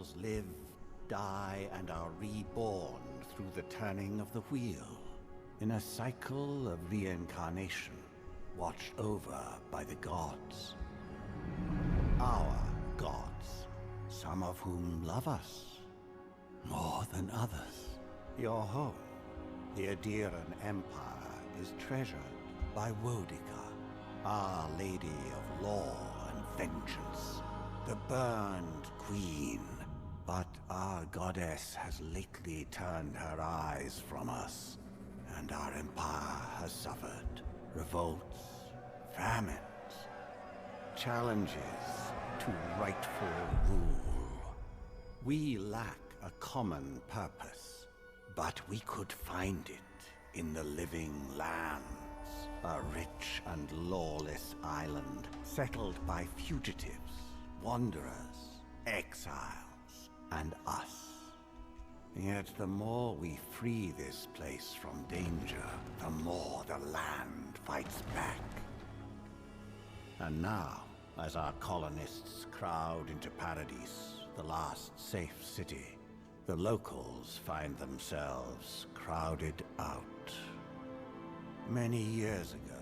mortals live, die, and are reborn through the turning of the wheel, in a cycle of reincarnation, watched over by the gods. Our gods, some of whom love us more than others. Your home, the Adiran Empire, is treasured by Wodica, Our Lady of Law and Vengeance, the Burned Queen. But our goddess has lately turned her eyes from us, and our empire has suffered revolts, famines, challenges to rightful rule. We lack a common purpose, but we could find it in the living lands, a rich and lawless island settled by fugitives, wanderers, exiles, and us. Yet the more we free this place from danger, the more the land fights back. And now, as our colonists crowd into Paradise, the last safe city, the locals find themselves crowded out. Many years ago,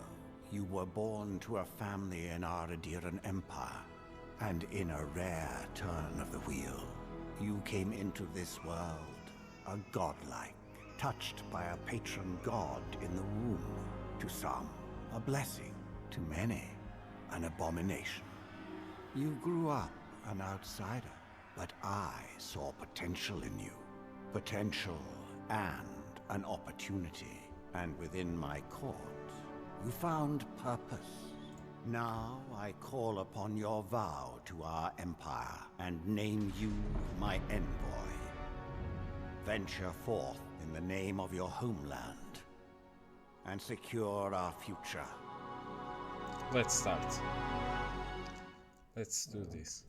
you were born to a family in our Adiran Empire, and in a rare turn of the wheel, you came into this world a godlike, touched by a patron god in the womb. To some, a blessing. To many, an abomination. You grew up an outsider, but I saw potential in you. Potential and an opportunity. And within my court, you found purpose. Now I call upon your vow to our empire and name you my envoy. Venture forth in the name of your homeland and secure our future. Let's start. Let's do this.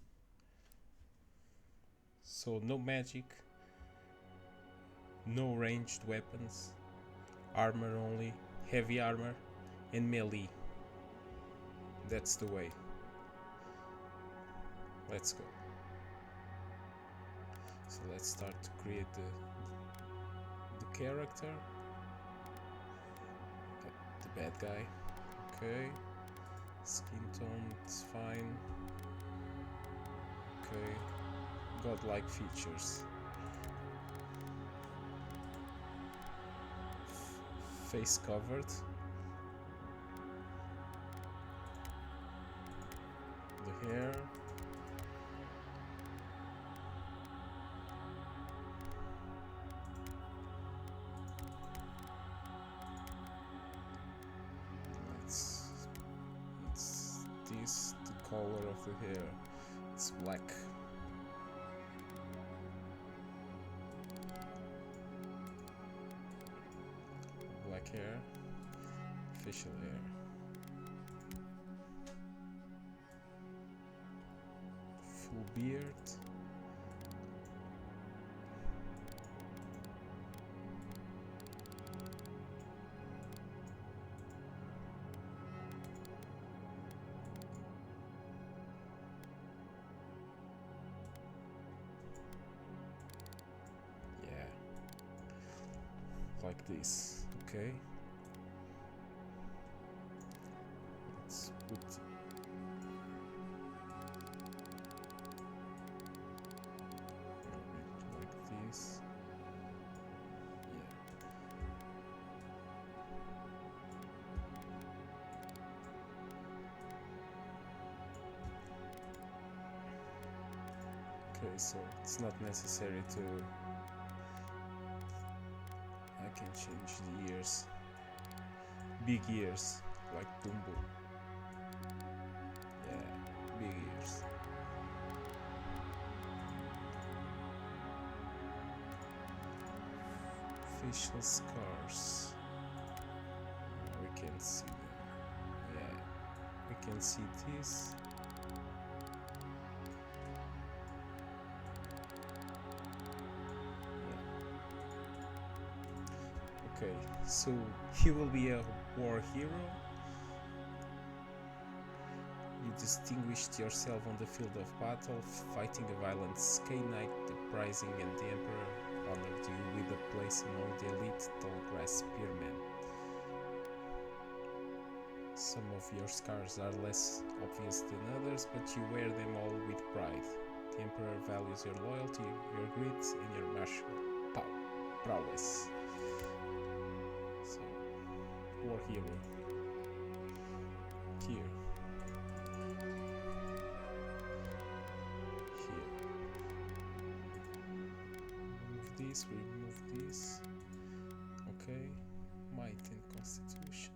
So no magic, no ranged weapons, armor only, heavy armor, and melee. That's the way. Let's go. So let's start to create the character. The bad guy. Okay. Skin tone, it's fine. Okay. Godlike features. Face covered. The hair. It's this the color of the hair. It's black. Black hair, facial hair. Full beard. Yeah. Like this, okay? Let's put like this. Yeah. Okay, so it's not necessary to. I can change the ears. Big ears, like Dumbo. Yeah, big ears. Facial scars. We can see them. Yeah, we can see this. Okay, so he will be a war hero. You distinguished yourself on the field of battle, fighting a violent Sky Knight uprising, and the Emperor honored you with a place among the elite tallgrass spearmen. Some of your scars are less obvious than others, but you wear them all with pride. The Emperor values your loyalty, your grit, and your martial prowess. So, war hero. Here. Remove this. Okay. Might and constitution.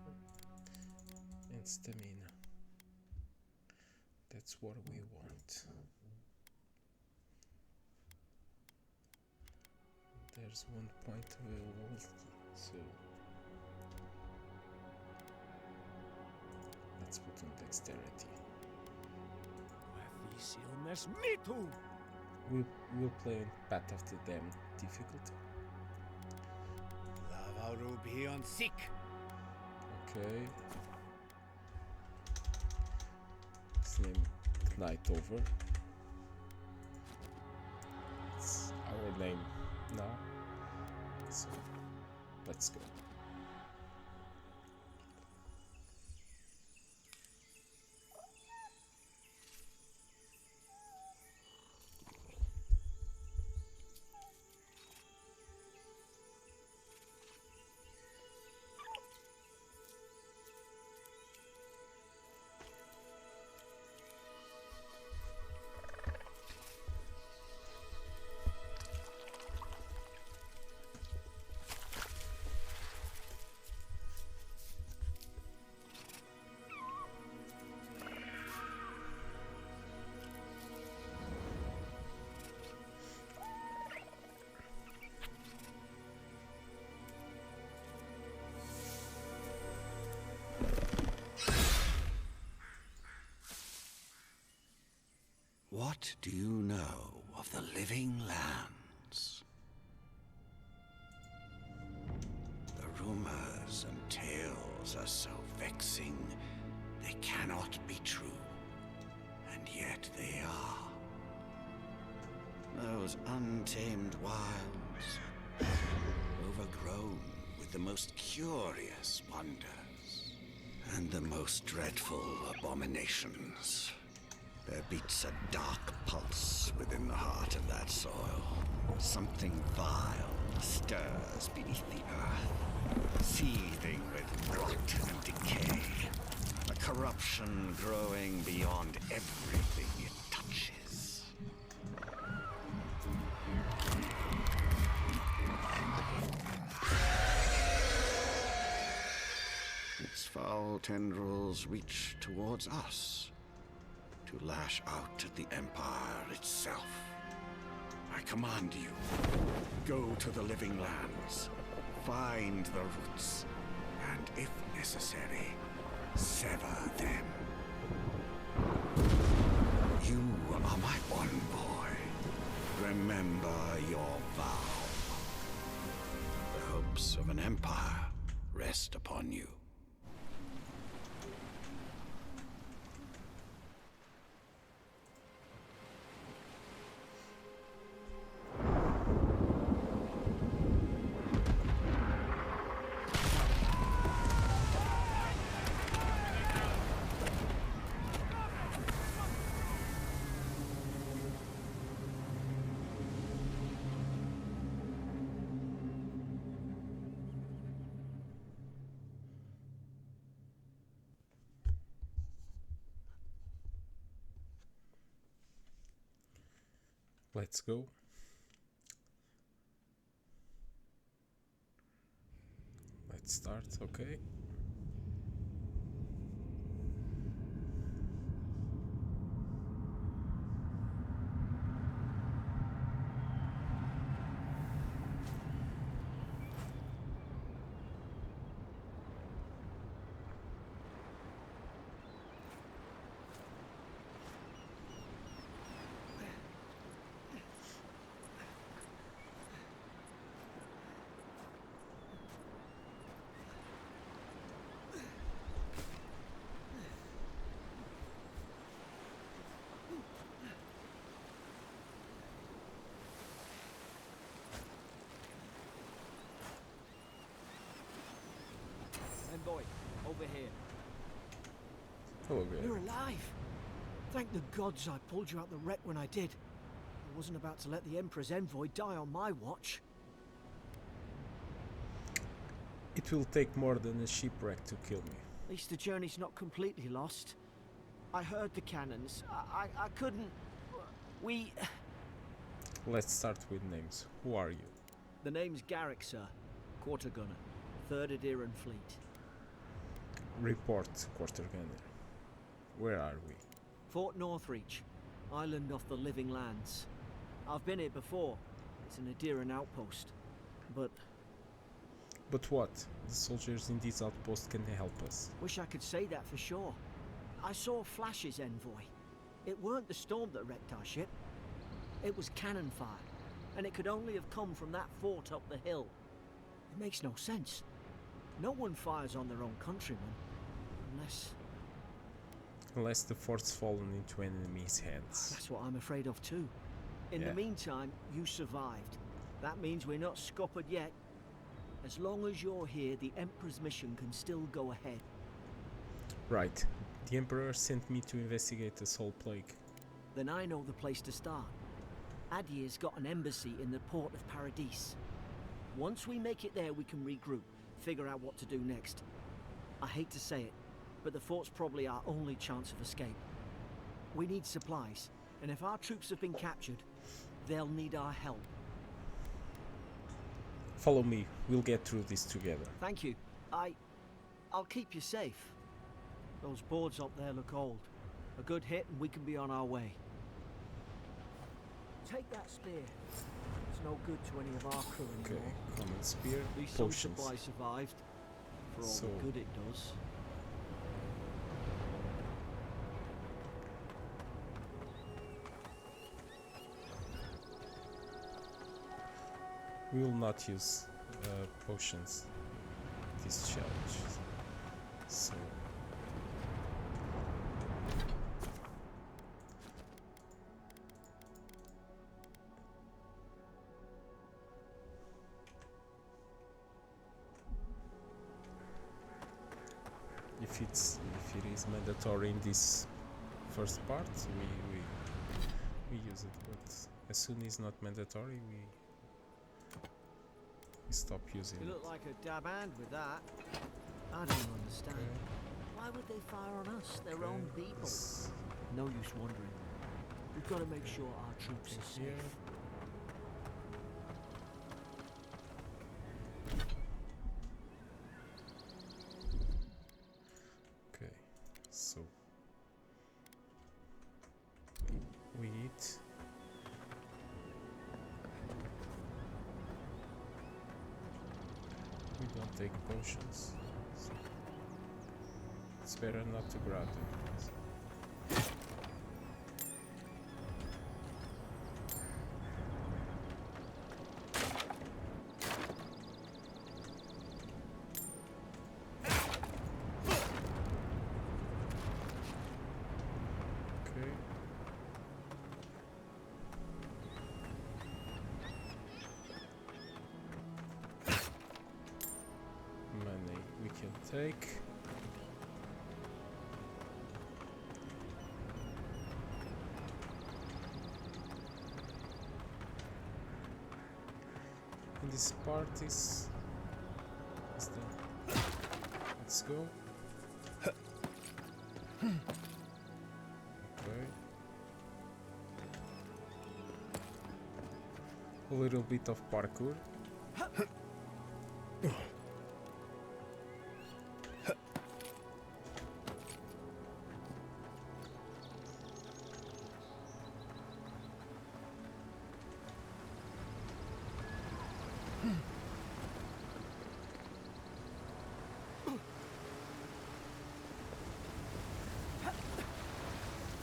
And stamina. That's what we want. There's 1 point available, so let's put on dexterity. Me too! We'll play on Path of the Damned difficulty. Lavaru on sick. Okay. His name Knight over. It's our name now. So let's go. What do you know of the living lands? The rumors and tales are so vexing, they cannot be true. And yet they are. Those untamed wilds, overgrown with the most curious wonders, and the most dreadful abominations. There beats a dark pulse within the heart of that soil. Something vile stirs beneath the earth, seething with rot and decay. A corruption growing beyond everything it touches. Its foul tendrils reach towards us, to lash out at the Empire itself. I command you, go to the living lands, find the roots, and if necessary, sever them. You are my envoy. Remember your vow. The hopes of an empire rest upon you. Let's go. Let's start, okay. over here. Hello, guy. You're alive. Thank the gods I pulled you out the wreck when I did. I wasn't about to let the Emperor's envoy die on my watch. It will take more than a shipwreck to kill me. At least the journey's not completely lost. I heard the cannons. I couldn't... We... Let's start with names. Who are you? The name's Garrick, sir. Quarter gunner. 3rd Adiran Fleet. Report, Quarter Gunner. Where are we? Fort Northreach. Island off the Living Lands. I've been here before. It's an Adiran outpost. But... But what? The soldiers in this outpost can help us. Wish I could say that for sure. I saw flashes, envoy. It weren't the storm that wrecked our ship. It was cannon fire. And it could only have come from that fort up the hill. It makes no sense. No one fires on their own countrymen. Unless the fort's fallen into enemy's hands. That's what I'm afraid of too. In the meantime, you survived. That means we're not scuppered yet. As long as you're here, the Emperor's mission can still go ahead. Right. The Emperor sent me to investigate the Soul Plague. Then I know the place to start. Adir's got an embassy in the port of Paradis. Once we make it there, we can regroup, figure out what to do next. I hate to say it, but the fort's probably our only chance of escape. We need supplies, and if our troops have been captured, they'll need our help. Follow me. We'll get through this together. Thank you. I'll keep you safe. Those boards up there look old. A good hit and we can be on our way. Take that spear. It's no good to any of our crew Okay, anymore. common spear, At least some potions. supply survived. For all So- the good it does. We will not use potions this challenge. So if it is mandatory in this first part, we use it, but as soon as it's not mandatory, we stop using You it. look like a dab hand with that. I don't understand. Why would they fire on us, their own people? This No use wondering. We've got to make sure our troops are safe. here. Okay, so we eat. We don't take potions, so it's better not to grab them. Okay. Money we can take. And this part is done. Let's go. Okay. A little bit of parkour.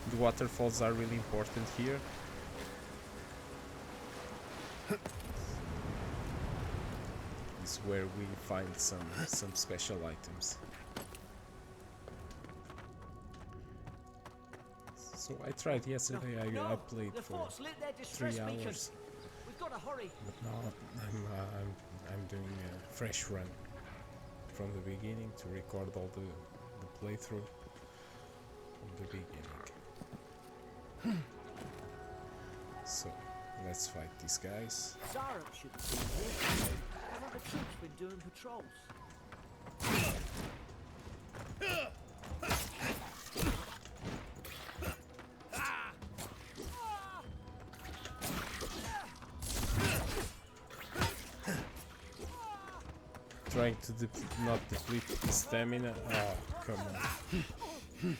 The waterfalls are really important here. Is where we find some special items. So I tried yesterday. I played the for fort's lit their distress 3 beacon. hours, We've got to hurry. but now I'm doing a fresh run from the beginning to record all the playthrough from the beginning. So let's fight these guys. Zarek should be here. Haven't the troops been doing patrols? Trying to not deplete the stamina. Oh, come on.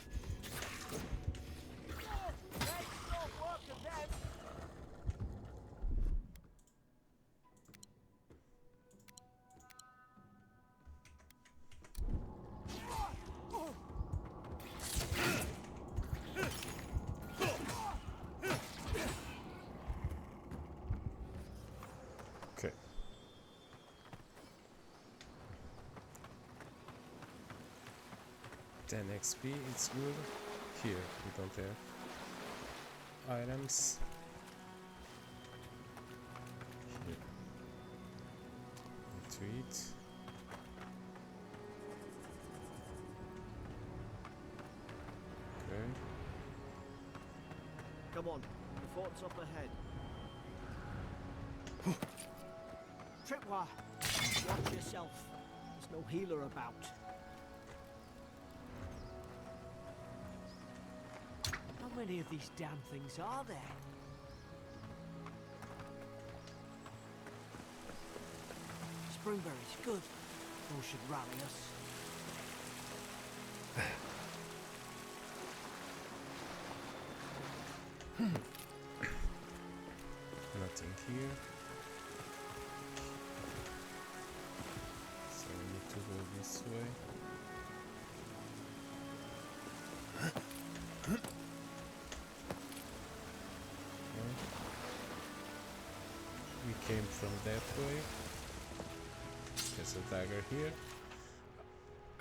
Okay. 10 XP, it's good. Here, we don't have items. Here. Need to eat. Okay. Come on, the fort's up ahead. Tripwire, watch yourself. There's no healer about. How many of these damn things are there? Springberry's good. Those should rally us. Nothing here. So we need to go this way. Okay. We came from that way. There's a dagger here.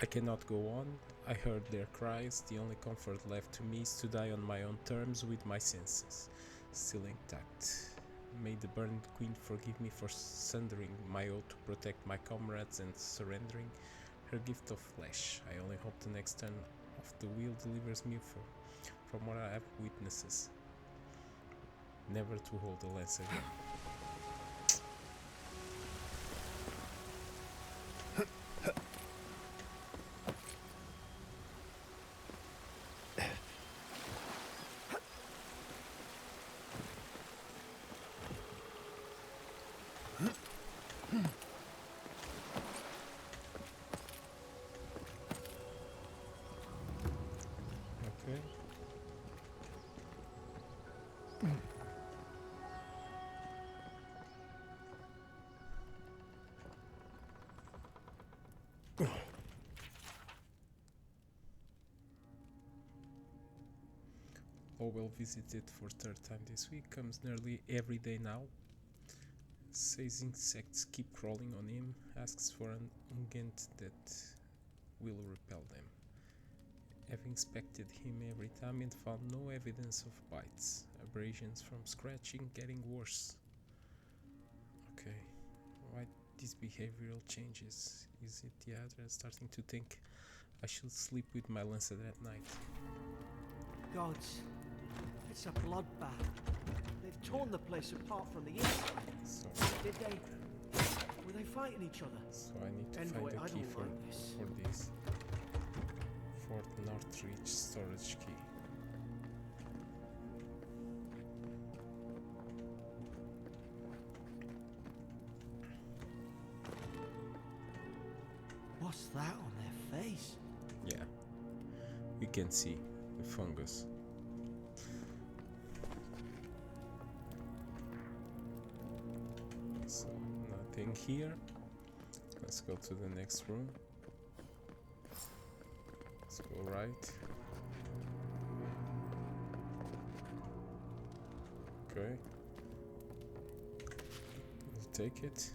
I cannot go on. I heard their cries. The only comfort left to me is to die on my own terms with my senses still intact. May the burned queen forgive me for sundering my oath to protect my comrades and surrendering her gift of flesh. I only hope the next turn of the wheel delivers me from what I have witnesses. Never to hold a lance again. Okay. Lowell visited for third time this week, comes nearly every day now. Says insects keep crawling on him, asks for an unguent that will repel them. Have inspected him every time and found no evidence of bites. Abrasions from scratching getting worse. Okay, why these behavioral changes? Is it the other starting to think I should sleep with my lancet at night? Gods, it's a bloodbath. They've torn the place apart from the inside. So, Did they? Were they fighting each other? so I need to Envoy, find I a key don't for like this. this. Fort Northreach storage key. What's that on their face? Yeah, we can see the fungus. So nothing here. Let's go to the next room. Let's go right. Okay. We'll take it.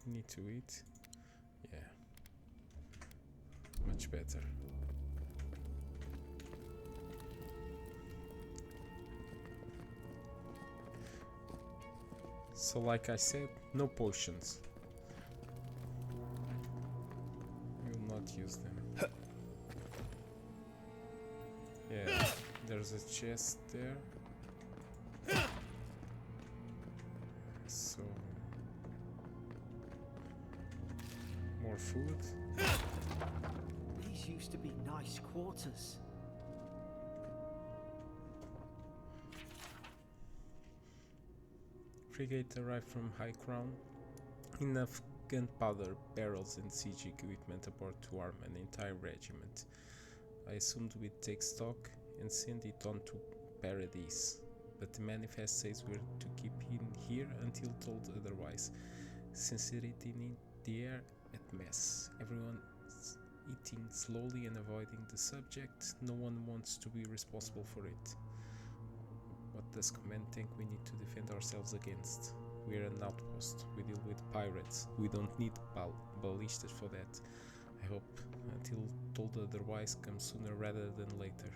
Need to eat. Yeah. Much better. So like I said, no potions. We There's a chest there. So more food. These used to be nice quarters. Frigate arrived from High Crown. Enough gunpowder, barrels and siege equipment aboard to arm an entire regiment. I assumed we'd take stock and send it on to Paradise, but the manifest says we're to keep in here until told otherwise. Sincerity in the air at mess. Everyone eating slowly and avoiding the subject. No one wants to be responsible for it. What does command think we need to defend ourselves against? We're an outpost. We deal with pirates. We don't need ballistas for that. I hope until told otherwise comes sooner rather than later.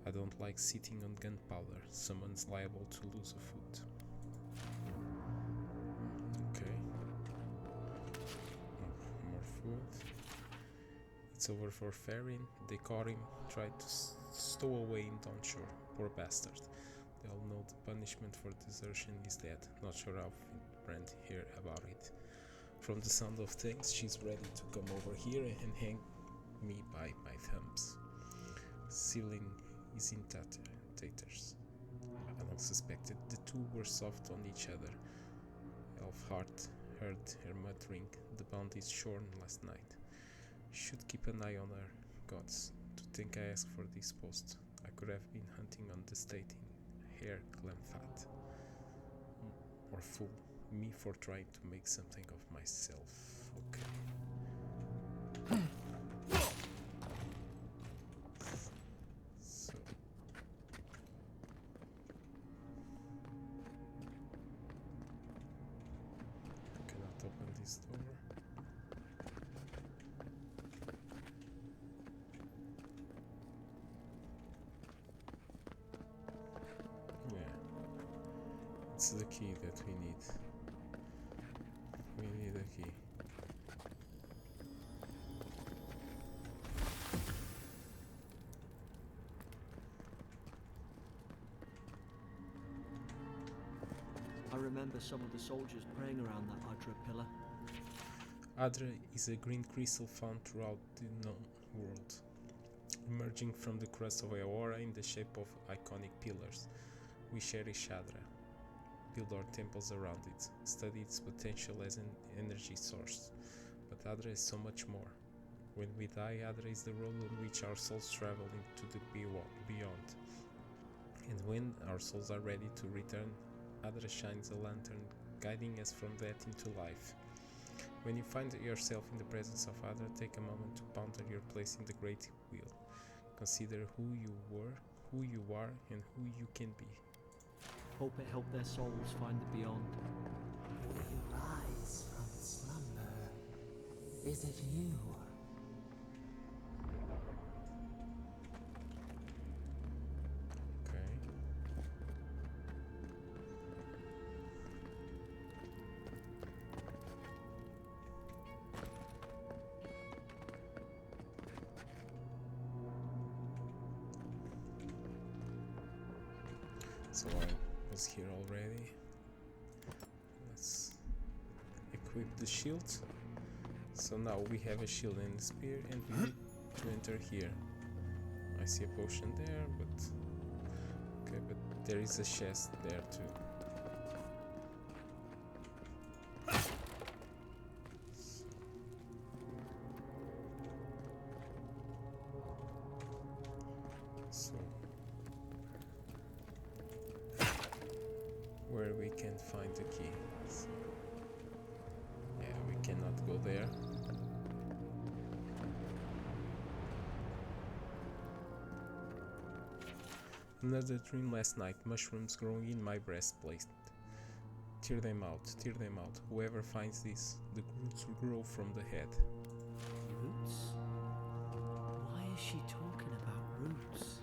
I don't like sitting on gunpowder. Someone's liable to lose a foot. Okay. More food. It's over for Farin. They caught him, tried to stow away in Dawnshore. Poor bastard. They all know the punishment for desertion is dead. Not sure how Brand hear about it. From the sound of things, she's ready to come over here and hang me by my thumbs. Ceiling is in tatters. Alan suspected the two were soft on each other. Elfhart heard her muttering, "The bond is shorn last night. Should keep an eye on her. Gods, to think I asked for this post. I could have been hunting on the state in hair Glenfat. Or fool me for trying to make something of myself." Okay. So I cannot open this door. It's the key that we need. We need a key. I remember some of the soldiers praying around that Adra pillar. Adra is a green crystal found throughout the known world, emerging from the crust of Aora in the shape of iconic pillars. We cherish Adra. Build our temples around it, study its potential as an energy source. But Adra is so much more. When we die, Adra is the road on which our souls travel into the beyond. And when our souls are ready to return, Adra shines a lantern, guiding us from death into life. When you find yourself in the presence of Adra, take a moment to ponder your place in the great wheel. Consider who you were, who you are, and who you can be. Hope it helped their souls find the beyond. You rise from slumber. Is it you? Okay. So I was here already. Let's equip the shield. So now we have a shield and a spear, and we need to enter here. I see a potion there, but okay, but there is a chest there too. So where we can find the key. So, yeah, we cannot go there. Another dream last night. Mushrooms growing in my breastplate. Tear them out, tear them out. Whoever finds this, the roots will grow from the head. Roots? Why is she talking about roots?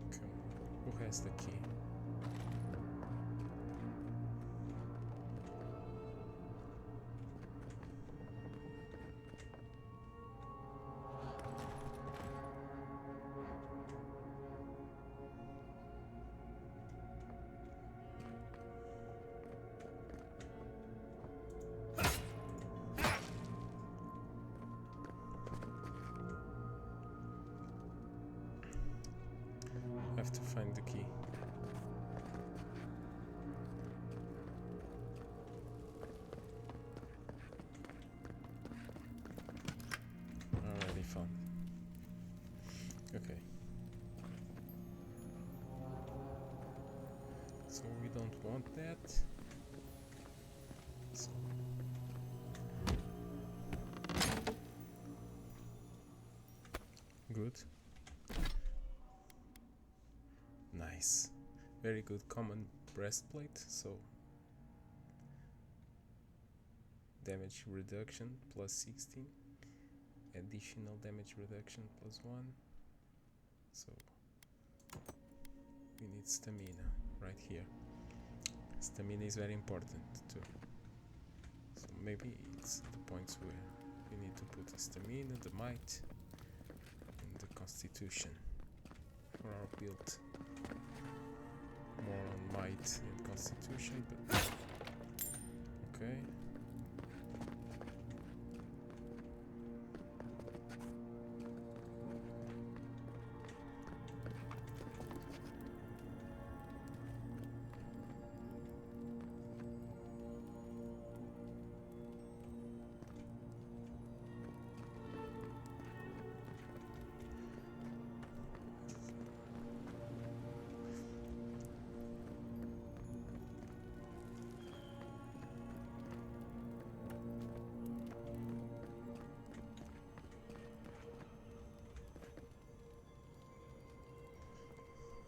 Okay. Who has the key? I have to find the key. Already found it. Okay. So we don't want that. So good. Nice. Very good common breastplate. So damage reduction plus 16. Additional damage reduction plus 1. So we need stamina right here. Stamina is very important too. So maybe it's the points where we need to put the stamina, the might, and the constitution for our build. More on might and constitution, but okay.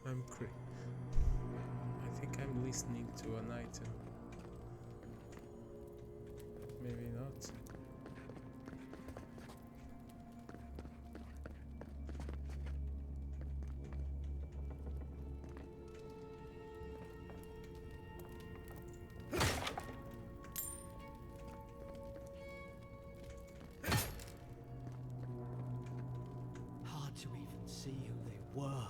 I think I'm listening to an item. Maybe not. Hard to even see who they were.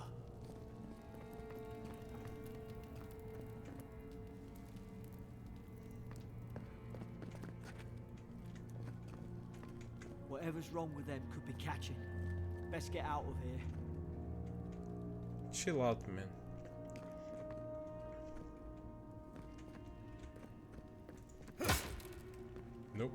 Whatever's wrong with them could be catching. Best get out of here. Chill out, man. Nope.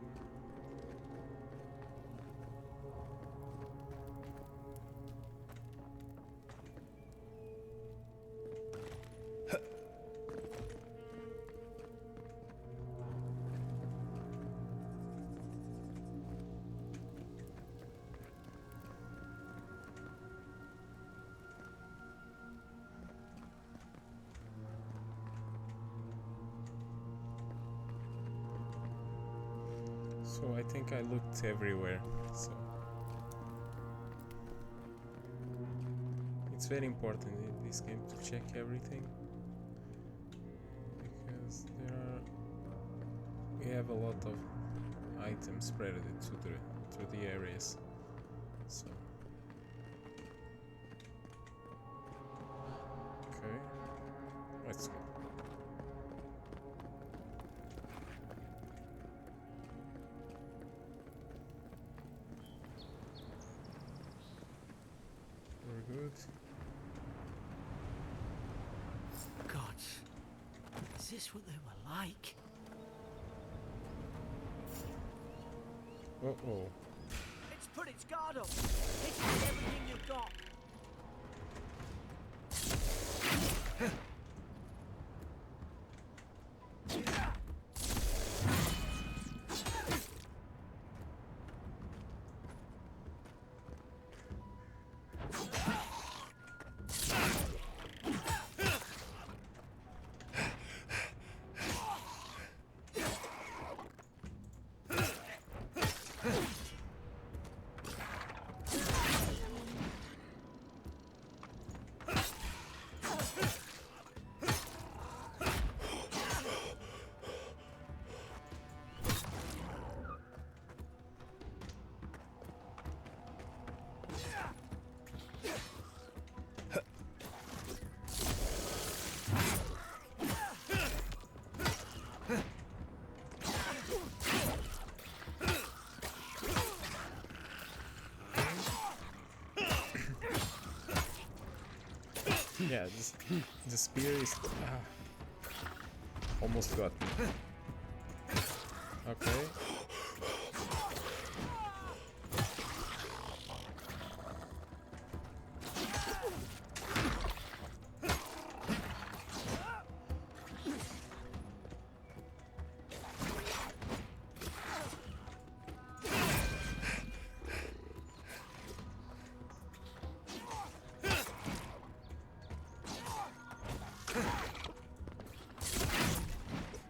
So I think I looked everywhere, so it's very important in this game to check everything, because we have a lot of items spread through the areas, so okay, let's go. Good. Gods, is this what they were like? Uh-oh. It's put its guard up. Hit it with everything you've got. Yeah, the spear is... almost got me. Okay.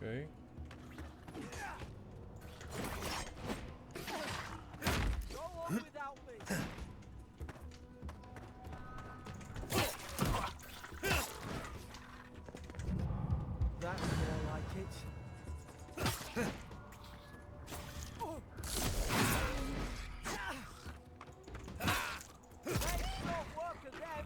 Okay. Go on without me. That's more like it. Let's not work again.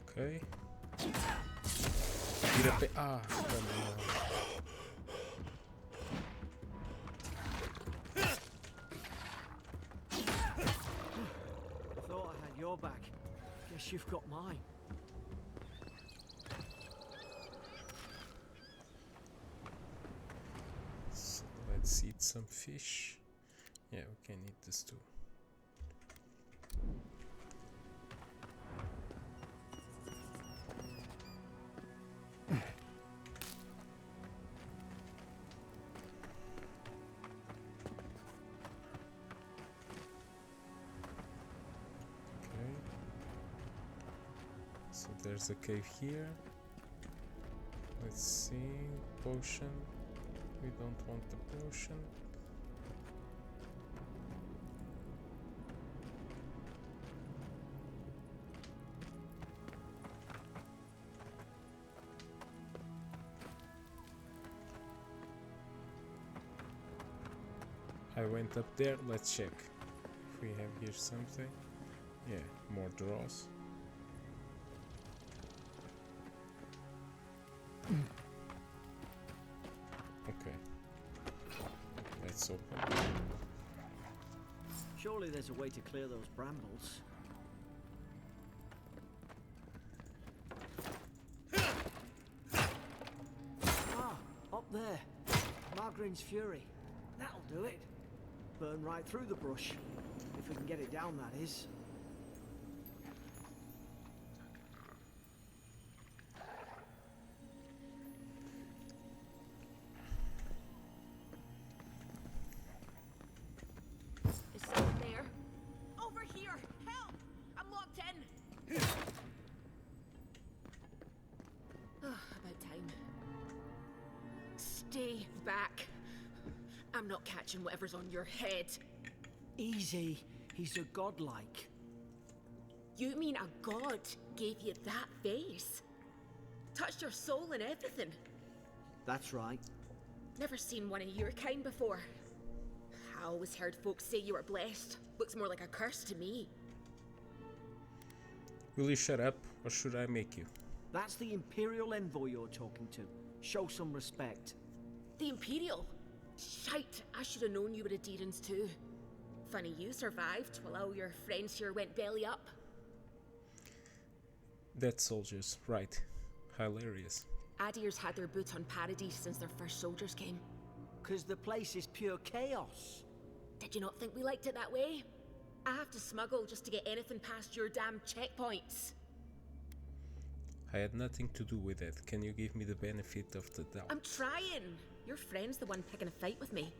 Okay. Come on. Thought I had your back. Guess you've got mine. So let's eat some fish. Yeah, we can eat this too. So there's a cave here. Let's see. Potion. We don't want the potion. I went up there. Let's check if we have here something. Yeah, more draws. Okay, let's open. Surely there's a way to clear those brambles. Ah, up there. Margarine's Fury. That'll do it. Burn right through the brush. If we can get it down, that is. Is someone there? Over here! Help! I'm locked in! About time. Stay back. I'm not catching whatever's on your head. Easy. He's a godlike. You mean a god gave you that face? Touched your soul and everything? That's right. Never seen one of your kind before. I always heard folks say you were blessed. Looks more like a curse to me. Will you shut up, or should I make you? That's the Imperial envoy you're talking to. Show some respect. The Imperial? Shite, I should have known you were a Deerans too. Funny you survived while all your friends here went belly up. Dead soldiers, right. Hilarious. Adir's had their boot on Paradise since their first soldiers came. 'Cause the place is pure chaos. Did you not think we liked it that way? I have to smuggle just to get anything past your damn checkpoints. I had nothing to do with it. Can you give me the benefit of the doubt? I'm trying. Your friend's the one picking a fight with me.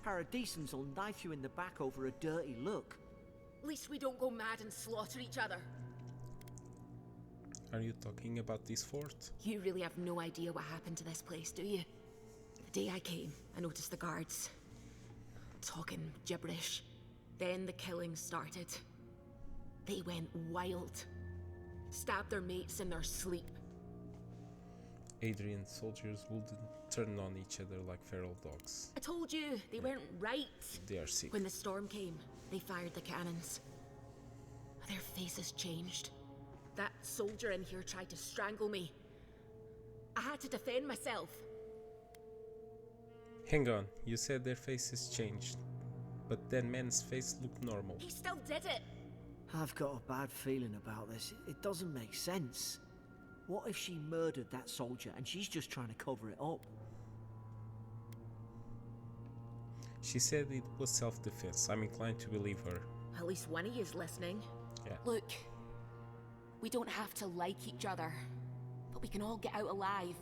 Paradisans will knife you in the back over a dirty look. At least we don't go mad and slaughter each other. Are you talking about this fort? You really have no idea what happened to this place, do you? The day I came, I noticed the guards talking gibberish. Then the killings started. They went wild. Stabbed their mates in their sleep. Adrian's soldiers wouldn't turn on each other like feral dogs. I told you, they weren't right. They are sick. When the storm came, they fired the cannons. Their faces changed. That soldier in here tried to strangle me. I had to defend myself. Hang on, you said their faces changed, but that man's face looked normal. He still did it. I've got a bad feeling about this. It doesn't make sense. What if she murdered that soldier and she's just trying to cover it up? She said it was self-defense. I'm inclined to believe her. At least one of you is listening. Yeah. Look, we don't have to like each other, but we can all get out alive.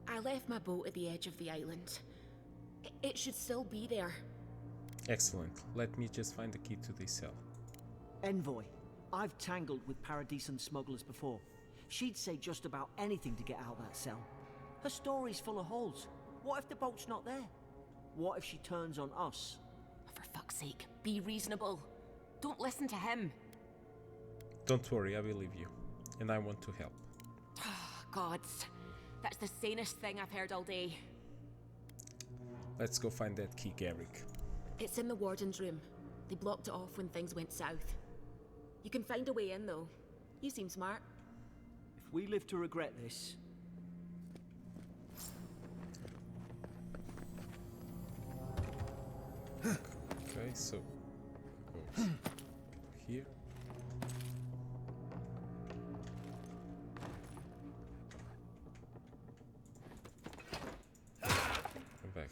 I left my boat at the edge of the island. It should still be there. Excellent. Let me just find the key to this cell. Envoy, I've tangled with Paradisian smugglers before. She'd say just about anything to get out of that cell. Her story's full of holes. What if the boat's not there? What if she turns on us? For fuck's sake, be reasonable. Don't listen to him. Don't worry, I believe you. And I want to help. Gods, that's the sanest thing I've heard all day. Let's go find that key, Garrick. It's in the warden's room. They blocked it off when things went south. You can find a way in, though. You seem smart. If we live to regret this... Okay, so... go here. Come back.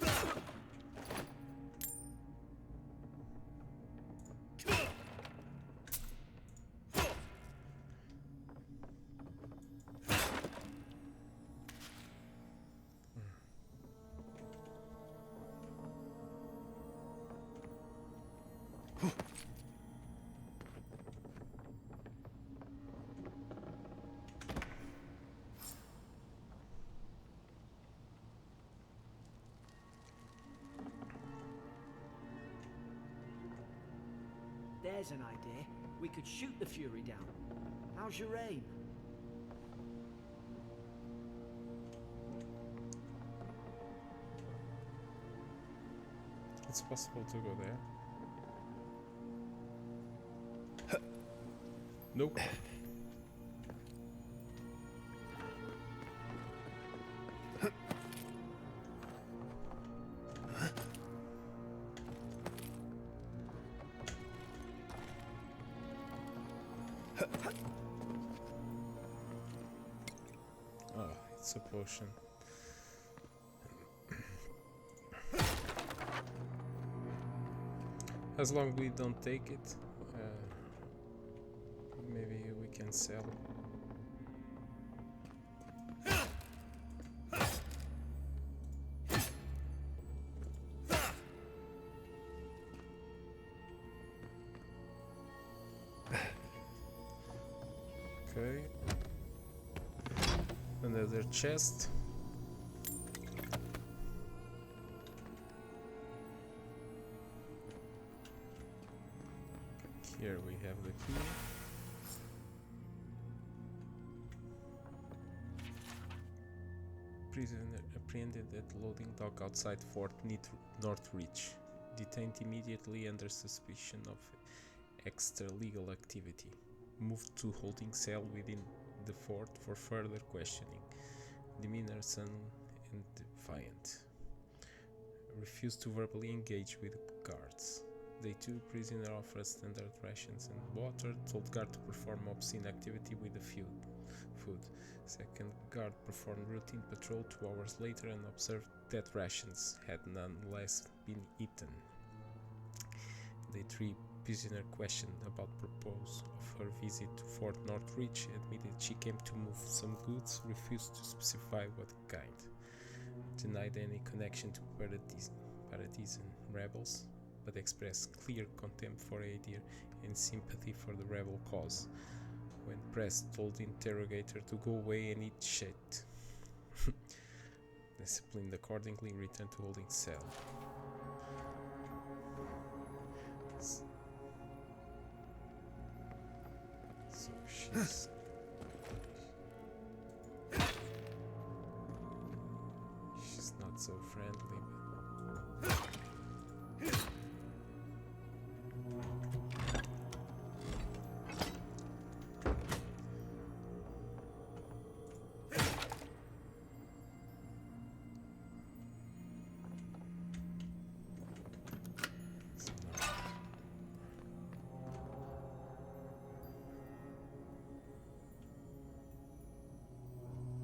There's an idea. We could shoot the Fury down. How's your aim? It's possible to go there. Nope. Oh, it's a potion. As long as we don't take it, maybe we can sell. Okay. Another chest. Here we have the key. Prisoner apprehended at loading dock outside Fort Northreach. Detained immediately under suspicion of extra-legal activity. Moved to holding cell within the fort for further questioning. Demeanor sullen and defiant. Refused to verbally engage with guards. Day 2, prisoner offered standard rations and water. Told guard to perform obscene activity with the food. Second guard performed routine patrol 2 hours later and observed that rations had nonetheless been eaten. Day 3, prisoner questioned about purpose of her visit to Fort Northreach, admitted she came to move some goods, refused to specify what kind. Denied any connection to Paradisian rebels, but expressed clear contempt for Adir and sympathy for the rebel cause. When pressed, told the interrogator to go away and eat shit. Disciplined accordingly, returned to holding cell. So she's... so friendly.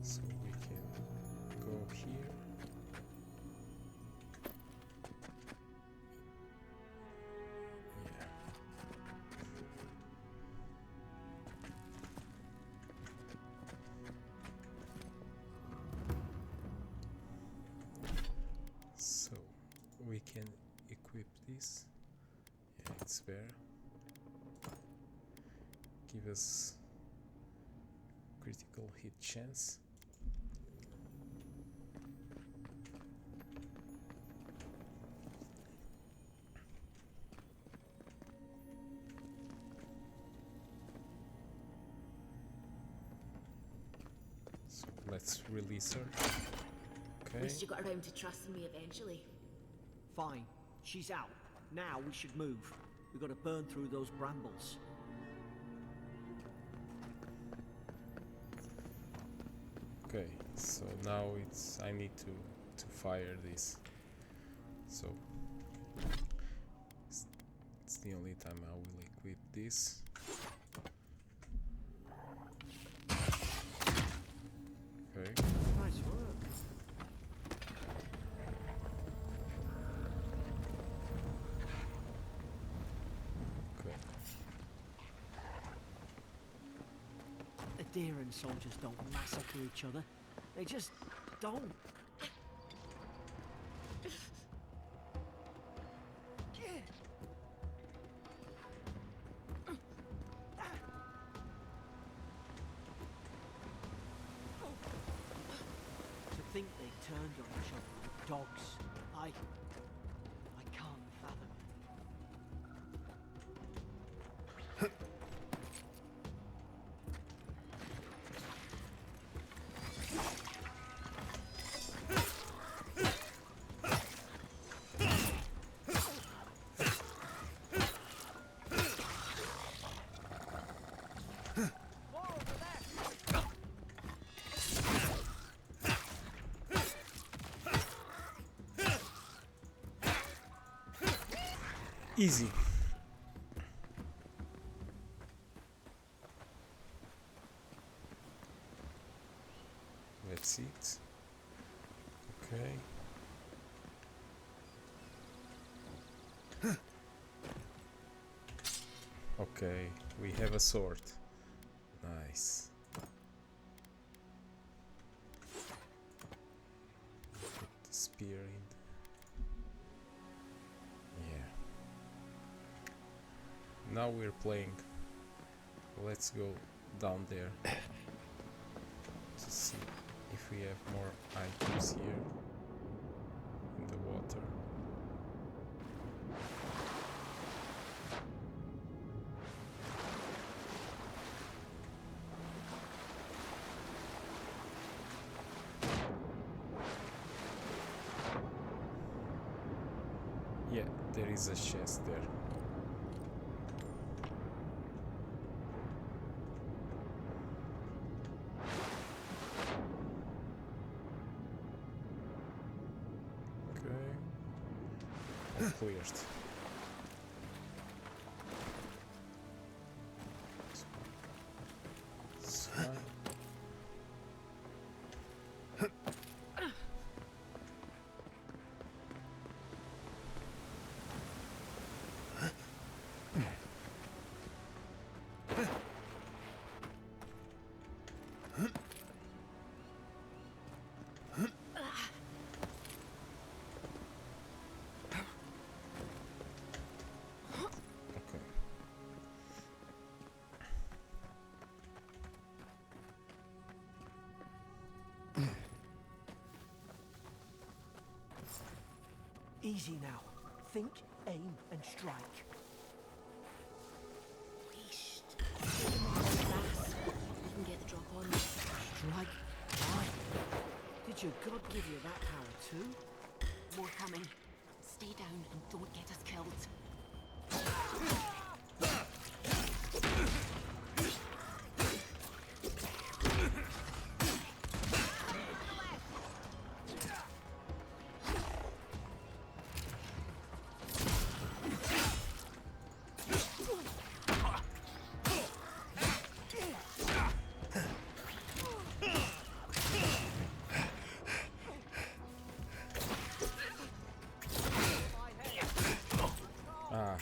So we can go here. Yeah. So we can equip this. Yeah, it's there. Give us critical hit chance. So let's release her. At Okay. least you got around to trusting me eventually. Fine. She's out. Now we should move. We've got to burn through those brambles. Okay, so now I need to fire this. So it's the only time I will equip this. Okay. Nice work. Okay. Adherent soldiers don't massacre each other. They just don't. To think they turned on each other like dogs. I can't fathom it. Easy. That's it. Okay. Okay, we have a sword. Nice. Put the spear in. Yeah. Now we're playing. Let's go down there to see if we have more items here in the water. Yeah, there is a chest there. Okay. All cleared. It's fine. Okay. Easy now. Think, aim, and strike. Leashed. Take them off the grass. You can get the drop on. Strike. Aye. Did Did your god give you that power too? More coming. Stay down and don't get us killed. Ah.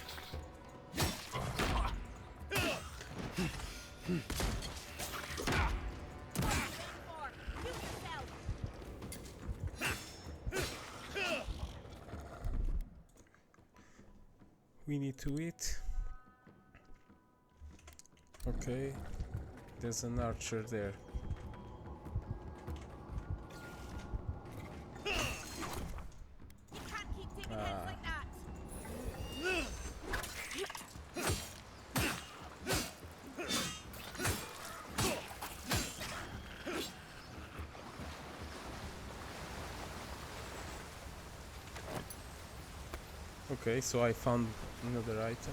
We need to eat. Okay. There's an archer there. Okay, so I found another item.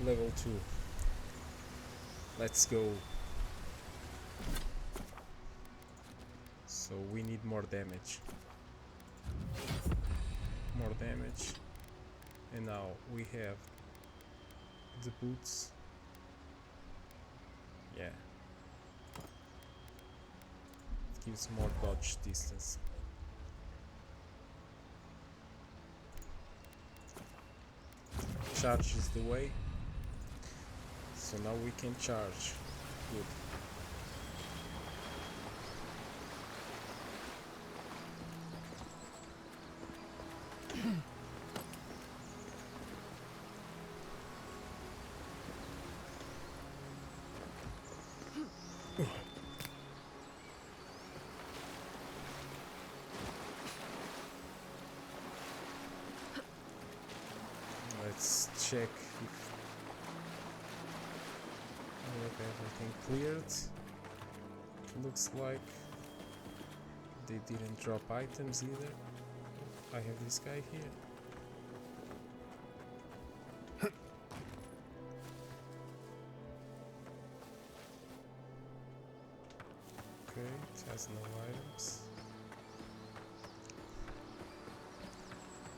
Level 2. Let's go. So we need more damage. More damage. And now we have the boots. Yeah. It gives more dodge distance. Charge is the way. So now we can charge. Good. Let's check if we have everything cleared. Looks like they didn't drop items either. I have this guy here. Okay, it has no items.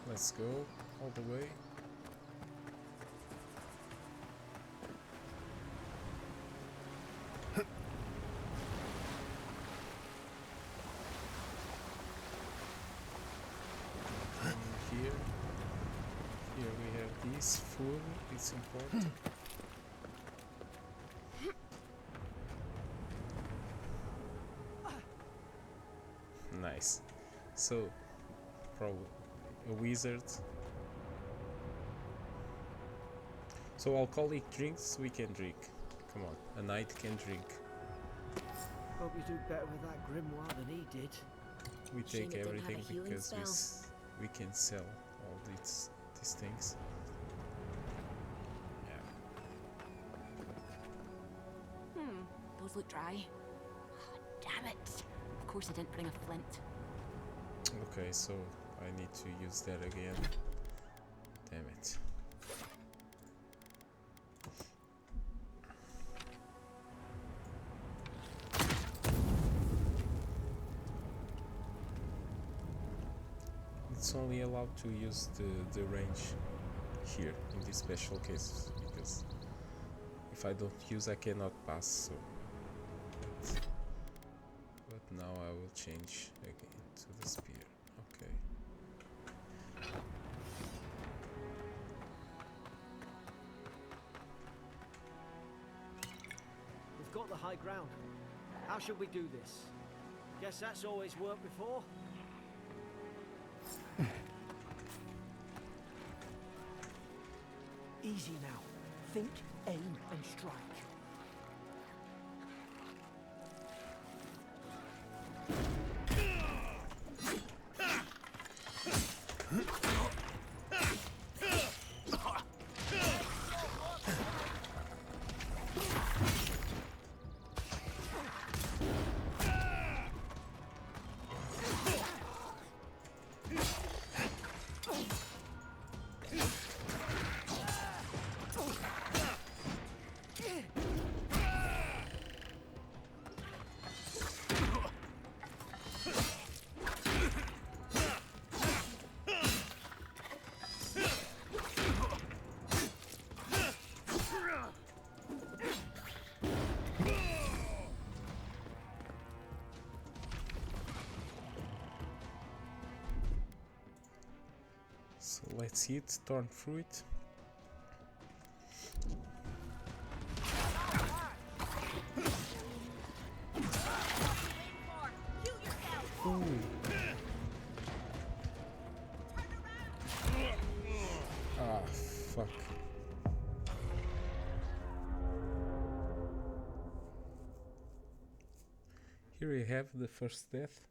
Let's go all the way. Here we have this food, it's important. Nice. So, probably a wizard. So alcoholic drinks we can drink. Come on, a knight can drink. Hope you do better with that grimoire than he did. We Shame take it didn't have everything a healing because we can sell all these things. Yeah. Those look dry. Damn it. Of course I didn't bring a flint. Okay, so I need to use that again. Damn it. It's only allowed to use the range here in these special cases, because if I don't use I cannot pass, so but now I will change again to the spear. Okay. We've got the high ground. How should we do this? Guess that's always worked before. Easy now. Think, aim, and strike. So let's hit, torn through it. Ooh. Ah, fuck. Here we have the first death.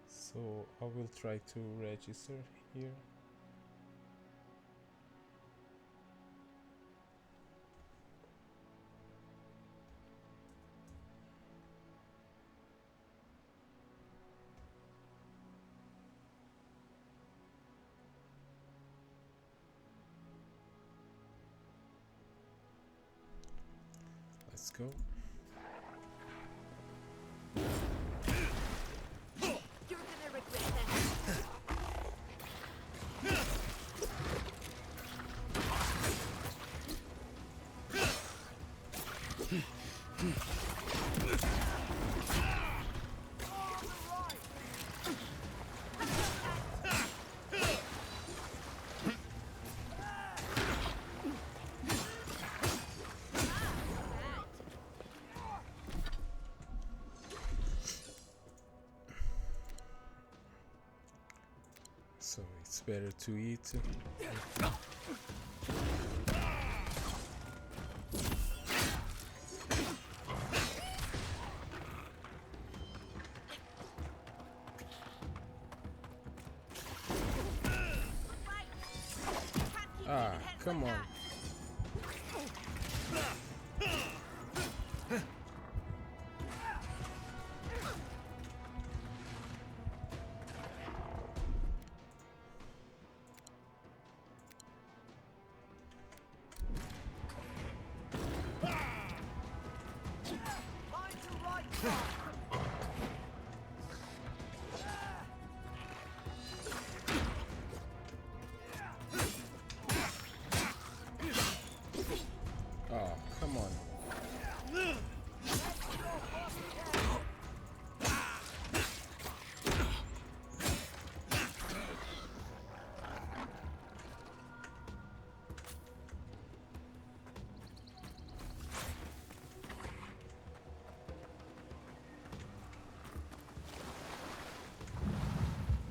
So I will try to register here. Let's go. You're gonna regret this. So it's better to eat. Ah, come on. Oh, come on.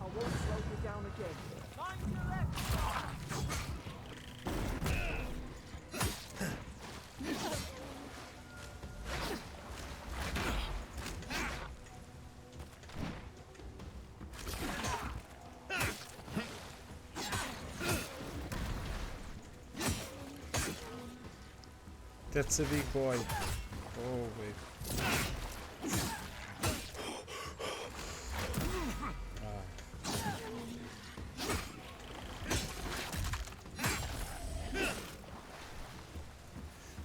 I won't slow you down again. Mind your left! That's a big boy. Oh, wait.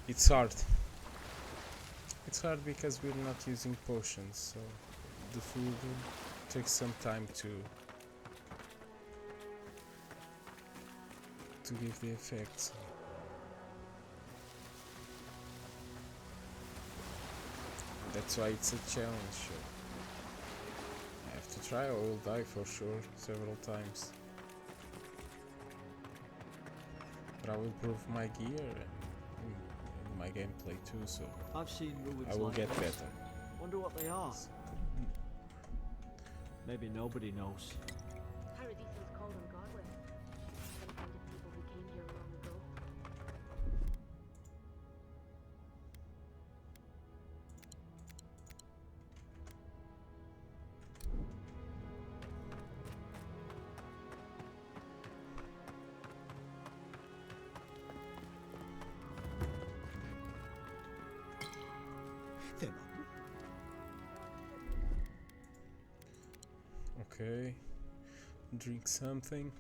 It's hard. It's hard because we're not using potions, so the food takes some time to give the effects. That's why it's a challenge. I have to try, or I will die for sure several times. But I will prove my gear and my gameplay too, so I've seen ruins I will like get this. better. Wonder what they are. Maybe nobody knows. Paradise was called ungodly. Some kind of people who came here long ago. They're not. Okay, drink something.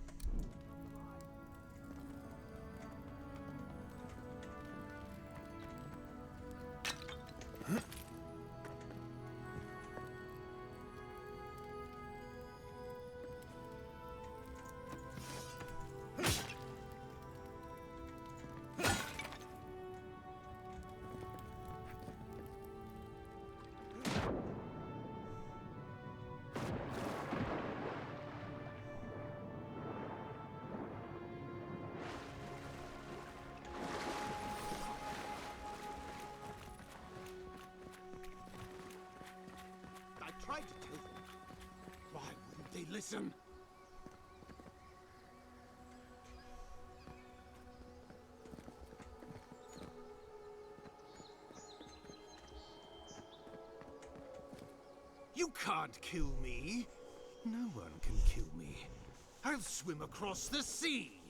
tried to kill them. Why wouldn't they listen? You can't kill me. No one can kill me. I'll swim across the sea.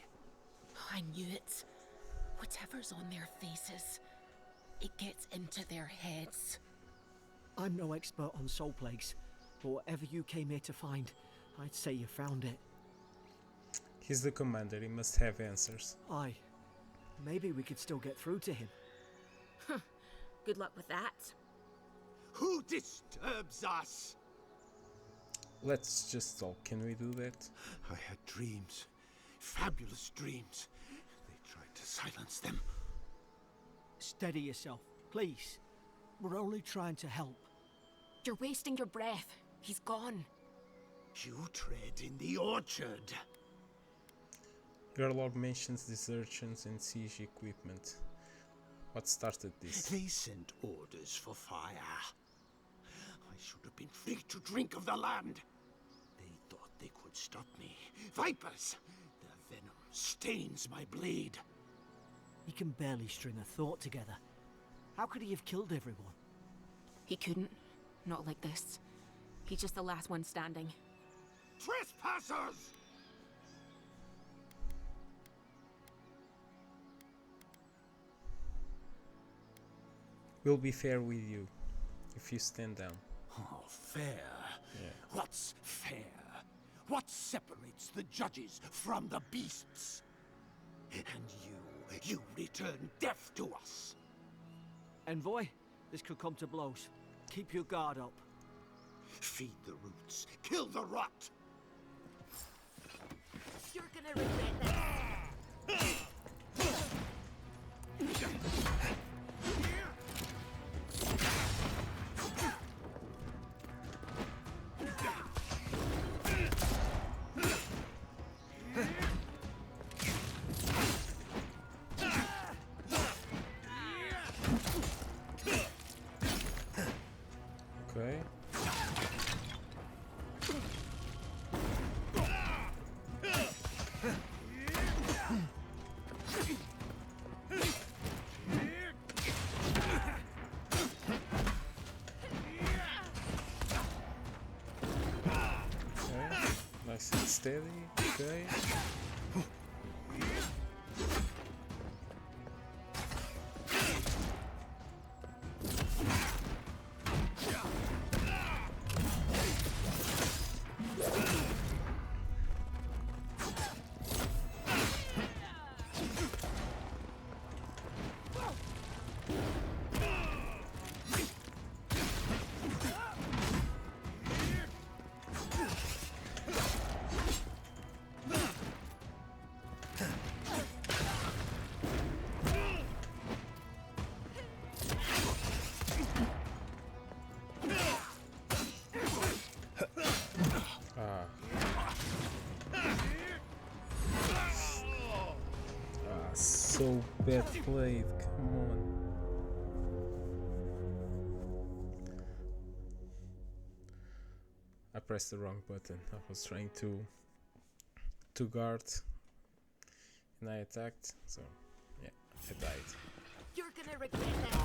I knew it. Whatever's on their faces, it gets into their heads. I'm no expert on soul plagues, but whatever you came here to find, I'd say you found it. He's the commander, he must have answers. Aye. Maybe we could still get through to him. Good luck with that. Who disturbs us? Let's just talk, can we do that? I had dreams. Fabulous dreams. They tried to silence them. Steady yourself, please. We're only trying to help. You're wasting your breath. He's gone. You tread in the orchard. Your log mentions desertions and siege equipment. What started this? They sent orders for fire. I should have been free to drink of the land. They thought they could stop me. Vipers! Their venom stains my blade. He can barely string a thought together. How could he have killed everyone? He couldn't. Not like this. He's just the last one standing. Trespassers! We'll be fair with you if you stand down. Oh, fair? Yeah. What's fair? What separates the judges from the beasts? And you return deaf to us. Envoy, this could come to blows. Keep your guard up. Feed the roots, kill the rot. You're gonna regret this. Okay. Nice and steady. Okay. So bad played, come on. I pressed the wrong button. I was trying to guard and I attacked, so yeah, I died. You're gonna regret this.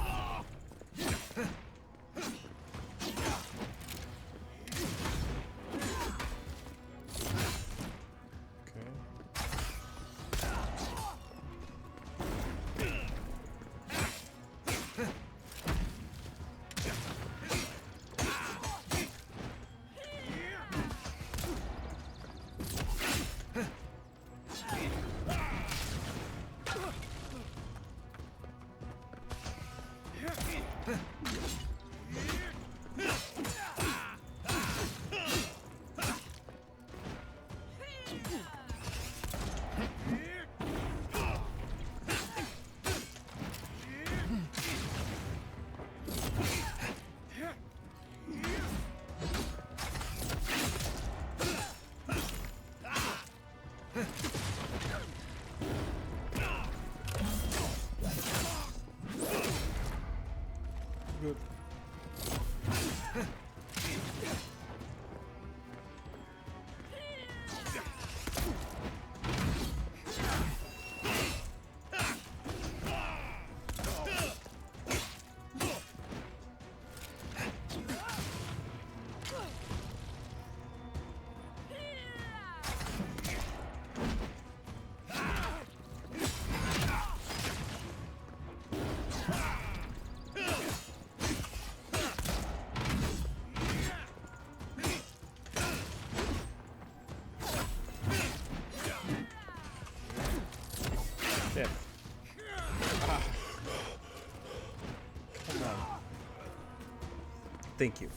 Thank you.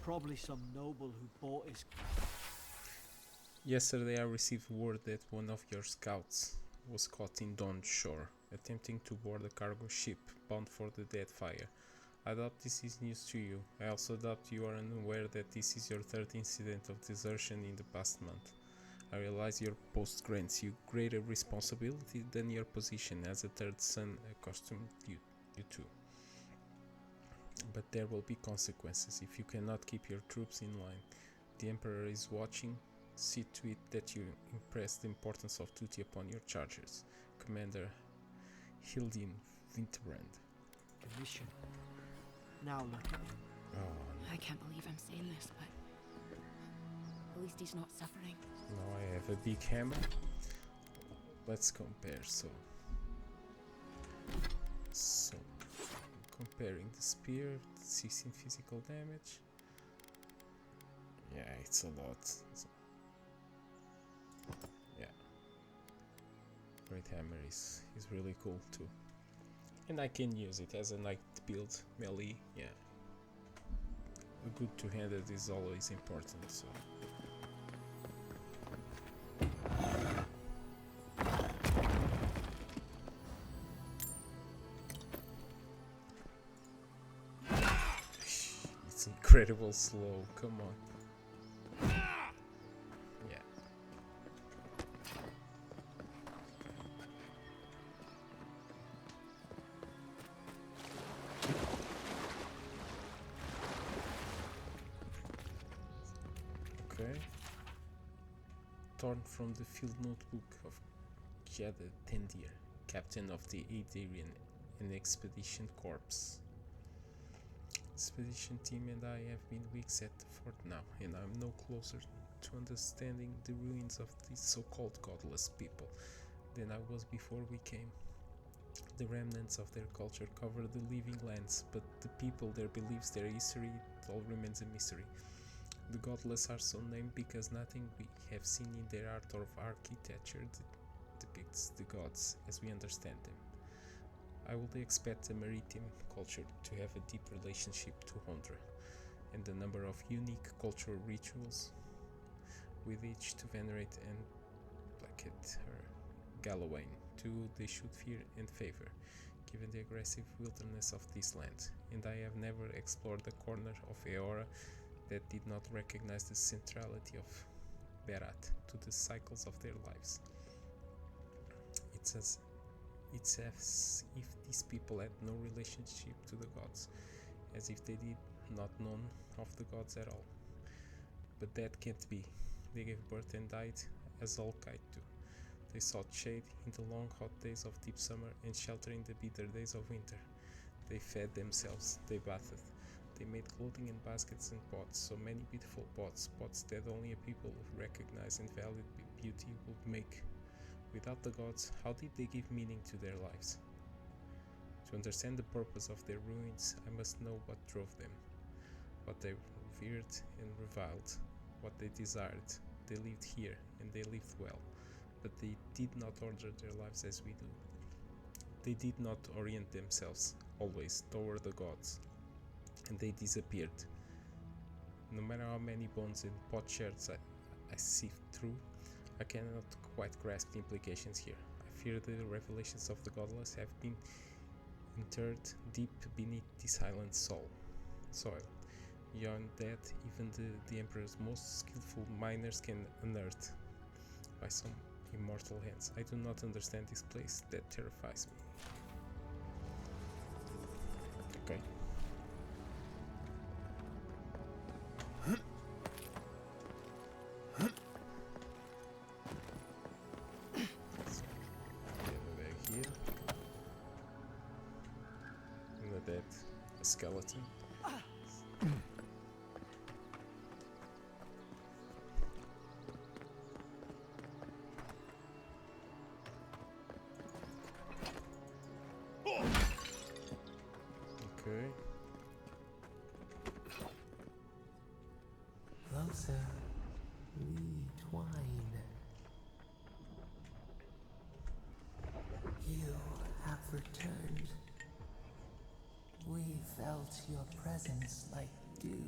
Probably some noble who bought his... Yesterday I received word that one of your scouts was caught in Dawn's shore, attempting to board a cargo ship bound for the Deadfire. I doubt this is news to you. I also doubt you are unaware that this is your third incident of desertion in the past month. I realize your post grants you greater responsibility than your position as a third son accustomed you to. But there will be consequences if you cannot keep your troops in line. The Emperor is watching. See to it that you impress the importance of duty upon your chargers. Commander Hildin Winterbrand. Commission. Now look at him. Oh, I can't believe I'm saying this, but at least he's not suffering. now I have a big hammer. Let's compare. So comparing the spear, 16 physical damage. Yeah, it's a lot. Yeah, Great Hammer is really cool too, and I can use it as a knight build melee. Yeah, a good two-handed is always important. So. It's incredible slow. Come on. Yeah. Okay. Torn from the field notebook of Jada Tendir, captain of the Adarian and Expedition Corps. Expedition team and I have been weeks at the fort now, and I'm no closer to understanding the ruins of these so-called godless people than I was before we came. The remnants of their culture cover the living lands, but the people, their beliefs, their history, it all remains a mystery. The godless are so named because nothing we have seen in their art or architecture depicts the gods as we understand them. I would expect a maritime culture to have a deep relationship to Hondra, and a number of unique cultural rituals with each to venerate and placate her. Gallowayne, too, they should fear and favor, given the aggressive wilderness of this land, and I have never explored a corner of Eora that did not recognize the centrality of Berat to the cycles of their lives. It's as if these people had no relationship to the gods, as if they did not know of the gods at all. But that can't be. They gave birth and died as all kite do. They sought shade in the long hot days of deep summer and shelter in the bitter days of winter. They fed themselves, they bathed, they made clothing and baskets and pots, so many beautiful pots that only a people who recognized and valued beauty would make. Without the gods, how did they give meaning to their lives? To understand the purpose of their ruins, I must know what drove them, what they revered and reviled, what they desired. They lived here, and they lived well, but they did not order their lives as we do. They did not orient themselves, always, toward the gods, and they disappeared. No matter how many bones and potsherds I sift through, I cannot quite grasp the implications here. I fear the revelations of the godless have been interred deep beneath this highland soil. Beyond that, even the Emperor's most skillful miners can unearth by some immortal hands. I do not understand this place. That terrifies me. Okay. Skeleton. Okay. Closer, we twine. You have returned. We felt your presence like dew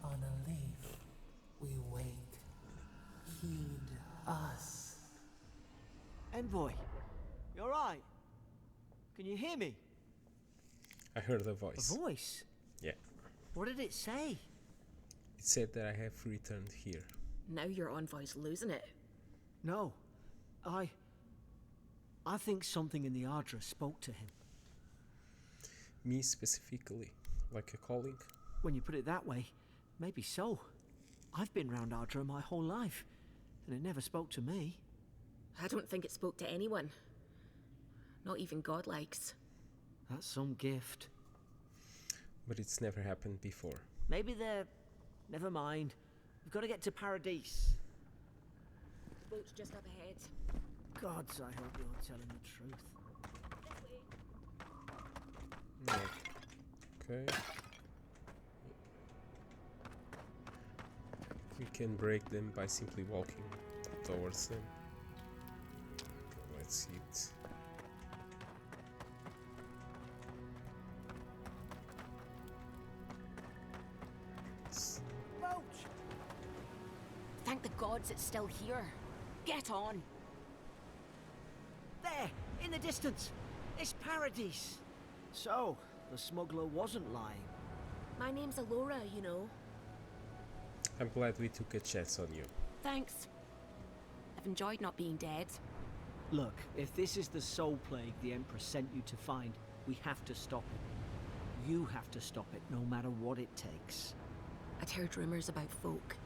on a leaf. We wait. Heed us. Envoy, you alright? Can you hear me? I heard a voice. A voice? Yeah. What did it say? It said that I have returned here. Now your envoy's losing it. No. I think something in the Ardra spoke to him. Me specifically, like a calling. When you put it that way, maybe so. I've been round Ardra my whole life, and it never spoke to me. I don't think it spoke to anyone. Not even godlikes. That's some gift. But it's never happened before. Maybe they're... Never mind. We've got to get to Paradise. Boat's just up ahead. Gods, I hope you're telling the truth. No. Okay. We can break them by simply walking towards them. Let's see it. Boat! Thank the gods it's still here. Get on. There, in the distance. It's Paradise. So, the smuggler wasn't lying. My name's Alora, you know. I'm glad we took a chance on you. Thanks. I've enjoyed not being dead. Look, if this is the soul plague the Emperor sent you to find, we have to stop it. You have to stop it, no matter what it takes. I'd heard rumors about folk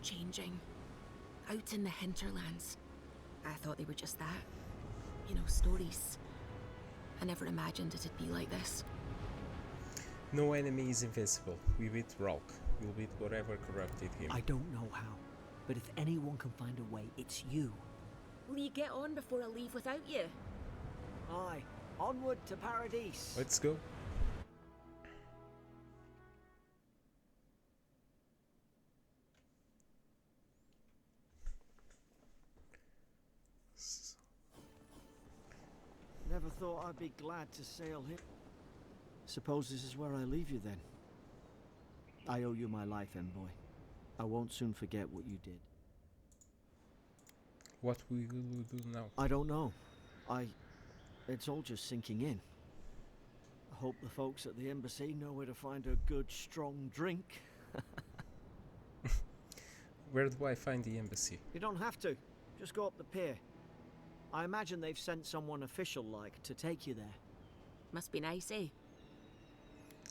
changing out in the hinterlands. I thought they were just that. You know, stories. I never imagined it'd be like this. No enemy is invincible. We beat Ralk. We'll beat whatever corrupted him. I don't know how, but if anyone can find a way, it's you. Will you get on before I leave without you? Aye, onward to Paradise. Let's go. Never thought I'd be glad to sail here. Suppose this is where I leave you then. I owe you my life, Envoy. I won't soon forget what you did. What will we do now? I don't know. It's all just sinking in. I hope the folks at the embassy know where to find a good, strong drink. Where do I find the embassy? You don't have to. Just go up the pier. I imagine they've sent someone official-like to take you there. Must be nice, eh?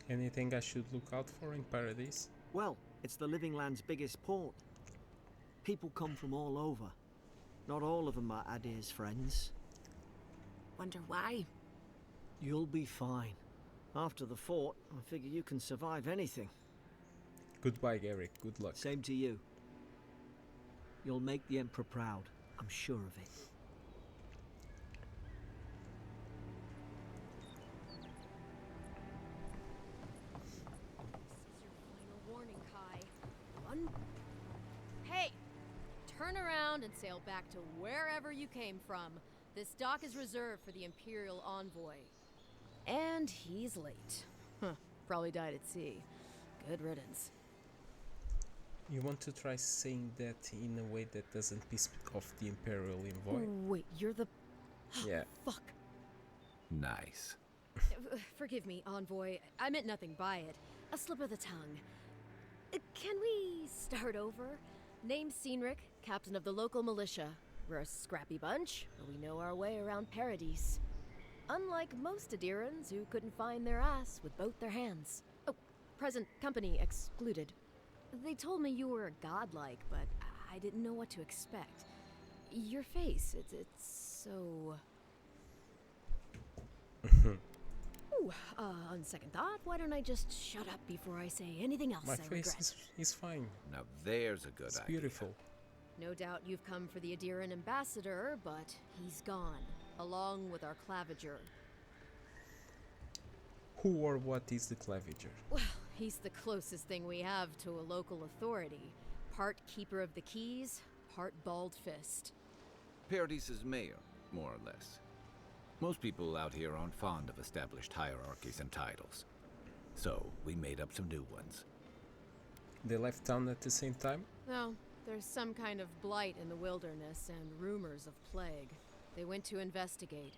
Anything I should look out for in Paradise? Well, it's the Living Land's biggest port. People come from all over. Not all of them are Adir's friends. Wonder why? You'll be fine. After the fort, I figure you can survive anything. Goodbye, Garrick. Good luck. Same to you. You'll make the Emperor proud. I'm sure of it. Warning, Kai. Run. Hey! Turn around and sail back to wherever you came from. This dock is reserved for the Imperial Envoy. And he's late. Huh. Probably died at sea. Good riddance. You want to try saying that in a way that doesn't piss off the Imperial Envoy? Wait, you're the... Yeah. Fuck. Nice. Forgive me, Envoy. I meant nothing by it. A slip of the tongue. Can we start over? Name's Cynric, captain of the local militia. We're a scrappy bunch, but we know our way around Paradise. Unlike most Adirans who couldn't find their ass with both their hands. Oh, present company excluded. They told me you were godlike, but I didn't know what to expect. Your face, it's so... Ooh, on second thought, why don't I just shut up before I say anything else My I face regret? is fine. Now there's a good It's idea. beautiful. No doubt you've come for the Adiran ambassador, but he's gone, along with our claviger. Who or what is the claviger? Well, he's the closest thing we have to a local authority. Part keeper of the keys, part bald fist. Paradise's mayor, more or less. Most people out here aren't fond of established hierarchies and titles. So we made up some new ones. They left town at the same time? No, there's some kind of blight in the wilderness and rumors of plague. They went to investigate.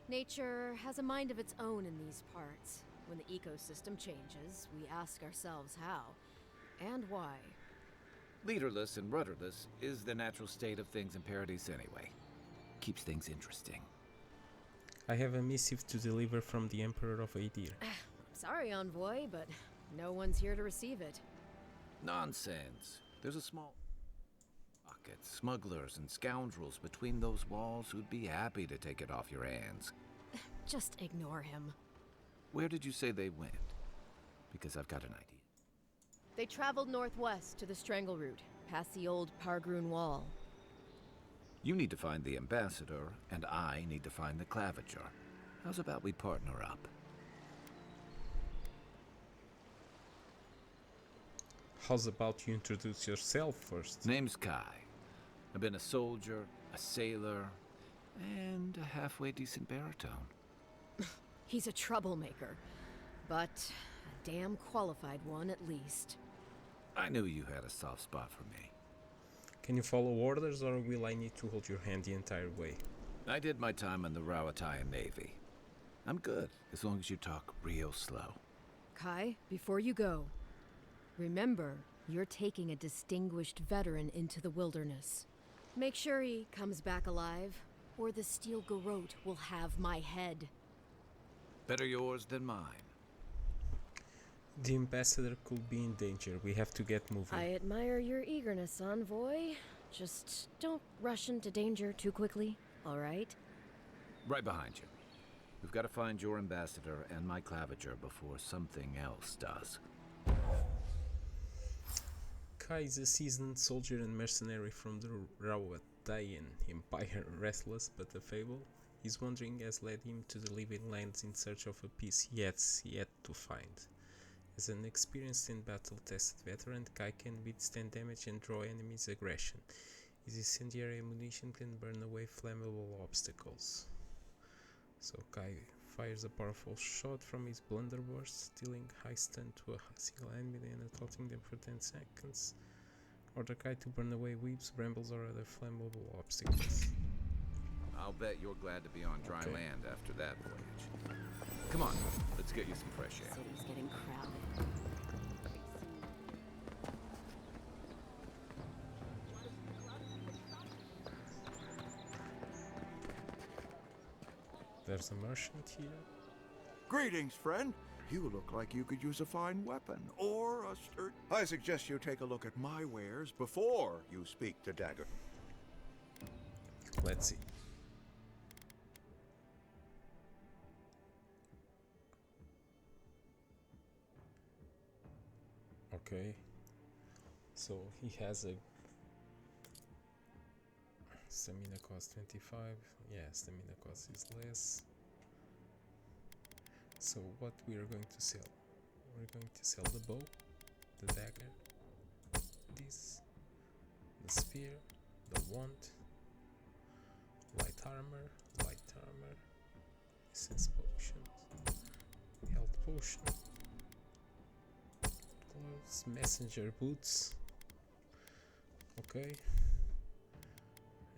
Nature has a mind of its own in these parts. When the ecosystem changes, we ask ourselves how and why. Leaderless and rudderless is the natural state of things in Paradise anyway. Keeps things interesting. I have a missive to deliver from the Emperor of Aedir. Sorry, Envoy, but no one's here to receive it. Nonsense. There's a small pocket, smugglers and scoundrels between those walls who'd be happy to take it off your hands. Just ignore him. Where did you say they went? Because I've got an idea. They traveled northwest to the Strangle Route, past the old Pargroon Wall. You need to find the ambassador, and I need to find the claviger. How's about we partner up? How's about you introduce yourself first? Name's Kai. I've been a soldier, a sailor, and a halfway decent baritone. He's a troublemaker, but a damn qualified one at least. I knew you had a soft spot for me. Can you follow orders, or will I need to hold your hand the entire way? I did my time in the Rawatayan Navy. I'm good, as long as you talk real slow. Kai, before you go, remember, you're taking a distinguished veteran into the wilderness. Make sure he comes back alive, or the Steel Garrote will have my head. Better yours than mine. The ambassador could be in danger. We have to get moving. I admire your eagerness, Envoy. Just don't rush into danger too quickly, all right? Right behind you. We've got to find your ambassador and my claviger before something else does. Kai is a seasoned soldier and mercenary from the Rawatayan Empire, restless but affable. His wandering has led him to the living lands in search of a peace he has yet to find. As an experienced and battle-tested veteran, Kai can withstand damage and draw enemies' aggression. His incendiary ammunition can burn away flammable obstacles. So Kai fires a powerful shot from his blunderbuss, dealing high stun to a single enemy and assaulting them for 10 seconds. Order Kai to burn away weeds, brambles, or other flammable obstacles. I'll bet you're glad to be on dry Okay. land after that voyage. Come on, let's get you some fresh air. City's getting crowded. There's a merchant here. Greetings, friend. You look like you could use a fine weapon, or a sturdy... I suggest you take a look at my wares before you speak to Dagger. Let's see. Okay. So he has a stamina cost 25. Yeah, stamina cost is less. So what we are going to sell? We're going to sell the bow, the dagger, this, the spear, the wand, light armor, essence potion, health potion, gloves, messenger boots. Okay.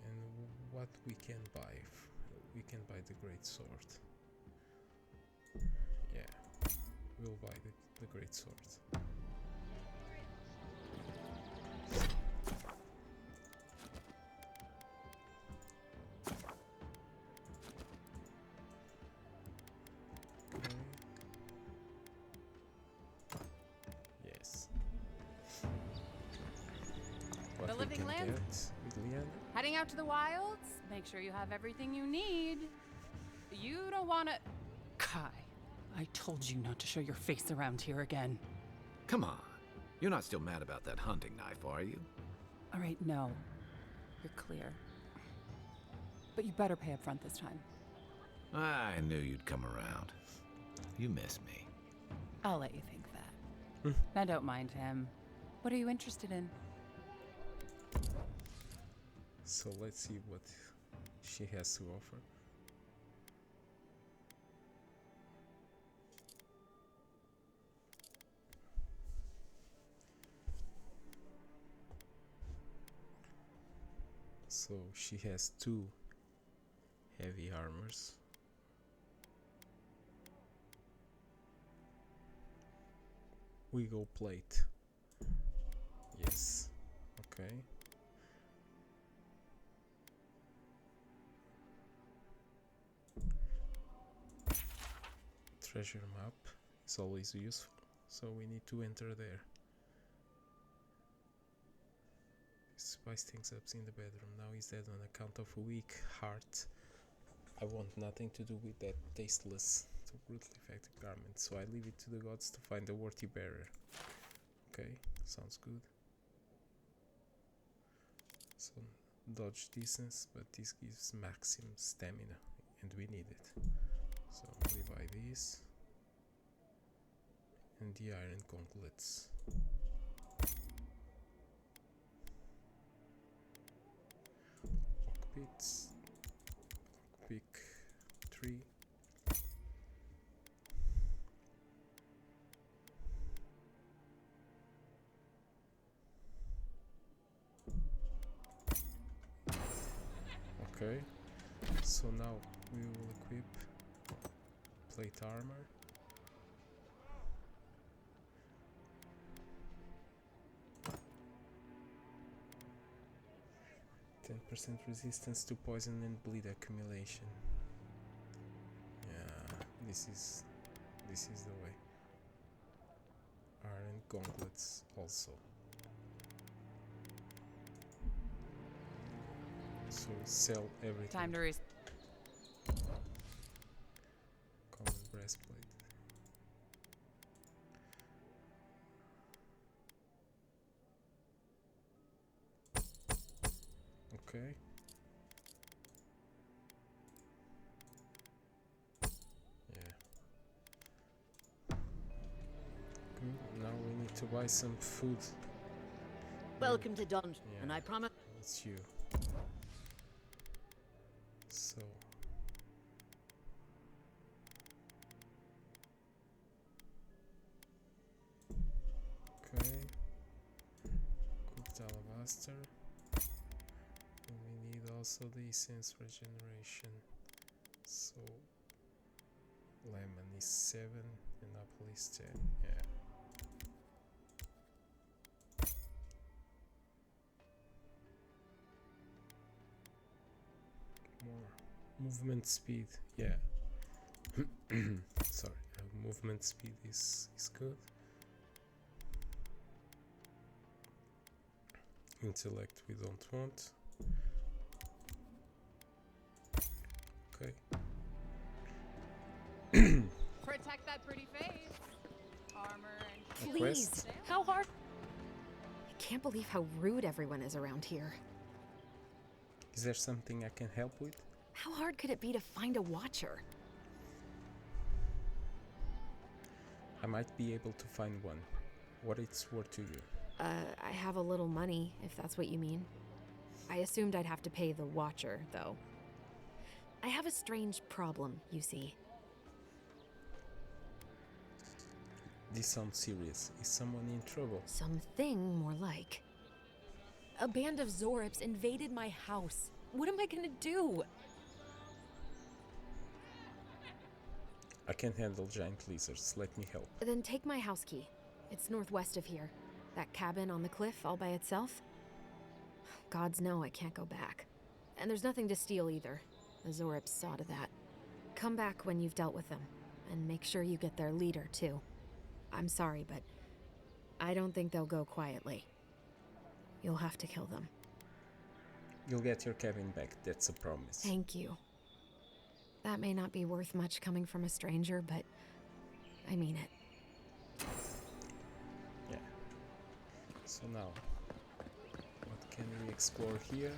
And what we can buy? We can buy the Greatsword. Yeah, we'll buy the Greatsword. Okay. Yes. What The we living can land? get with Liana? Heading out to the wilds? Make sure you have everything you need. You don't want to... Kai, I told you not to show your face around here again. Come on. You're not still mad about that hunting knife, are you? All right, no. You're clear. But you better pay up front this time. I knew you'd come around. You miss me. I'll let you think that. Now don't mind him. What are you interested in? So let's see what she has to offer. So she has 2 heavy armors. We go plate. Yes. Okay. Treasure map is always useful, so we need to enter there. Spice things up in the bedroom. Now he's dead on account of a weak heart. I want nothing to do with that tasteless, so brutally effective garment, so I leave it to the gods to find a worthy bearer. Okay, sounds good. So, dodge distance, but this gives maximum stamina, and we need it. So, we buy this. And the iron gauntlets. Oak pick 3. Okay, so now we will equip plate armor. % resistance to poison and bleed accumulation. Yeah, this is the way. Iron gauntlets also. So sell everything. Time to Common breastplate. Okay. Yeah. Good. Now we need to buy some food. Welcome to Dungeon, Yeah. and I promise. It's you. So. Okay. Cooked alabaster. And we need also the essence regeneration. So. Lemon is 7 and apple is 10. Yeah. More movement speed, yeah. Sorry, movement speed is good. Intellect we don't want. Okay. Protect that pretty face. Armor and Please, Quest? how hard? I can't believe how rude everyone is around here. Is there something I can help with? How hard could it be to find a watcher? I might be able to find one. What it's worth to you? I have a little money, if that's what you mean. I assumed I'd have to pay the watcher, though. I have a strange problem, you see. This sounds serious. Is someone in trouble? Something more like. A band of Zorips invaded my house. What am I gonna do? I can handle giant lizards. Let me help. Then take my house key. It's northwest of here. That cabin on the cliff all by itself. Gods know I can't go back. And there's nothing to steal either. The Zorips saw to that. Come back when you've dealt with them. And make sure you get their leader, too. I'm sorry, but I don't think they'll go quietly. You'll have to kill them. You'll get your cabin back. That's a promise. Thank you. That may not be worth much coming from a stranger, but I mean it. Yeah. So now, what can we explore here?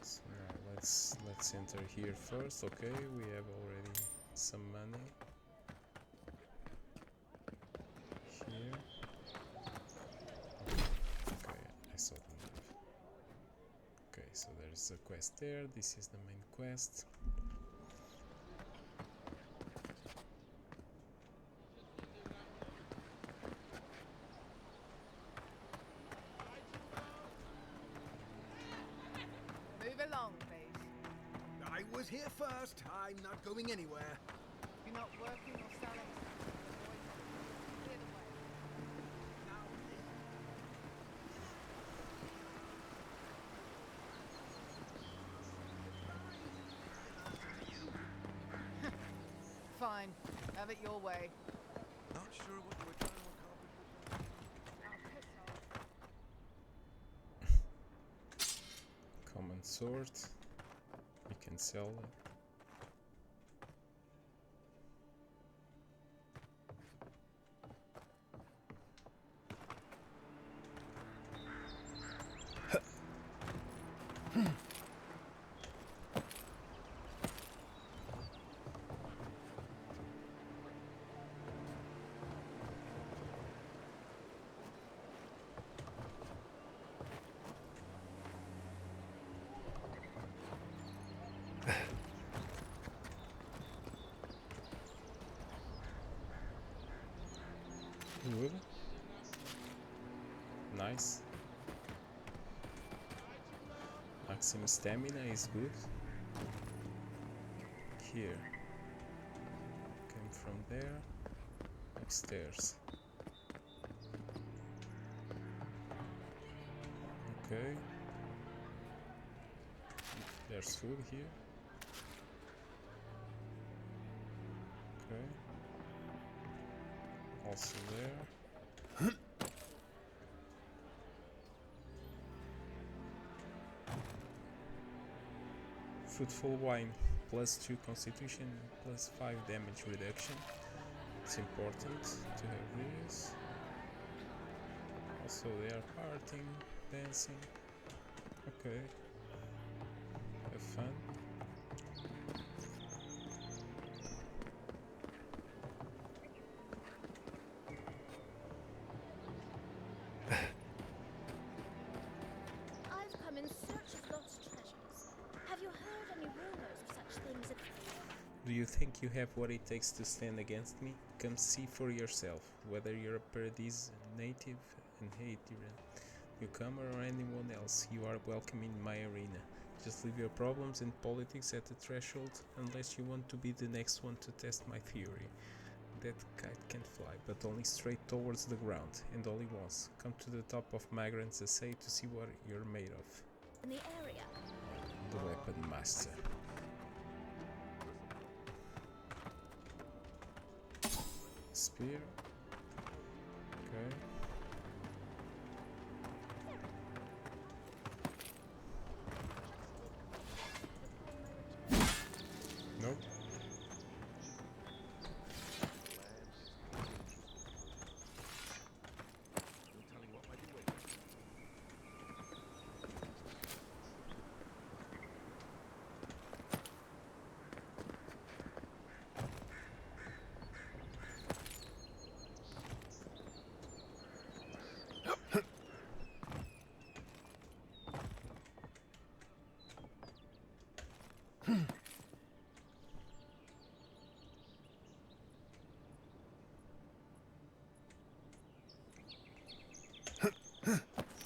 So now let's enter here first. Okay, we have already some money here. Okay, I saw the map. Okay, so there's a quest there. This is the main quest. was here first. I'm not going anywhere. You're not working or selling. Clear the way. Fine. Have it your way. Not sure what we're trying to accomplish. Common sword. You can sell it. Wood. Nice. Maximum stamina is good. Here. Came from there. Upstairs. Okay. There's food here. Okay. Also there. Fruitful wine, +2 constitution, +5 damage reduction. It's important to have this. Also they are partying, dancing. Okay. Have fun. I've come in search of lost treasures. Have you heard any rumors of such things? Do you think you have what it takes to stand against me? Come see for yourself, whether you're a Paradise native, an Haitian newcomer or anyone else, you are welcome in my arena. Just leave your problems and politics at the threshold, unless you want to be the next one to test my theory. That kite can fly, but only straight towards the ground, and only once. Come to the top of Migrant's Essay to see what you're made of. In the area. The Weapon Master. Spear. Okay. Nope.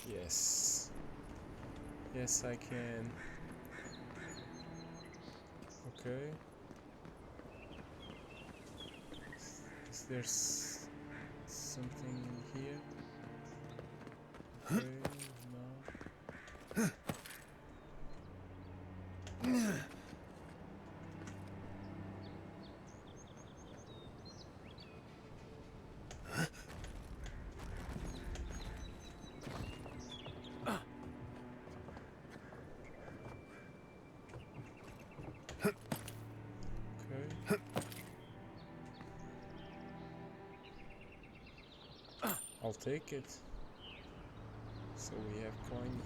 Yes. Yes, I can. Okay. Is there something here? Okay, no. I'll take it. So we have coin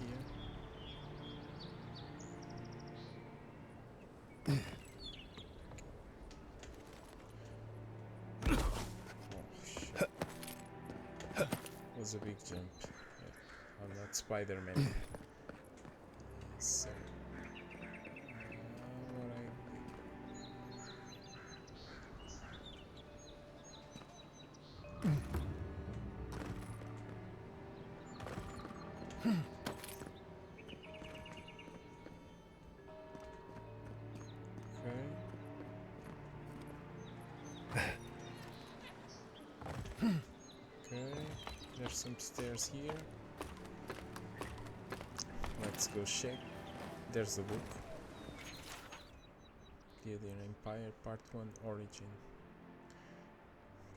here. Oh shit. Was a big jump. Yeah. I'm not Spider-Man. So what I some stairs here. Let's go check. There's the book. The Alien Empire, Part 1, Origin.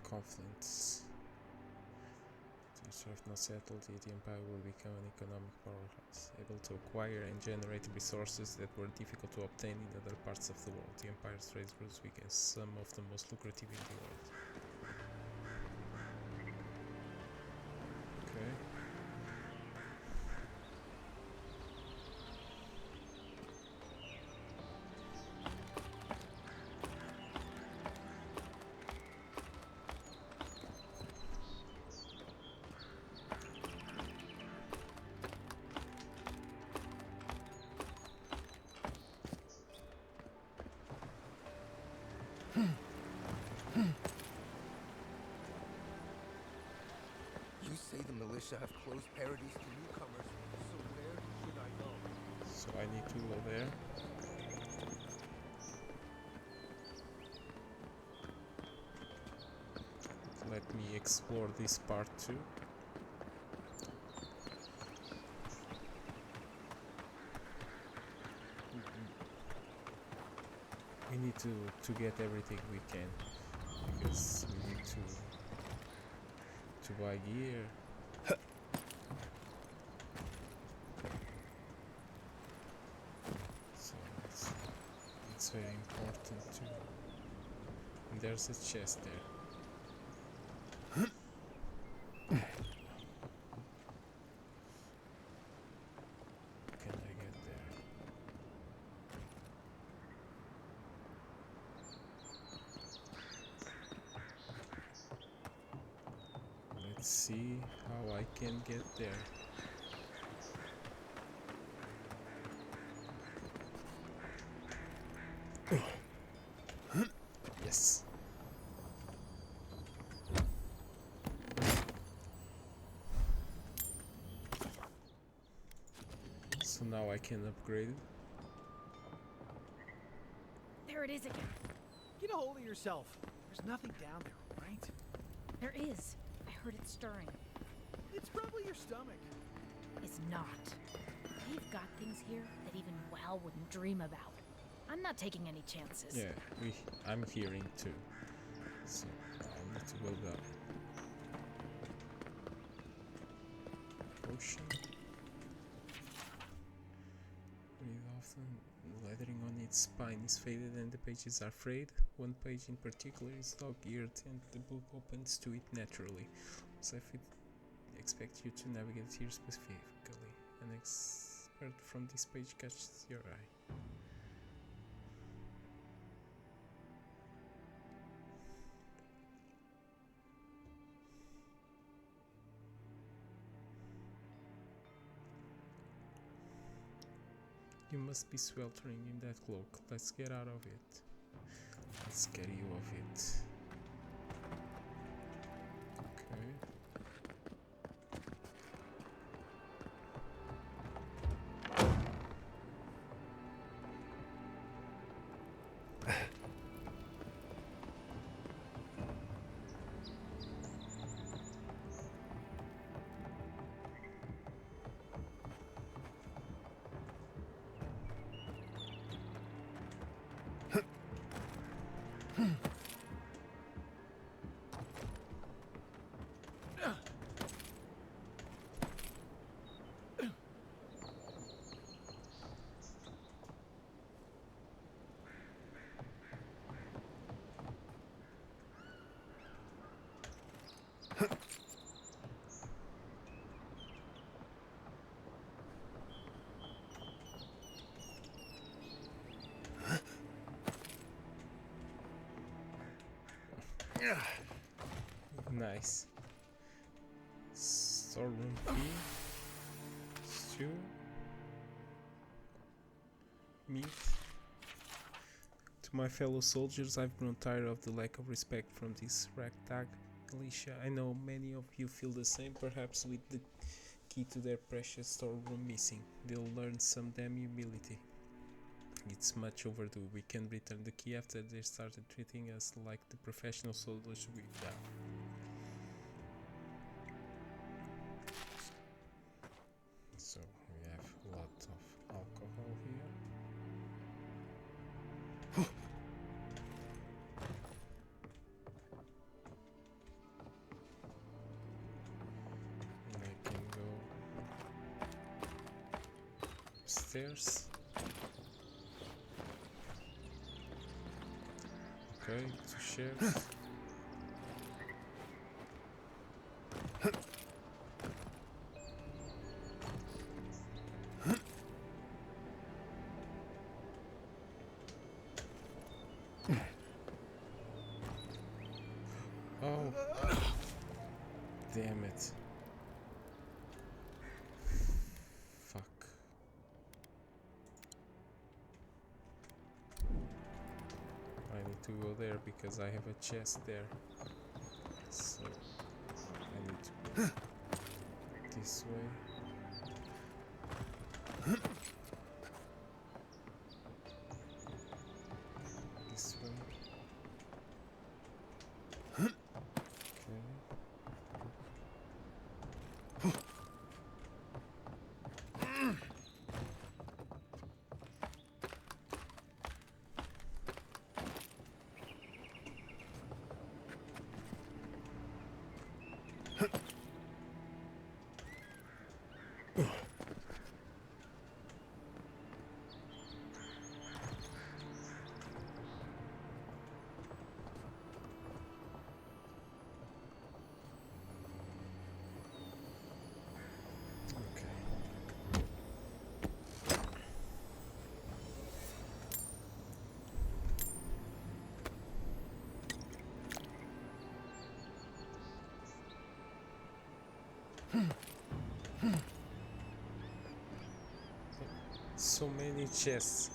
Conflicts. If not settled, the Empire will become an economic powerhouse, able to acquire and generate resources that were difficult to obtain in other parts of the world. The Empire's trade routes became some of the most lucrative in the world. Okay. You say the militia have closed Paradise to newcomers, so where should I go? So I need to go there. Let me explore this part too. We need to get everything we can, because we need to buy gear. So it's very important too. And there's a chest there. Can I get there? Let's see how I can get there. Yes. So now I can upgrade it. There it is again. Get a hold of yourself. There's nothing down there, right? There is. I heard it stirring. It's probably your stomach. It's not. They've got things here that even WoW wouldn't dream about. I'm not taking any chances. Yeah, I'm hearing too. So I need to go down. Potion. Read often. The lettering on its spine is faded and the pages are frayed. One page in particular is dog-eared and the book opens to it naturally. So if it expects you to navigate here specifically, an expert from this page catches your eye. You must be sweltering in that cloak. Let's get out of it. Let's get you off it. Okay. Nice. Storeroom key. Stew. Meat. To my fellow soldiers, I've grown tired of the lack of respect from this ragtag militia. I know many of you feel the same, perhaps with the key to their precious storeroom missing. They'll learn some damn humility. It's much overdue. We can return the key after they started treating us like the professional soldiers we are. upstairs. Okay, 2 shares. Oh, damn it. Fuck. I need to go there because I have a chest there. So I need to go this way. This way. Okay. So many chests.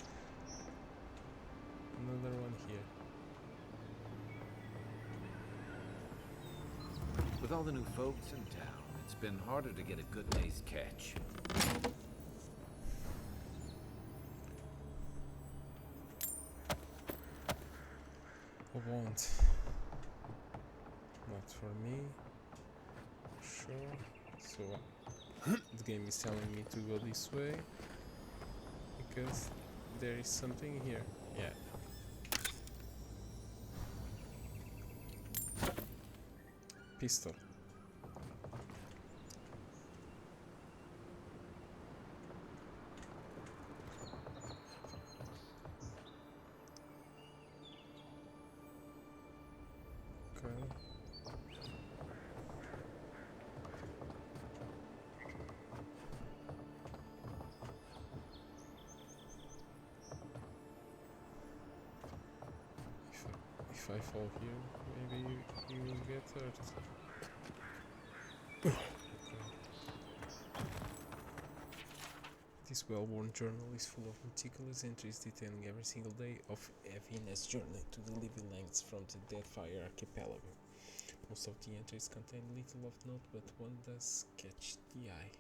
Another one here. With all the new folks in town, it's been harder to get a good day's catch. I won't. Not for me. Sure. So the game is telling me to go this way because there is something here. Yeah. Pistol. Okay. If I fall here, maybe you will get hurt. Okay. This well-worn journal is full of meticulous entries detailing every single day of Evina's journey to the living lands from the Deadfire Archipelago. Most of the entries contain little of note, but one does catch the eye.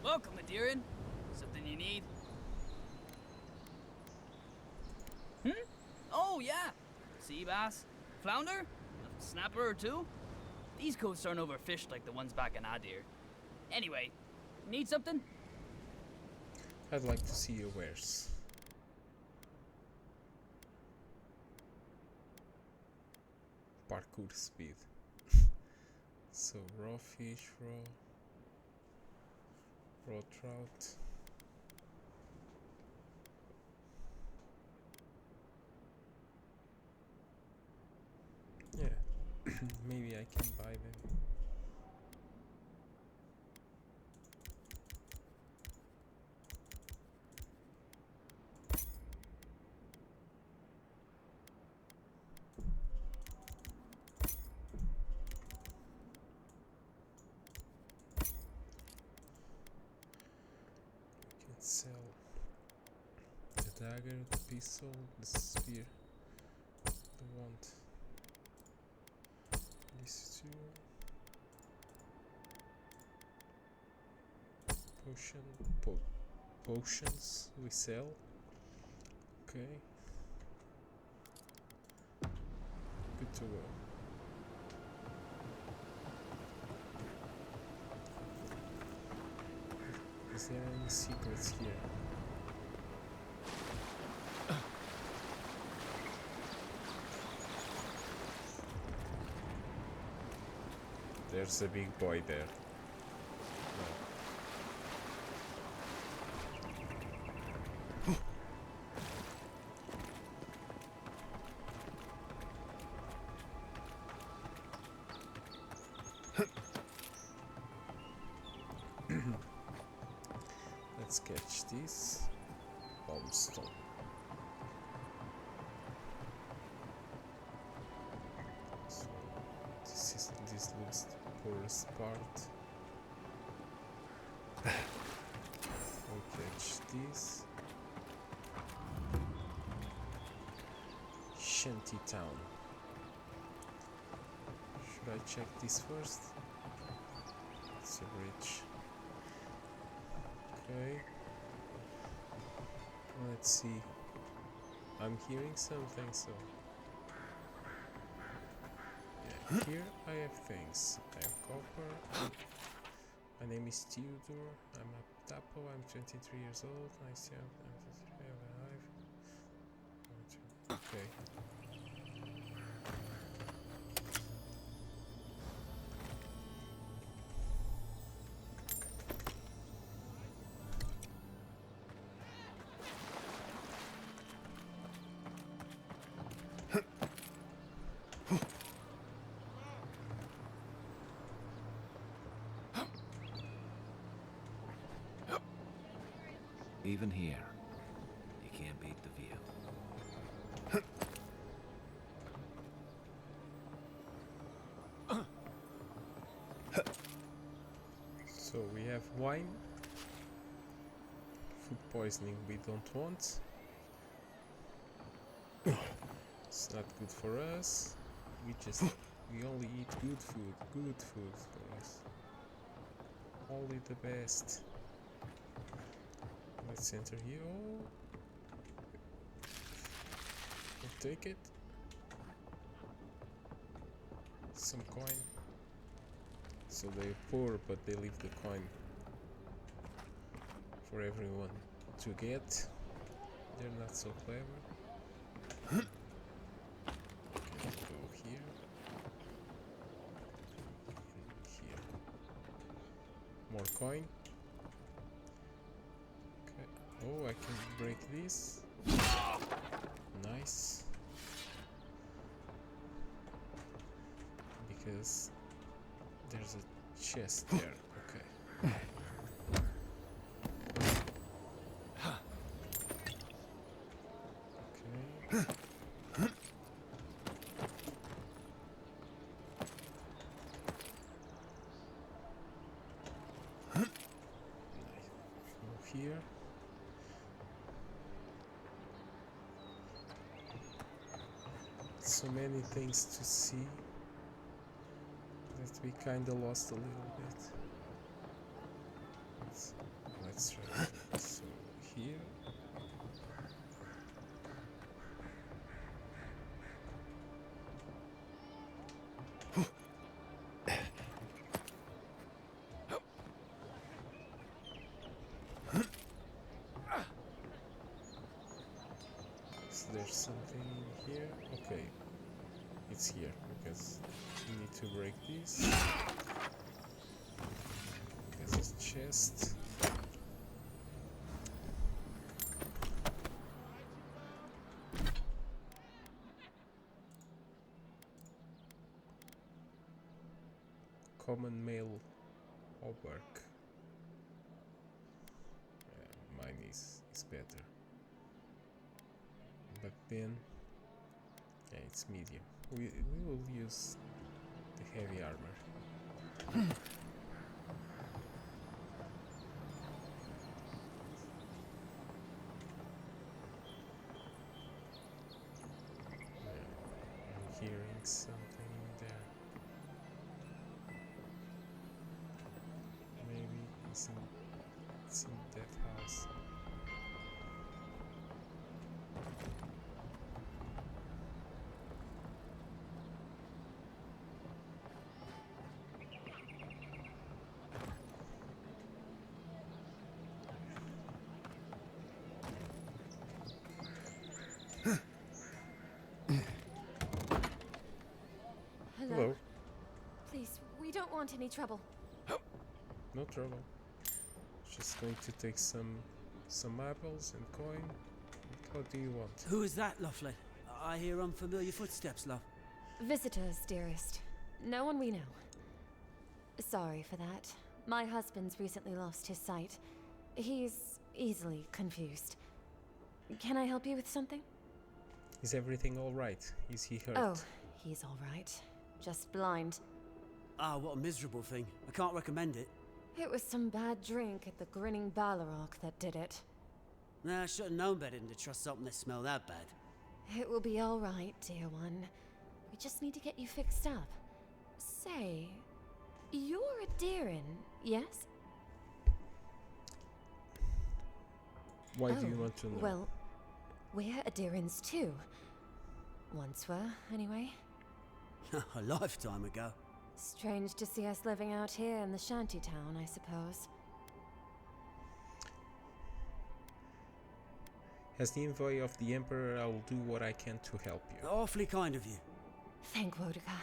Welcome, Adiran. Something you need? Oh, yeah. Sea bass? Flounder? A snapper or two? These coasts aren't overfished like the ones back in Adir. Anyway, need something? I'd like to see your wares. Parkour speed. So raw fish, raw trout. Yeah, maybe I can buy them. dagger, the pistol, the spear, the wand. These two. Potions we sell. Okay. Good to go. Is there any secrets here? There's a big boy there. Let's catch this bombstone. So this looks the poorest part. We'll catch this. Shantytown. Should I check this first? It's a bridge. Okay. Let's see. I'm hearing something, so... Yeah, here I have things. I have copper. My name is Theodore. I'm a Tapo. I'm 23 years old. I'm 23. I'm alive. Okay. Even here, you can't beat the view. So we have wine. Food poisoning we don't want. It's not good for us. We only eat good food for us. Only the best. Let's enter here. Oh. We'll take it. Some coin. So they're poor, but they leave the coin for everyone to get. They're not so clever. Okay, go here. Here. More coin. Oh, I can break this. Nice. Because there's a chest there. Okay. Okay. Nice. Go here. So many things to see that we kinda lost a little bit. Let's try. So here. So there's something in here. Okay. It's here because we need to break this. There's a chest. Common male hauberk. Mine is better. But then, yeah, it's medium. We will use the heavy armor. something there. Maybe it's in that house. Hello. Please, we don't want any trouble. No trouble. Just going to take some apples and coin. What do you want? Who is that, Lovely? I hear unfamiliar footsteps, love. Visitors, dearest. No one we know. Sorry for that. My husband's recently lost his sight. He's easily confused. Can I help you with something? Is everything alright? Is he hurt? Oh, he's alright. Just blind. Ah, what a miserable thing. I can't recommend it. It was some bad drink at the Grinning Balrog that did it. Nah, I should have known better than to trust something that smelled that bad. It will be alright, dear one. We just need to get you fixed up. Say, you're a Deerin, yes? Why do you want to know? Well, we're Adirans too. Once were, anyway. A lifetime ago. Strange to see us living out here in the shanty town, I suppose. As the envoy of the Emperor, I will do what I can to help you. Awfully kind of you. Thank Wodika.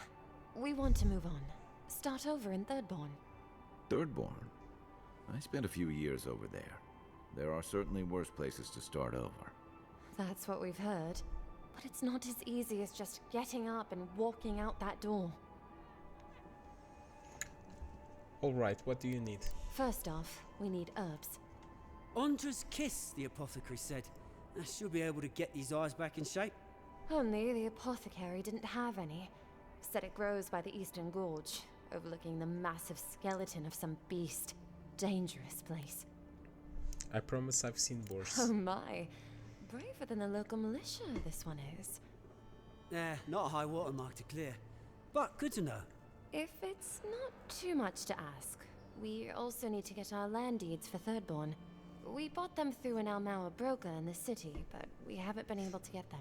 We want to move on. Start over in Thirdborn. Thirdborn? I spent a few years over there. There are certainly worse places to start over. That's what we've heard. But it's not as easy as just getting up and walking out that door. Alright, what do you need? First off, we need herbs. Ondra's kiss, the apothecary said. She'll be able to get these eyes back in shape. Only the apothecary didn't have any. Said it grows by the Eastern Gorge, overlooking the massive skeleton of some beast. Dangerous place. I promise I've seen worse. Oh my. Braver than the local militia, this one is. Not a high watermark to clear. But good to know. If it's not too much to ask, we also need to get our land deeds for Thirdborn. We bought them through an Almauer broker in the city, but we haven't been able to get them.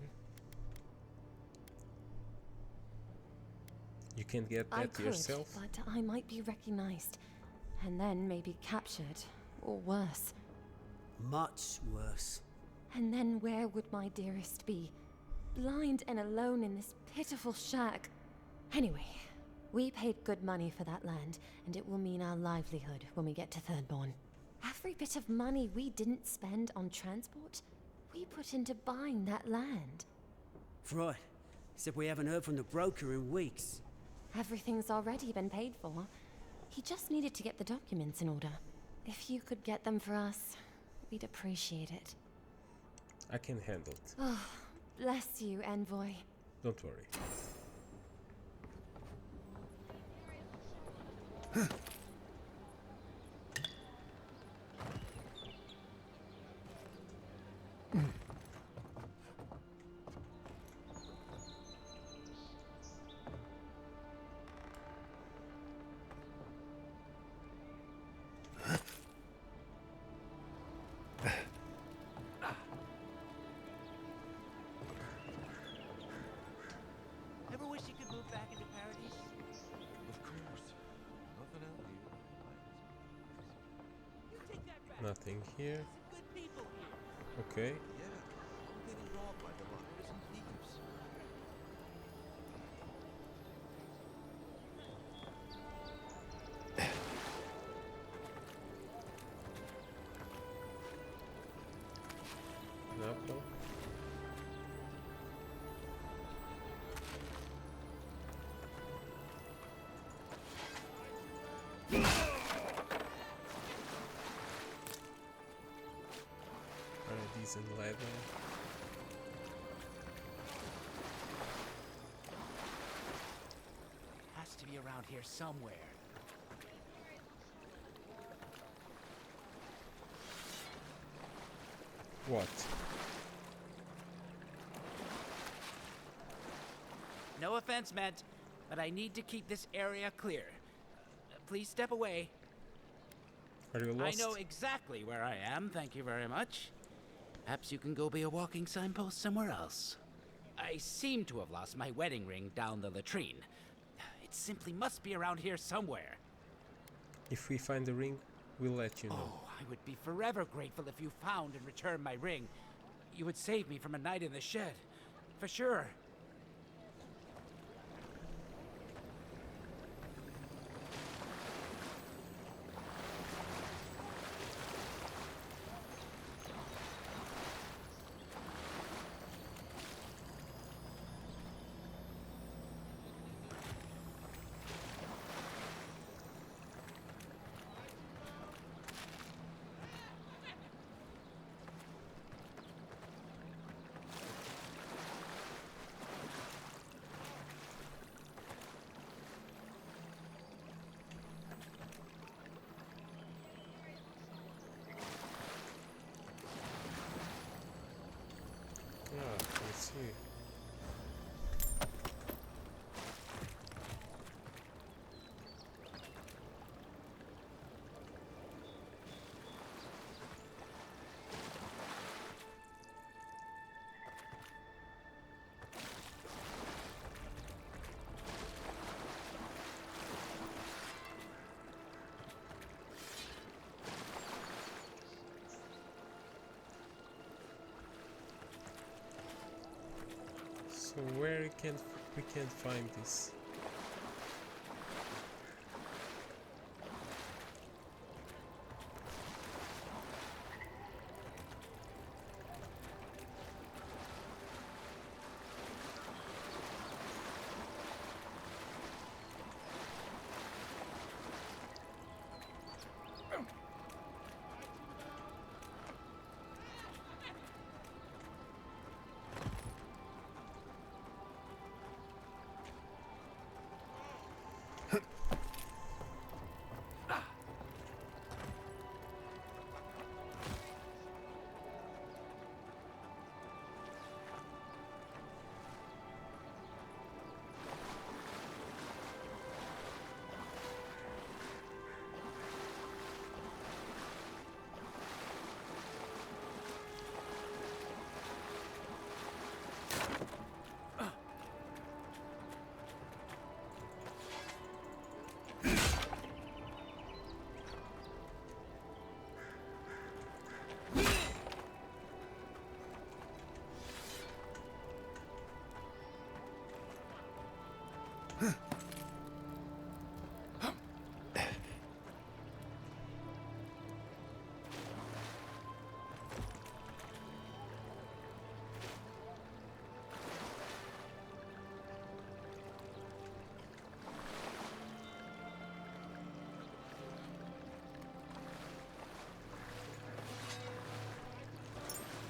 You can get that I could, yourself? But I might be recognized, and then maybe captured, or worse. Much worse. And then where would my dearest be? Blind and alone in this pitiful shack. Anyway, we paid good money for that land, and it will mean our livelihood when we get to Thirdborn. Every bit of money we didn't spend on transport, we put into buying that land. Right. Except we haven't heard from the broker in weeks. Everything's already been paid for. He just needed to get the documents in order. If you could get them for us, we'd appreciate it. I can handle it. Oh, bless you, Envoy. Don't worry. Ever wish you could move back into Paradise? Of course. Nothing out here. You take that back. Nothing here. Some good people here. Okay. Yeah, I'm getting robbed by the lockers and thieves. No. Are these in leather? Has to be around here somewhere. What? No offense meant, but I need to keep this area clear. Please step away. Are you lost? I know exactly where I am, thank you very much. Perhaps you can go be a walking signpost somewhere else. I seem to have lost my wedding ring down the latrine. It simply must be around here somewhere. If we find the ring, we'll let you know. Oh, I would be forever grateful if you found and returned my ring. You would save me from a night in the shed. For sure. Let's see. So where we can't find this?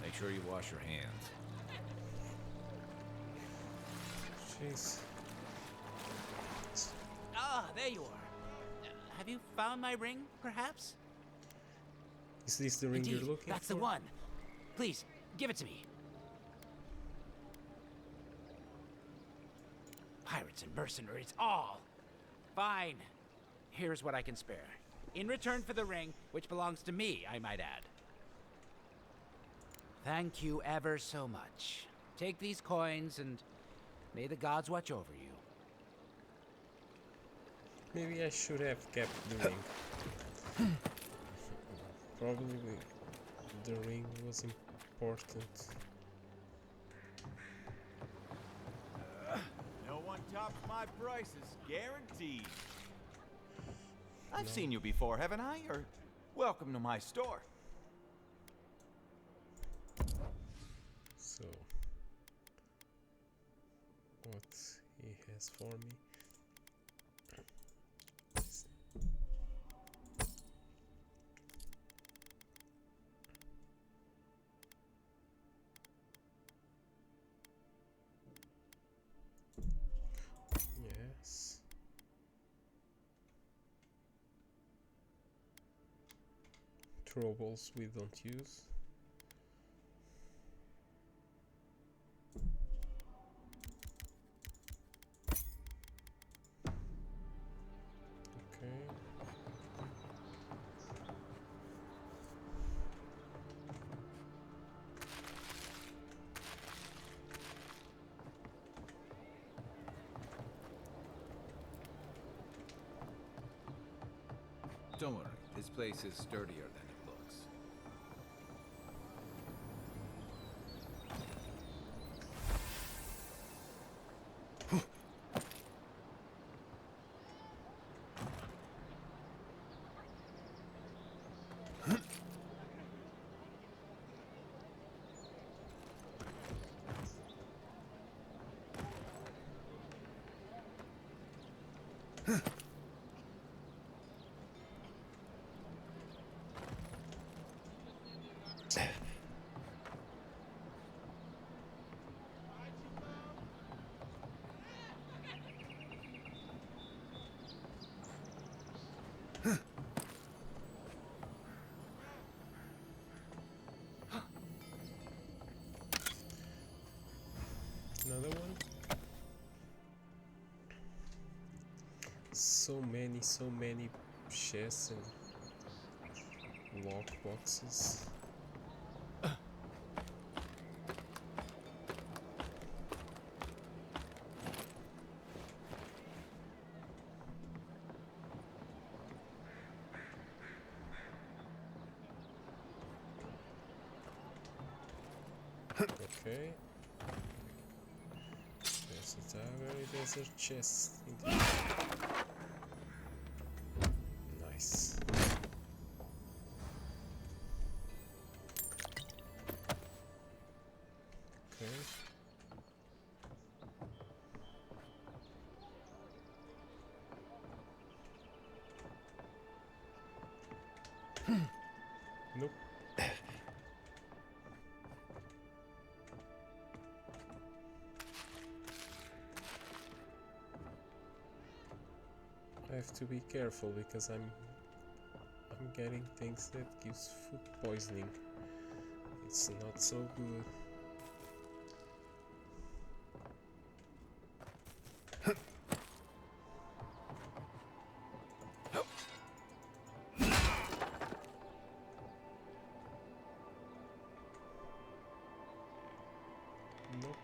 Make sure you wash your hands. Jeez. Ah, there you are. Have you found my ring, perhaps? Is this the ring Indeed, you're looking that's for? the one. Please, give it to me. Pirates and mercenaries, all. Fine. Here's what I can spare. In return for the ring, which belongs to me, I might add. Thank you ever so much. Take these coins and may the gods watch over you. Maybe I should have kept the ring. Probably the ring was important. No one tops my prices, guaranteed. I've seen you before, haven't I? Or welcome to my store. So, what he has for me? Yes. Troubles we don't use. Don't worry, this place is sturdier than it looks. Another one. So many chests and lock boxes. Okay. There's a tower, there's a chest in the nice. Okay. Nope. I have to be careful because I'm getting things that gives food poisoning. It's not so good. Nope.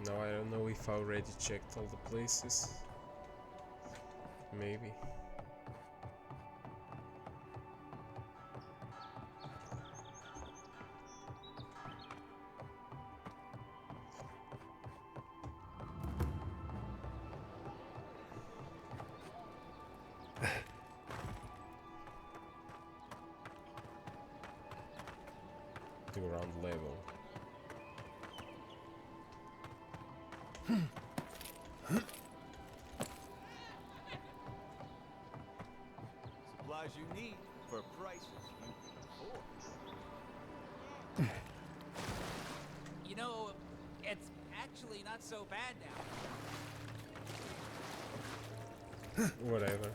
Now I don't know if I already checked all the places. Maybe. The ground level. Supplies you need for prices you can afford. You know, it's actually not so bad now. Whatever.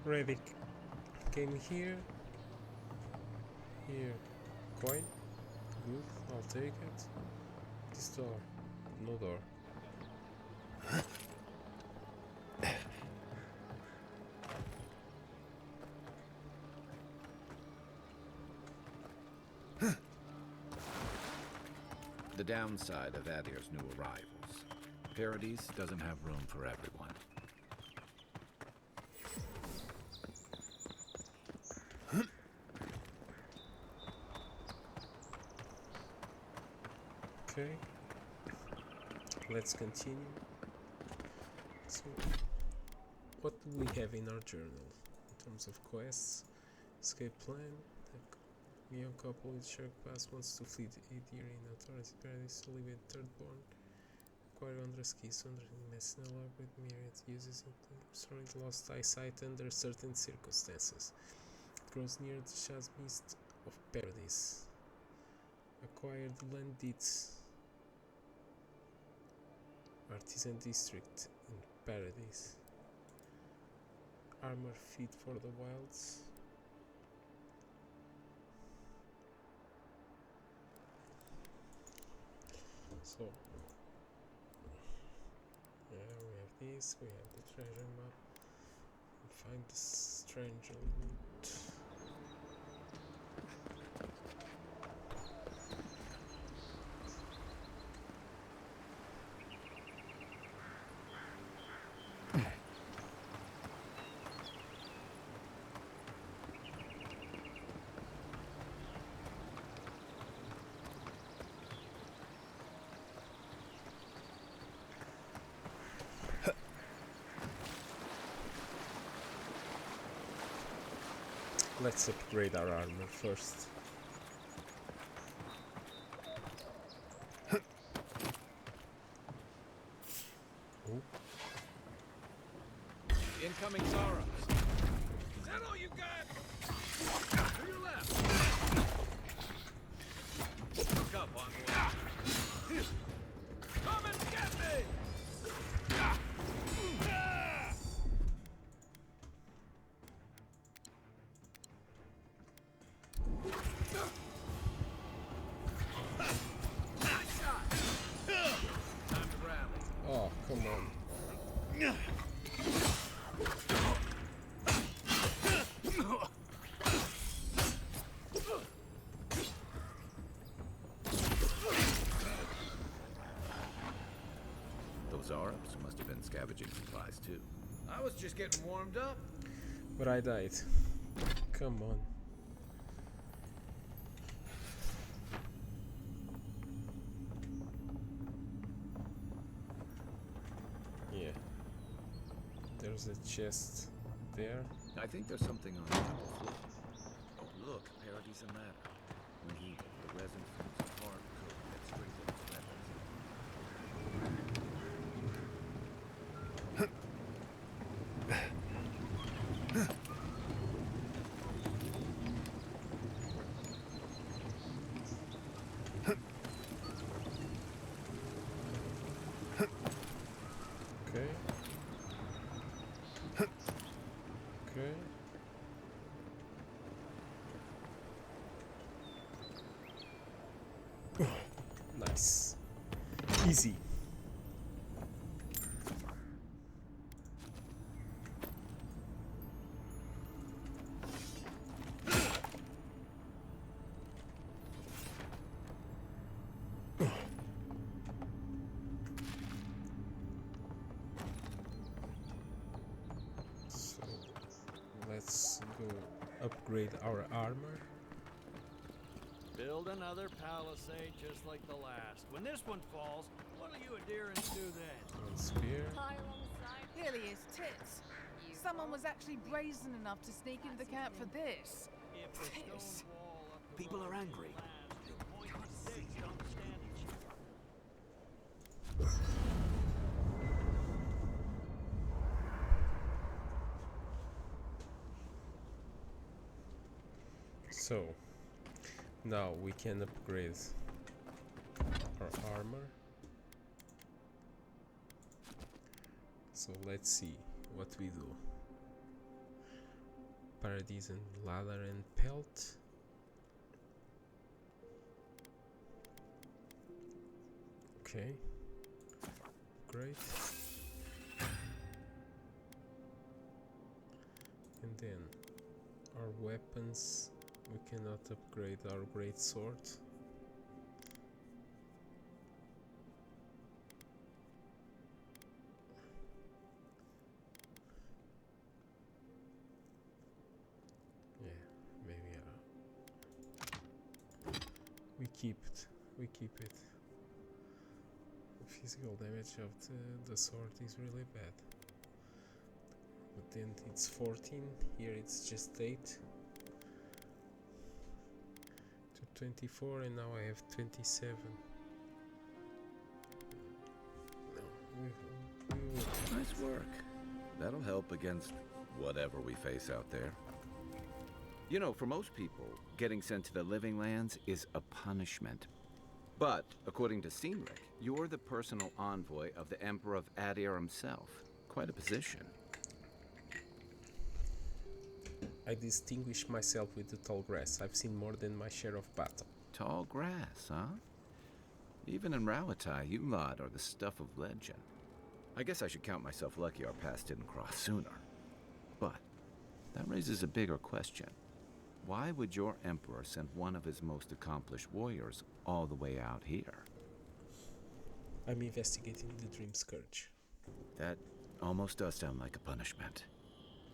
Ready. Came here. Here. Coin. Good. I'll take it. This door. No door. The downside of Adir's new arrivals. Paradise doesn't have room for everyone. Okay. Let's continue. So, what do we have in our journal? In terms of quests, escape plan, a young couple with shark past wants to flee the Adir in authority paradise to live in Thirdborn. Acquire wondrous keys under medicinal orb with myriad uses, including restoring lost eyesight under certain circumstances. It grows near the Shaz Mist of Paradise. Acquire the land deeds. Artisan district in Paradise. Armor fit for the wilds. So, yeah, we have this, we have the treasure map. Find the stranger loot. Let's upgrade our armor first. Incoming Zara. Is that all you got? To your left. Look up, envoy. Come and get me! Oh, come on. Those Arabs must have been scavenging supplies too. I was just getting warmed up. But I died. Come on. Yeah. There's a chest there. I think there's something on the upper floor. Oh, look, Paradis and ladder. When heated, the resin forms a hard coat that strengthens weapons. Okay. Okay. Nice. Easy. So let's go upgrade our armor. Build another palisade just like the last. When this one falls, what'll you adherents do then? One spear. Clearly his tits. Someone was actually brazen enough to sneak into the camp for this. Piss. People are angry. So now we can upgrade our armor. So let's see what we do. Paradis and ladder and pelt. Okay, great. And then our weapons, we cannot upgrade our Greatsword. Yeah, maybe we keep it. The physical damage of the sword is really bad. But then it's 14, here it's just 8. To 24 and now I have 27. No, Nice work. That'll help against whatever we face out there. You know, for most people, getting sent to the Living Lands is a punishment. But, according to Cynric, you're the personal envoy of the Emperor of Adir himself. Quite a position. I distinguish myself with the tall grass. I've seen more than my share of battle. Tall grass, huh? Even in Rauatai, you lot are the stuff of legend. I guess I should count myself lucky our paths didn't cross sooner. But that raises a bigger question. Why would your emperor send one of his most accomplished warriors all the way out here? I'm investigating the Dream Scourge. That almost does sound like a punishment.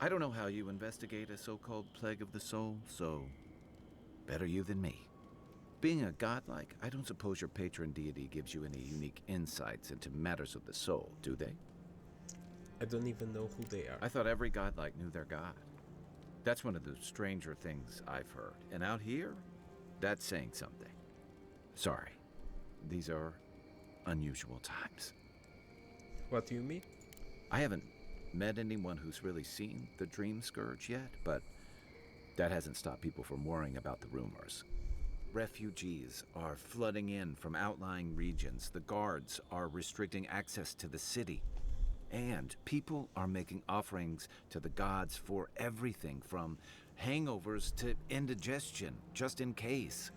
I don't know how you investigate a so-called plague of the soul, so better you than me. Being a godlike, I don't suppose your patron deity gives you any unique insights into matters of the soul, do they? I don't even know who they are. I thought every godlike knew their god. That's one of the stranger things I've heard. And out here, that's saying something. Sorry, these are unusual times. What do you mean? I haven't met anyone who's really seen the Dream Scourge yet, but that hasn't stopped people from worrying about the rumors. Refugees are flooding in from outlying regions. The guards are restricting access to the city. And people are making offerings to the gods for everything from hangovers to indigestion, just in case.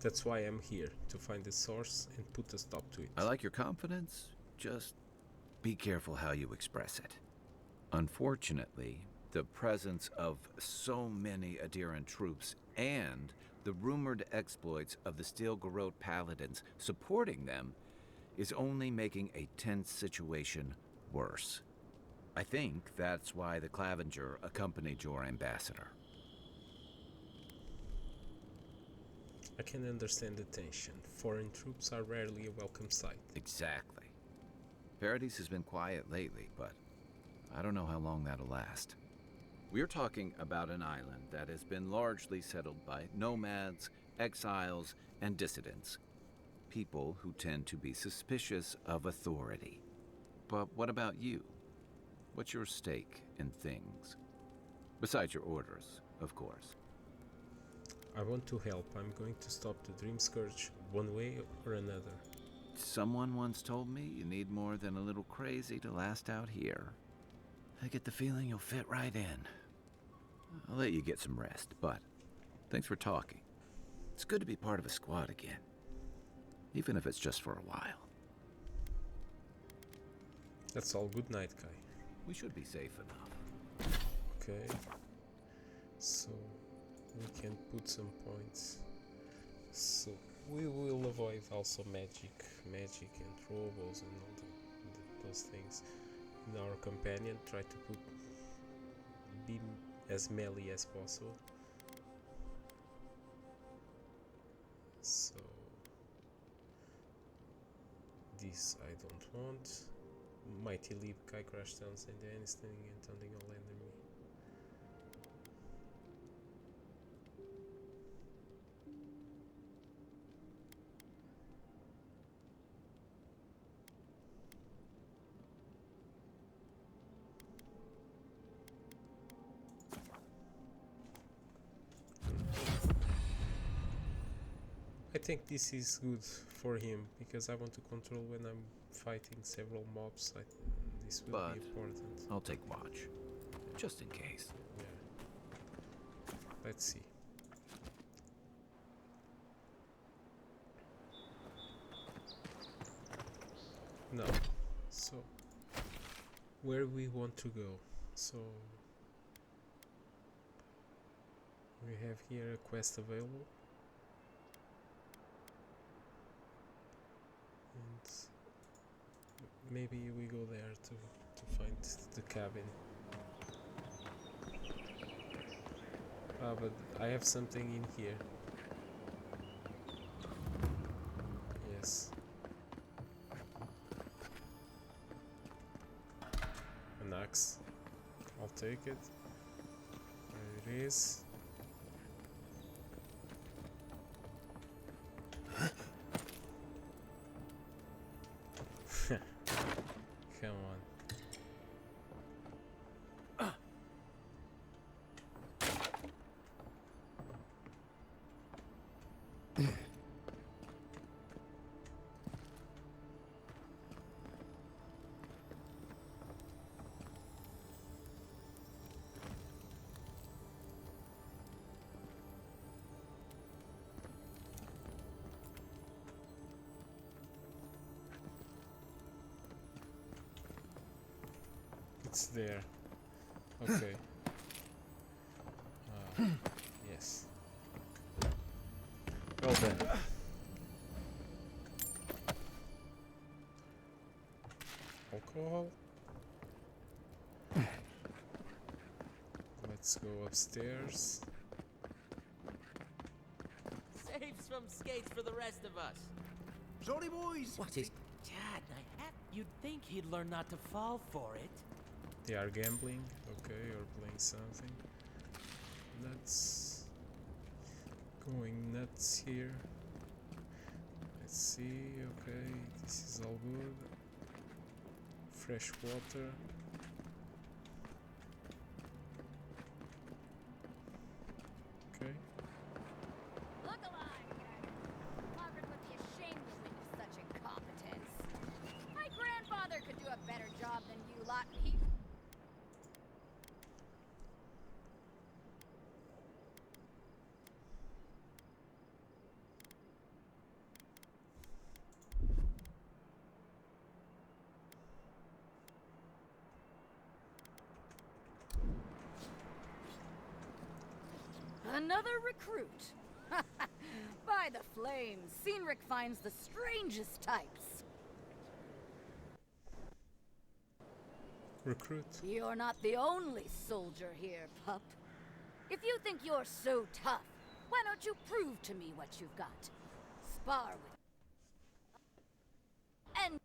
That's why I'm here, to find the source and put a stop to it. I like your confidence. Just be careful how you express it. Unfortunately, the presence of so many Adiran troops and the rumored exploits of the Steel-Garrote paladins supporting them is only making a tense situation worse. I think that's why the Clavenger accompanied your ambassador. I can understand the tension. Foreign troops are rarely a welcome sight. Exactly. Paradise has been quiet lately, but I don't know how long that'll last. We're talking about an island that has been largely settled by nomads, exiles, and dissidents. People who tend to be suspicious of authority. But what about you? What's your stake in things? Besides your orders, of course. I want to help. I'm going to stop the Dream Scourge one way or another. Someone once told me you need more than a little crazy to last out here. I get the feeling you'll fit right in. I'll let you get some rest, but thanks for talking. It's good to be part of a squad again. Even if it's just for a while. That's all. Good night, Kai. We should be safe enough. Okay. So, we can put some points. So, we will avoid also magic and robos and all those things. In our companion, try to be as melee as possible. So, this I don't want. Mighty Leap, Kai Crash Dance, and the standing and turning all enemy. I think this is good for him because I want to control when I'm fighting several mobs. This will be important. I'll take watch, just in case. Yeah. Let's see. No. So, where we want to go? So, we have here a quest available. And maybe we go there to find the cabin. But I have something in here. Yes. An axe. I'll take it. There it is. Come on. It's there. Okay. Yes. Well done. Alcohol. Let's go upstairs. Saves from skates for the rest of us. Jolly boys! What is... Dad, you'd think he'd learn not to fall for it. They are gambling, okay, or playing something. That's going nuts here. Let's see, okay, this is all good. Fresh water. Okay. Look alive! Margaret would be ashamed of me with such incompetence. My grandfather could do a better job than you lot. Another recruit. By the flames, Cynric finds the strangest types. Recruit. You're not the only soldier here, pup. If you think you're so tough, why don't you prove to me what you've got? Spar with and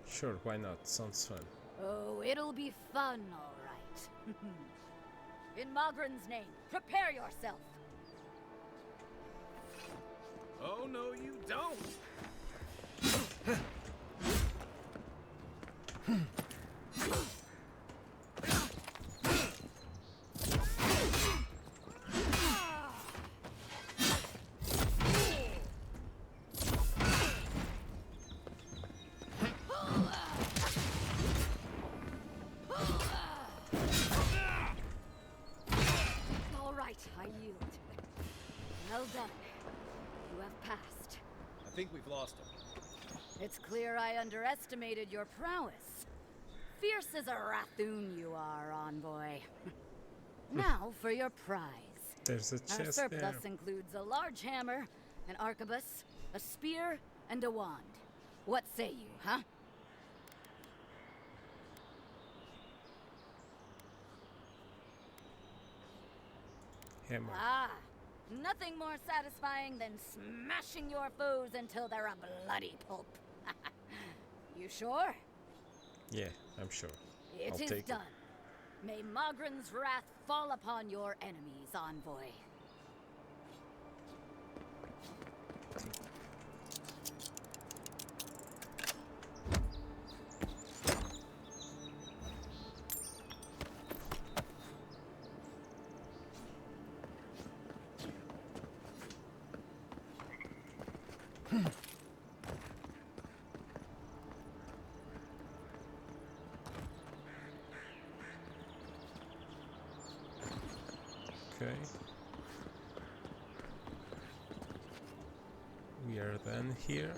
Sure, why not? Sounds fun. oh, it'll be fun, all right. In Mogren's name, prepare yourself. Oh, no, you don't! All right, I yield. Well done. You have passed. I think we've lost him. It's clear I underestimated your prowess. Fierce as a Rathoon you are, envoy. Now for your prize. There's a Our chest surplus there. includes a large hammer, an arquebus, a spear, and a wand. What say you, huh? Hammer. Ah, nothing more satisfying than smashing your foes until they're a bloody pulp. You sure? Yeah, I'm sure. It I'll is take done. May Mogren's wrath fall upon your enemies, envoy. Okay. We are done here.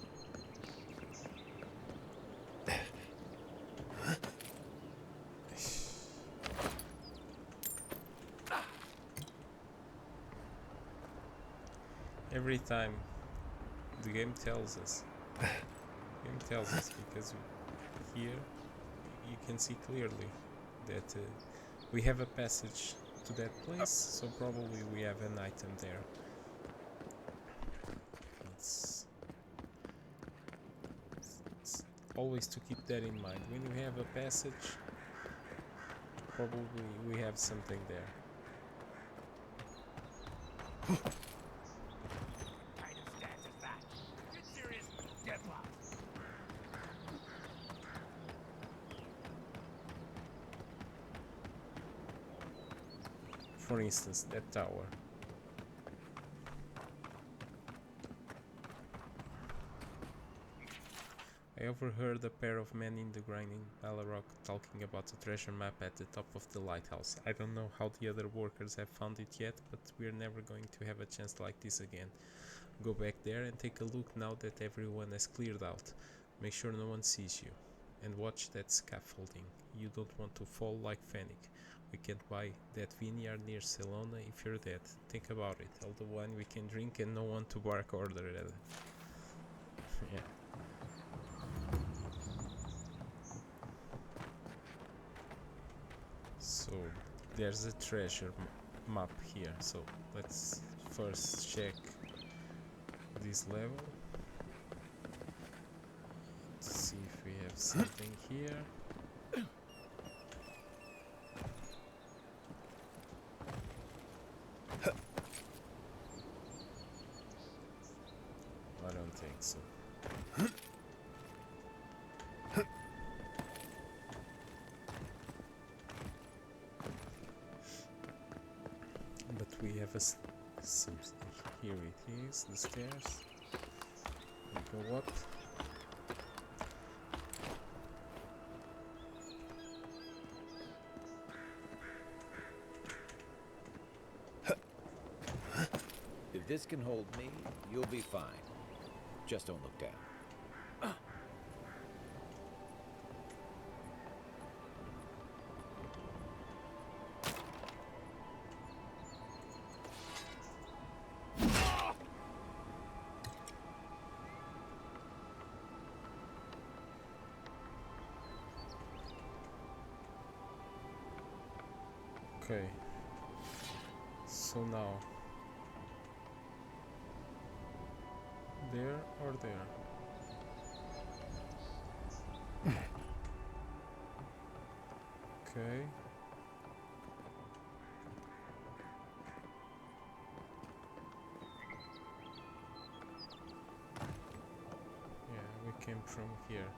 Every time the game tells us, because here you can see clearly that we have a passage to that place, so probably we have an item there. It's always to keep that in mind. When you have a passage, probably we have something there. For instance, that tower. I overheard a pair of men in the grinding Ballarok talking about the treasure map at the top of the lighthouse. I don't know how the other workers have found it yet, but we're never going to have a chance like this again. Go back there and take a look now that everyone has cleared out. Make sure no one sees you. And watch that scaffolding. You don't want to fall like Fennec. We can't buy that vineyard near Selona if you're dead. Think about it. All the wine we can drink and no one to bark order at it. Yeah. So there's a treasure map here. So let's first check this level. Let's see if we have something here. I don't think so. But we have some. Here it is, the stairs. We go up. If this can hold me, you'll be fine. Just don't look down. Okay. So now. There or there? Okay. Yeah, we came from here.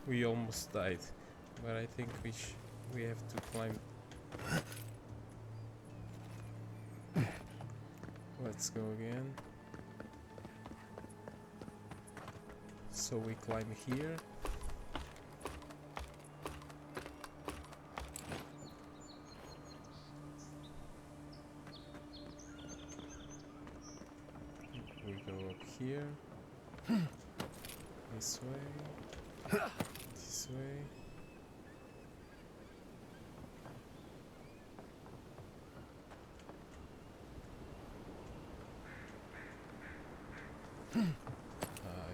We almost died, but I think we have to climb. Let's go again. So we climb here. We go up here. This way. This way.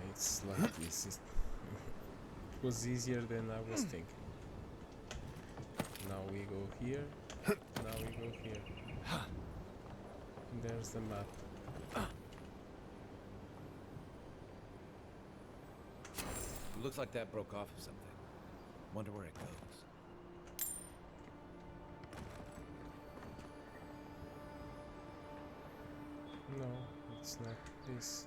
It's like this. It was easier than I was thinking. Now we go here. Now we go here. And there's the map. Looks like that broke off of something. Wonder where it goes. No, it's not this.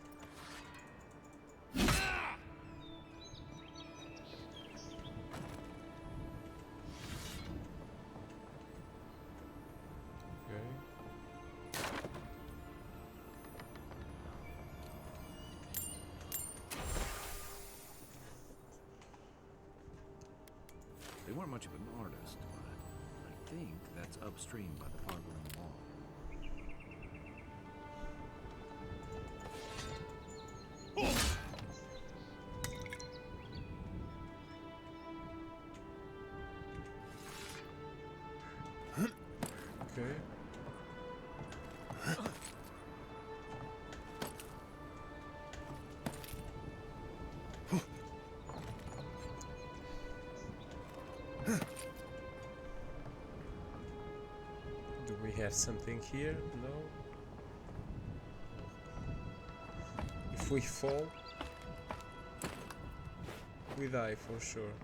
They weren't much of an artist, but I think that's upstream by the park wall. Okay. Do we have something here? No. If we fall, we die for sure.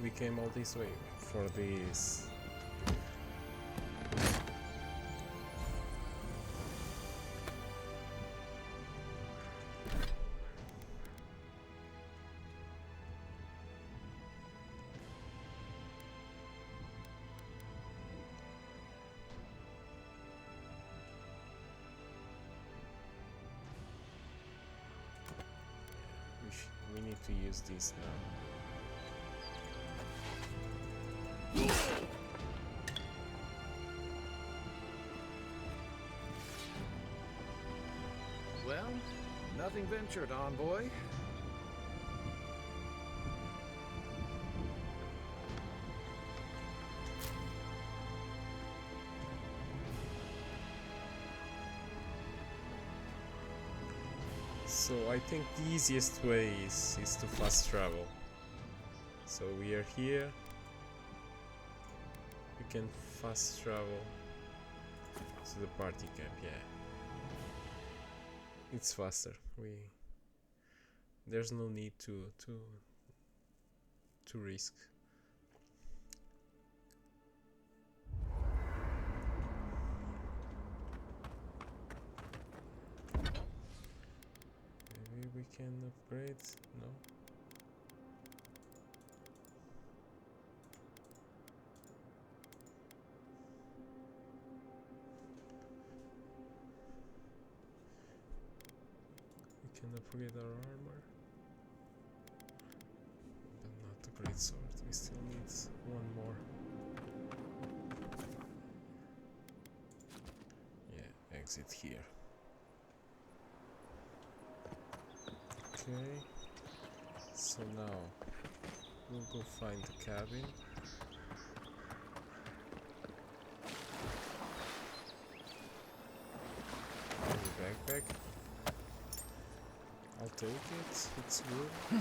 we came all this way for this. We need to use this now. Well, nothing ventured, envoy. So I think the easiest way is to fast travel. So we are here. We can fast travel to the party camp, yeah. It's faster. There's no need to risk. Maybe we can upgrade? No? We can upgrade our armor, but not the Greatsword. We still need one more. Yeah, exit here. Okay, so now we'll go find the cabin. Heavy backpack. I'll take it, it's good.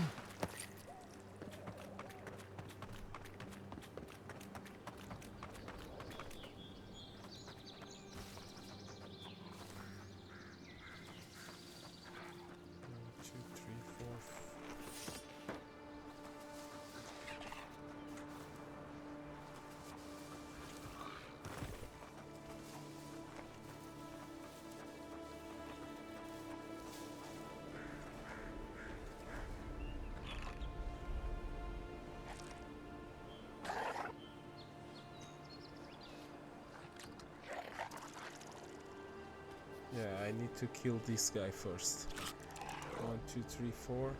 Yeah, I need to kill this guy first. 1, 2, 3, 4.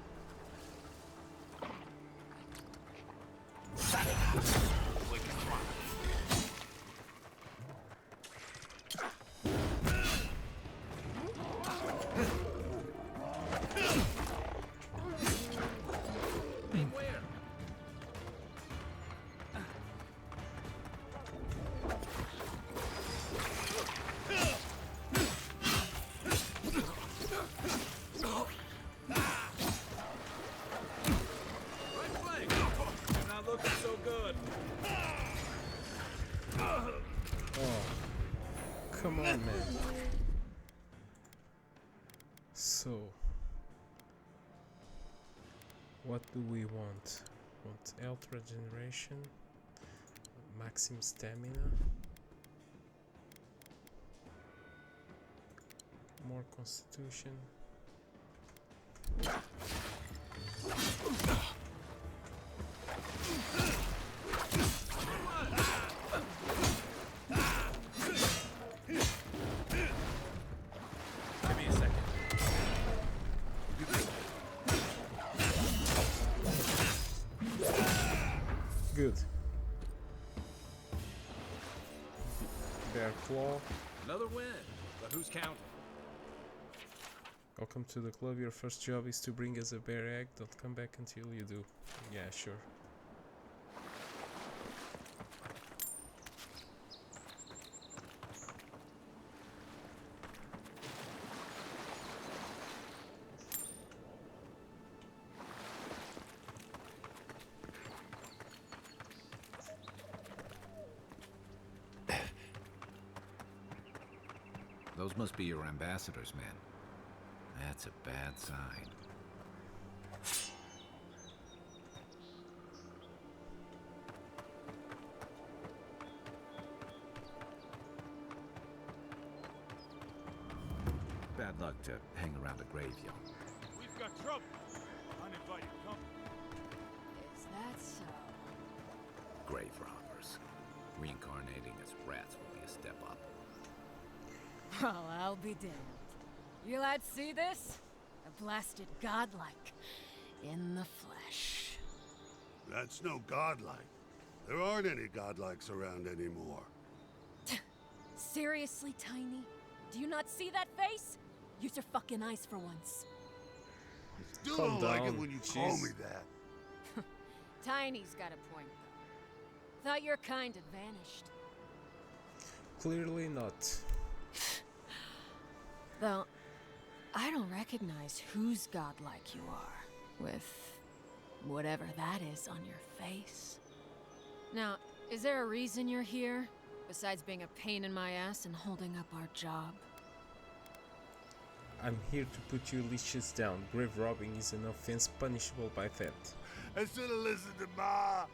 Come on, man. So, what do we want? Want health regeneration, maximum stamina, more constitution. Good. Bear claw. Another win, but who's counting? Welcome to the club. Your first job is to bring us a bear egg. Don't come back until you do. Yeah, sure. Those must be your ambassadors, man. That's a bad sign. luck to hang around a graveyard. We've got trouble. Uninvited company. Is that so? Grave robbers. Reincarnating as rats will be a step up. Well, I'll be damned. You lads see this? A blasted godlike. In the flesh. That's no godlike. There aren't any godlikes around anymore. Seriously, Tiny? Do you not see that face? Use your fucking eyes for once. Still don't like it when you call me that. Tiny's got a point, though. Thought your kind had vanished. Clearly not. Though, I don't recognize whose godlike you are, with whatever that is on your face. Now, is there a reason you're here, besides being a pain in my ass and holding up our job? I'm here to put you leashes down. Grave robbing is an offense punishable by that. I should have listened to Ma.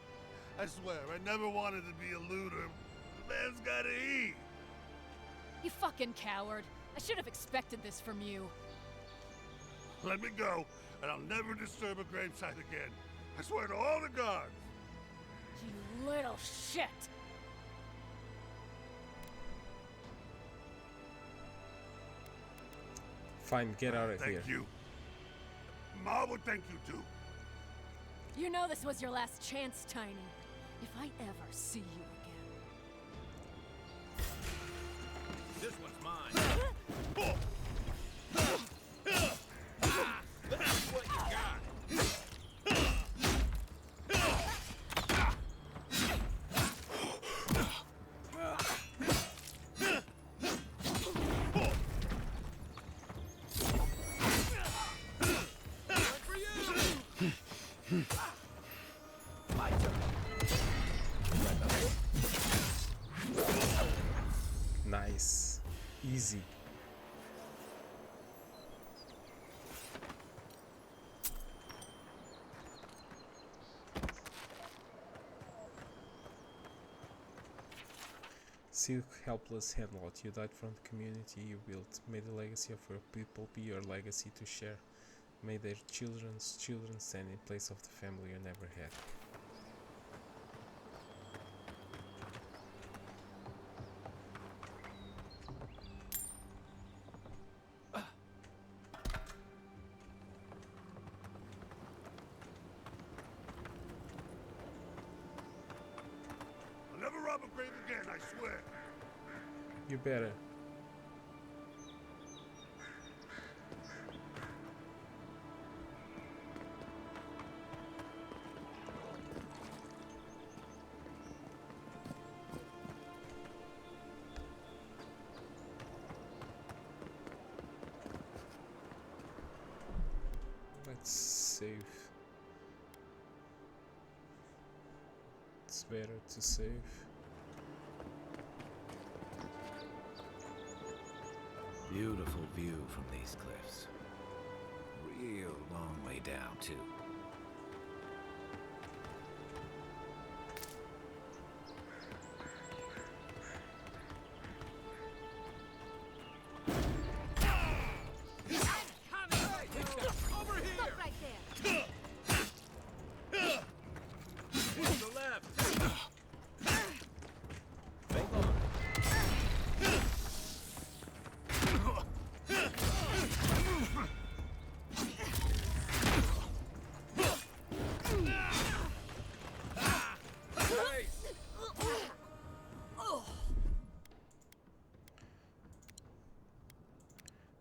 I swear, I never wanted to be a looter. The man's gotta eat. You fucking coward. I should have expected this from you. Let me go, and I'll never disturb a gravesite again. I swear to all the gods. You little shit. Fine, get out of here. Thank you. Ma would thank you too. You know this was your last chance, Tiny. If I ever see you again. This one's mine. That's what you got. My turn. Nice. Easy. Silk helpless handlord, you died from the community you built. May the legacy of your people be your legacy to share. May their children's children stand in place of the family you never had. I'll never rob a grave again, I swear. You better. Let's save. It's better to save. Beautiful view from these cliffs. Real long way down, too.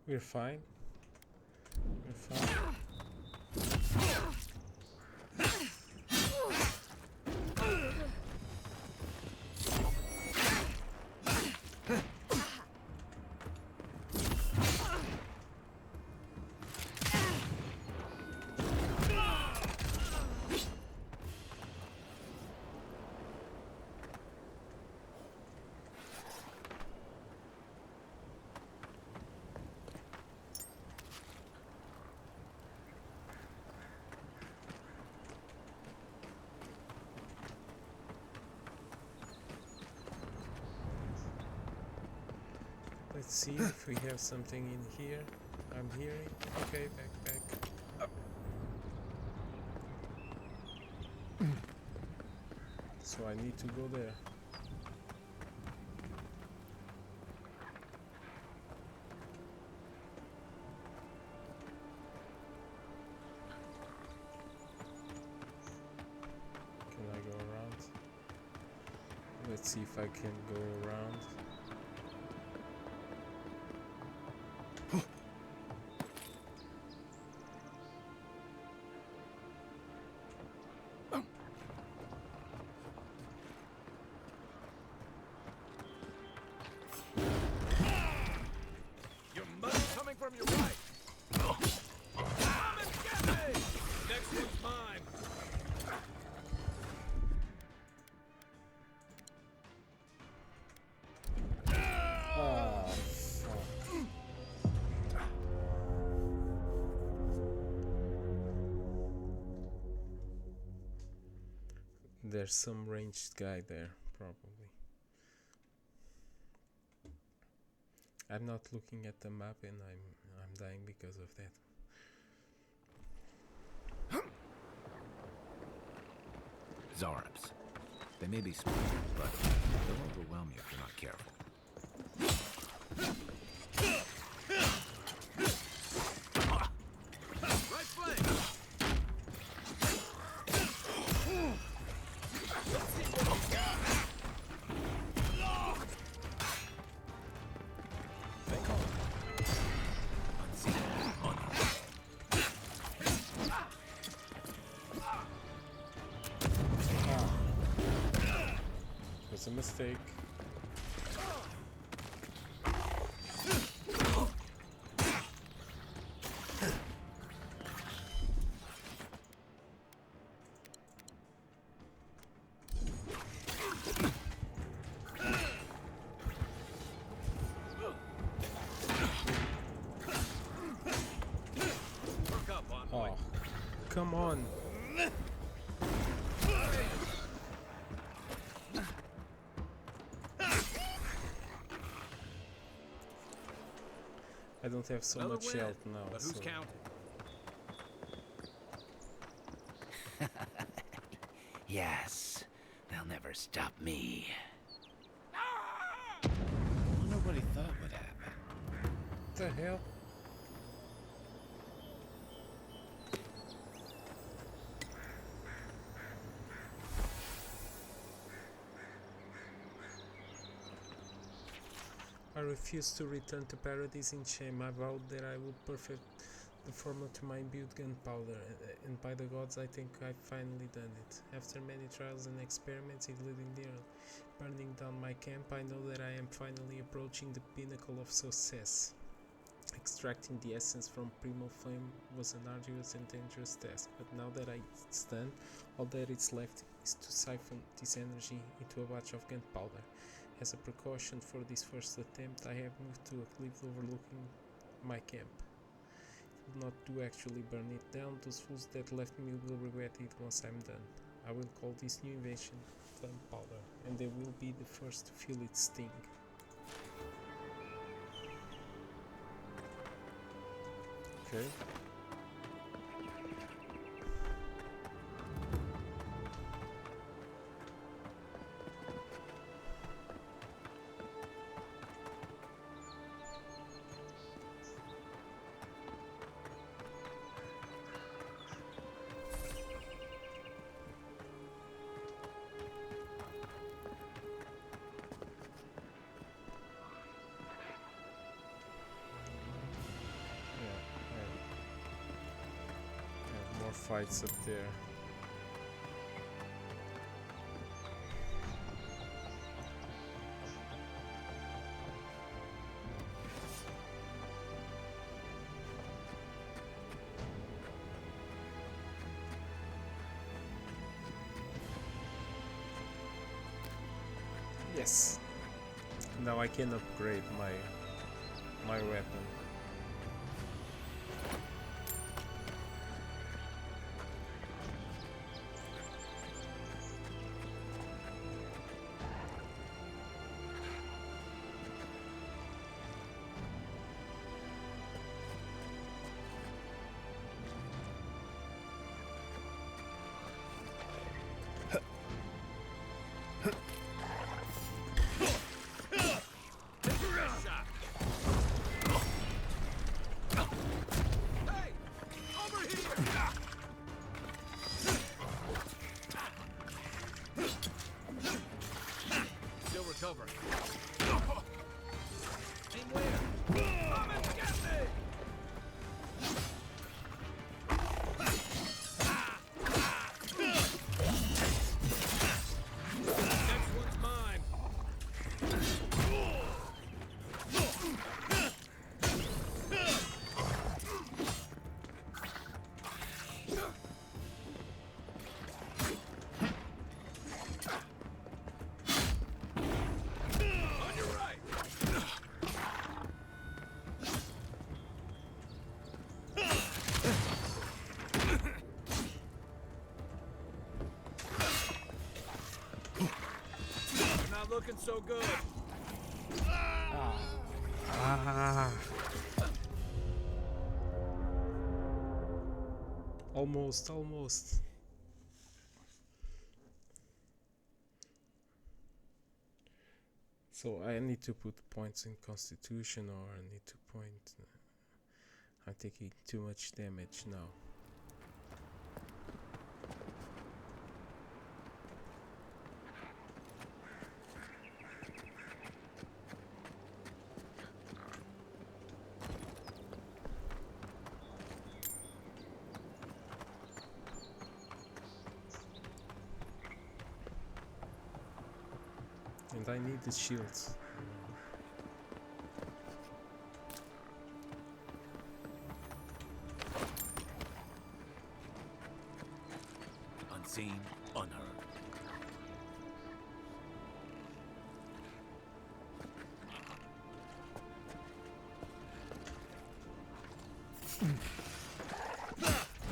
We're fine. We're fine. Let's see if we have something in here. from here. Okay, back. So I need to go there. Can I go around? Let's see if I can go around. Your money's coming from your right. Come and get me! Next one's mine. Ah, fuck. There's some ranged guy there, probably. I'm not looking at the map and I'm dying because of that. Zarps. They may be smart, but they'll overwhelm you if you're not careful. Right flank. Let's see what we got. It was a mistake. Work up, Envoy. Oh, come on. I don't have so Another much win, health now. but who's so counting? Yes, they'll never stop me. I wonder what he thought would happen. What the hell? I refuse to return to paradise in shame. I vowed that I would perfect the formula to my imbued gunpowder, and by the gods I think I've finally done it. After many trials and experiments, including nearly burning down my camp, I know that I am finally approaching the pinnacle of success. Extracting the essence from primal flame was an arduous and dangerous task, but now that it's done, all that is left is to siphon this energy into a batch of gunpowder. As a precaution for this first attempt, I have moved to a cliff overlooking my camp. It will not do actually burn it down. Those fools that left me will regret it once I'm done. I will call this new invention Flame Powder, and they will be the first to feel its sting. Okay. More fights up there. Yes. Now I can upgrade my weapon. looking so good. Ah. Almost, almost. So I need to put points in Constitution, or I need to point. I'm taking too much damage now. And I need the shields. Unseen, unheard.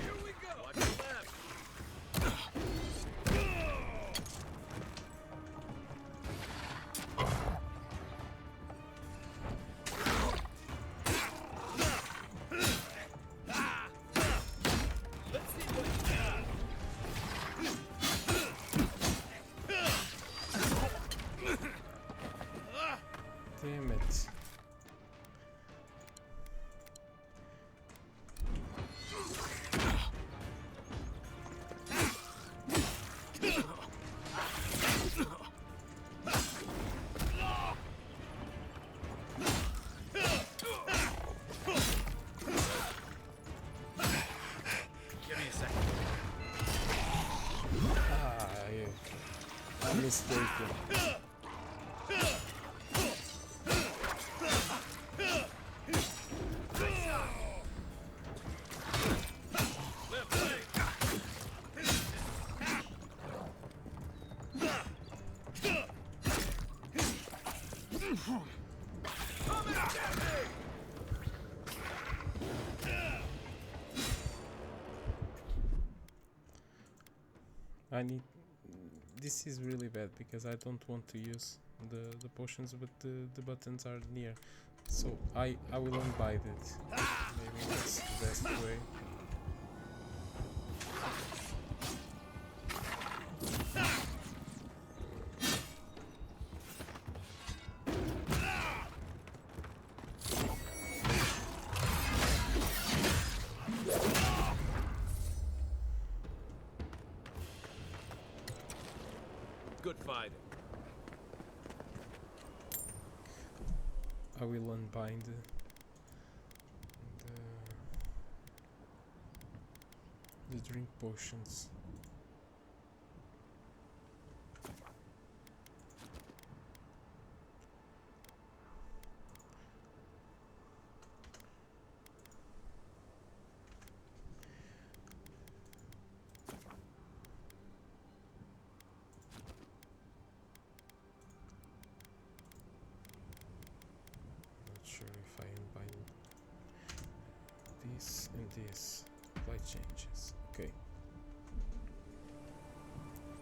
Here we go. Watch your left. Let's see what you got. Damn it. Give me a second. I'm mistaken. I need. This is really bad because I don't want to use the potions, but the buttons are near. So I will unbind it. Maybe that's the best way. Good fighting. I will unbind the drink potions. Sure if I unbind this and this. Apply changes. Okay.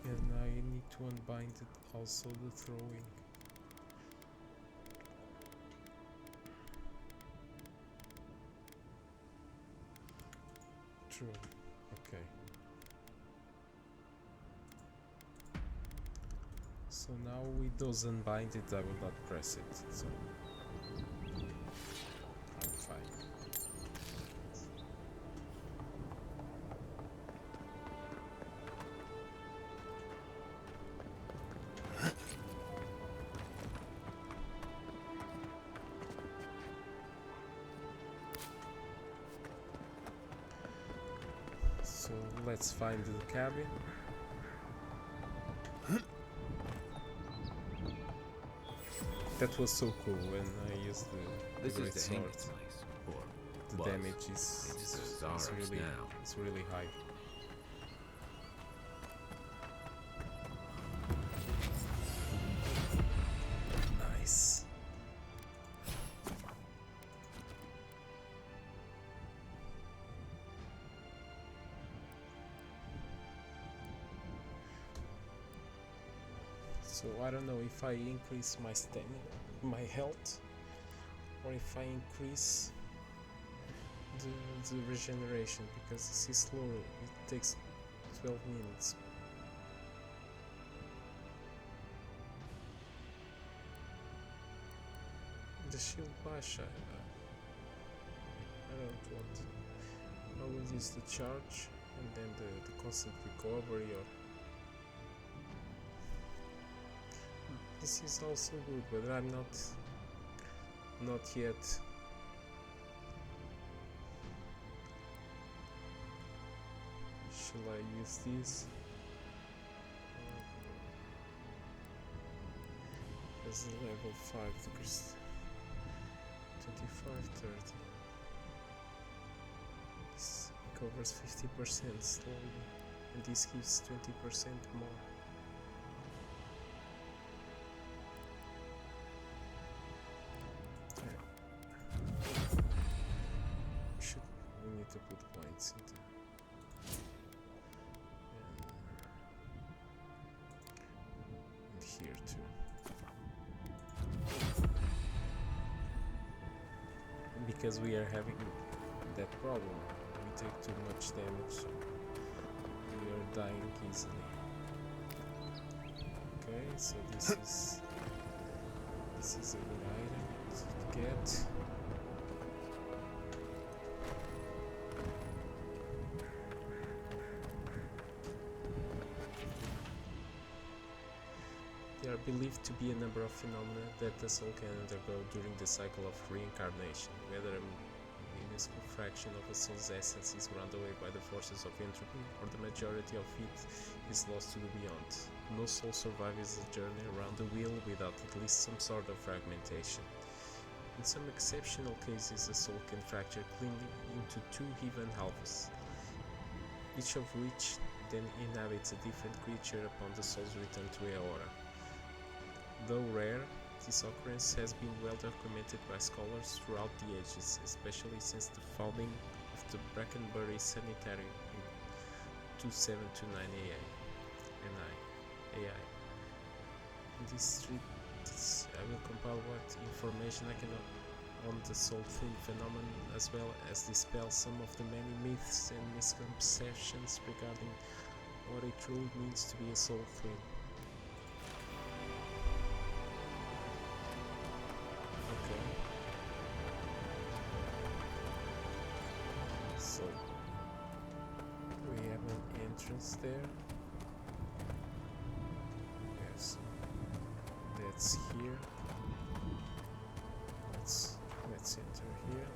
And I need to unbind it also the throwing. True. Okay. So now with those unbind it, I will not press it. So I'm fine. So let's find the cabin. That was so cool when I used the This is the Greatsword. Hinks place, or The was. damage It's is ours really now. it's really high. Nice. So I don't know if I increase my stamina, my health, or if I increase the regeneration, because this is slower. It takes 12 minutes. The shield bash, I don't want it. I will use the charge and then the constant recovery, or this is also good, but I'm not yet shall I use this as a level 5 degrees 25, 30. This covers 50% slowly, and this gives 20% more. We need to put points into and here too. Because we are having that problem. We take too much damage. We are dying easily. Okay, so this is a good item to get. There are believed to be a number of phenomena that the soul can undergo during the cycle of reincarnation, whether a minuscule fraction of a soul's essence is ground away by the forces of entropy, or the majority of it is lost to the beyond. No soul survives a journey around the wheel without at least some sort of fragmentation. In some exceptional cases, a soul can fracture cleanly into two even halves, each of which then inhabits a different creature upon the soul's return to Eora. Though rare, this occurrence has been well documented by scholars throughout the ages, especially since the founding of the Brackenbury Sanitarium in 2729 AI. In this treatise, I will compile what information I can on the soul twin phenomenon, as well as dispel some of the many myths and misconceptions regarding what it truly means to be a soul twin. So we have an entrance there. Yes, that's here. Let's enter here.